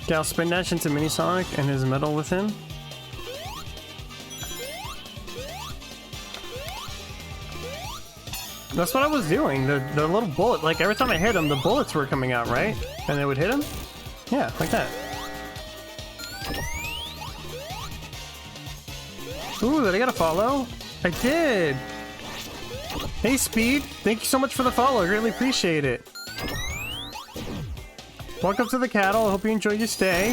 Speaker 1: Gal spin dash into Mini Sonic and his medal with him. That's what I was doing. The little bullet, like every time I hit him, the bullets were coming out, right? And they would hit him? Yeah, like that. Ooh, did I get a follow? I did! Hey Speed, thank you so much for the follow, I greatly appreciate it. Welcome to the cattle, I hope you enjoy your stay.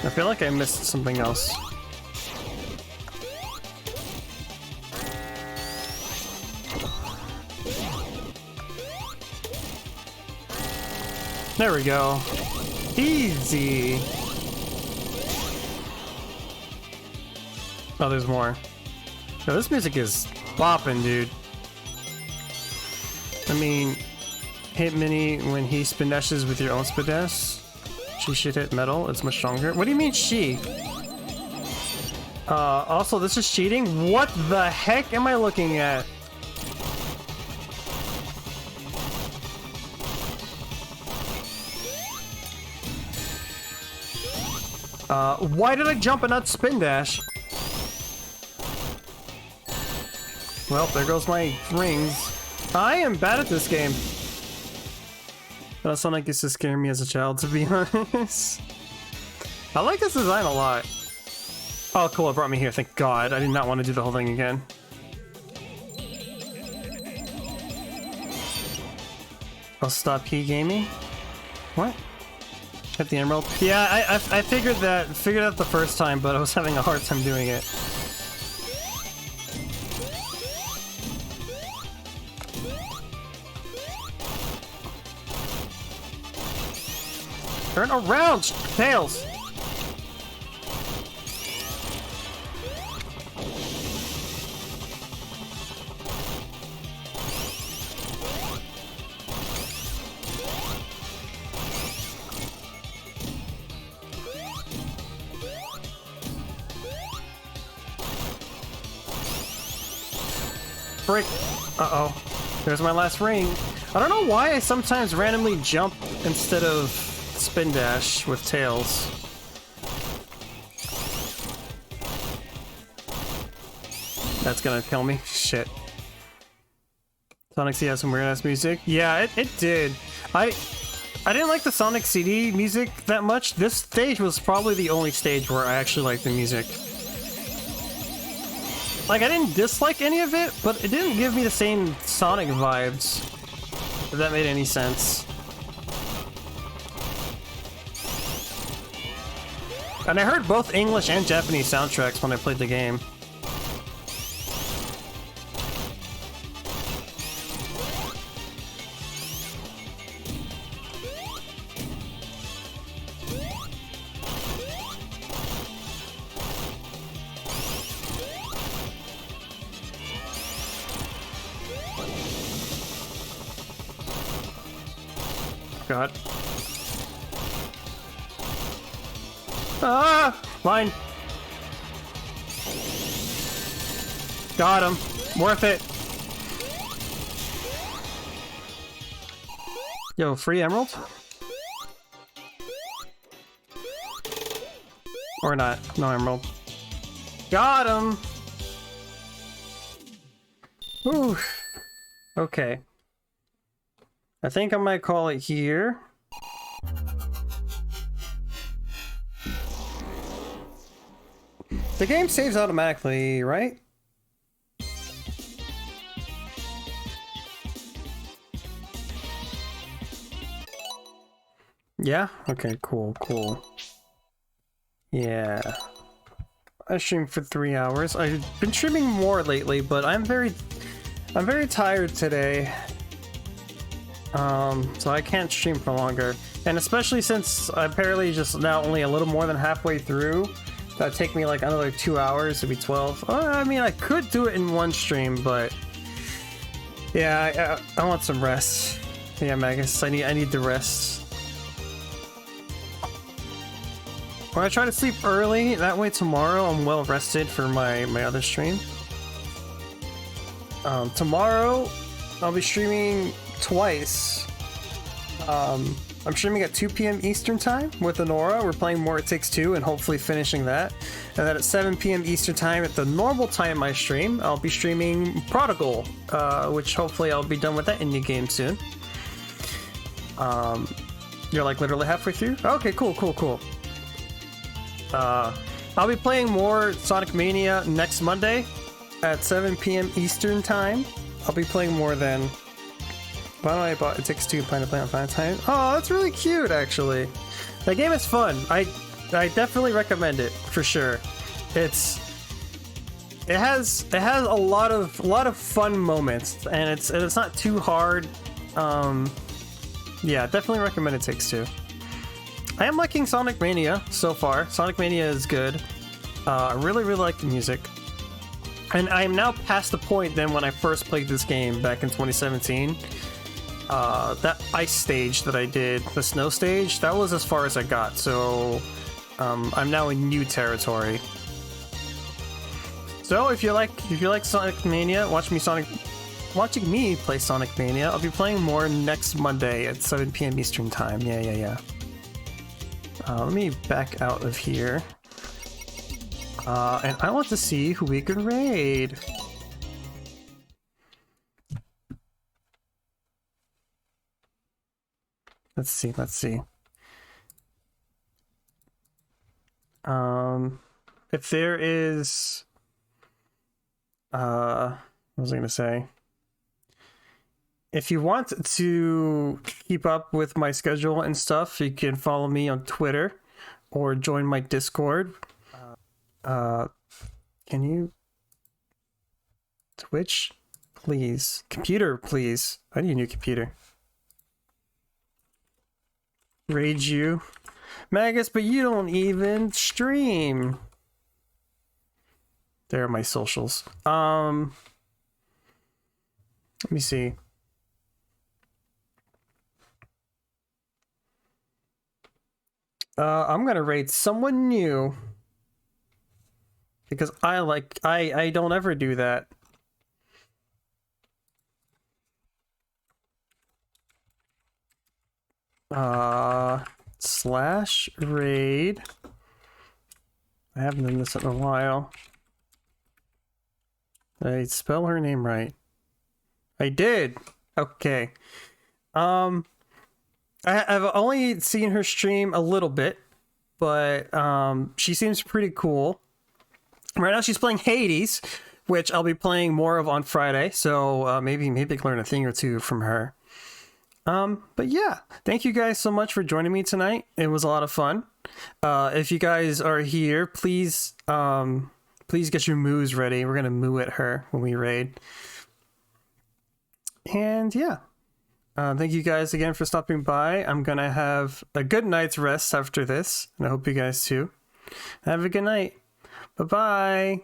Speaker 1: I feel like I missed something else. There we go. Easy. Oh, there's more. No, this music is bopping, dude. I mean, hit Mini when he spin dashes with your own spin dash. She should hit metal, it's much stronger. What do you mean she? Also, this is cheating? What the heck am I looking at? Why did I jump and not spin dash? Well, there goes my rings. I am bad at this game. Sonic used to scare me as a child, to be honest. I like this design a lot. Oh, cool, it brought me here, thank God. I did not want to do the whole thing again. I'll stop gaming. What? Hit the emerald? Yeah, I figured out the first time, but I was having a hard time doing it. Turn around, Tails! Frick. Uh-oh. There's my last ring. I don't know why I sometimes randomly jump instead of spin dash with Tails. That's gonna kill me. Shit. Sonic CD has some weird ass music. Yeah, it did. I didn't like the Sonic CD music that much. This stage was probably the only stage where I actually liked the music. Like, I didn't dislike any of it, but it didn't give me the same Sonic vibes. If that made any sense. And I heard both English and Japanese soundtracks when I played the game. God. Ah! Mine! Got him. Worth it. Yo, free emerald? Or not. No emerald. Got him! Whew. Okay. I think I might call it here. The game saves automatically, right? Yeah? Okay, cool. Yeah. I streamed for 3 hours. I've been streaming more lately, but I'm very tired today. So I can't stream for longer. And especially since I'm apparently just now only a little more than halfway through. That'd take me like another 2 hours to be 12. I mean, I could do it in one stream, but yeah, I want some rest. Yeah, Magus, I need the rest. Or I try to sleep early, that way tomorrow I'm well rested for my other stream. Tomorrow I'll be streaming twice. I'm streaming at 2 p.m. Eastern time with Honora. We're playing More It Takes Two and hopefully finishing that. And then at 7 p.m. Eastern time at the normal time I stream, I'll be streaming Prodigal, which hopefully I'll be done with that indie game soon. You're like literally halfway through? Okay, cool. I'll be playing more Sonic Mania next Monday at 7 p.m. Eastern time. I'll be playing more then. By the way, I bought It Takes Two and plan to play on Valentine. Oh, that's really cute, actually. That game is fun. I definitely recommend it for sure. It has a lot of fun moments, and it's not too hard. Yeah, definitely recommend It Takes Two. I am liking Sonic Mania so far. Sonic Mania is good. I really like the music. And I am now past the point then when I first played this game back in 2017. That ice stage that I did, the snow stage, that was as far as I got. So I'm now in new territory. So if you like Sonic Mania, watching me play Sonic Mania. I'll be playing more next Monday at 7 p.m. Eastern time. Yeah. Let me back out of here. And I want to see who we can raid. Let's see. If there is... what was I gonna say? If you want to keep up with my schedule and stuff, you can follow me on Twitter or join my Discord. Can you... Twitch? Please. Computer, please. I need a new computer. Raid you. Magus, but you don't even stream. There are my socials. Let me see. I'm gonna raid someone new. Because I don't ever do that. Slash raid. I haven't done this in a while. Did I spell her name right? I did. Okay. I've only seen her stream a little bit, but she seems pretty cool. Right now she's playing Hades, which I'll be playing more of on Friday, so maybe I can learn a thing or two from her. But yeah, thank you guys so much for joining me tonight. It was a lot of fun. If you guys are here, please get your moos ready. We're gonna moo at her when we raid. And yeah, thank you guys again for stopping by. I'm gonna have a good night's rest after this, and I hope you guys too. Have a good night. Bye-bye.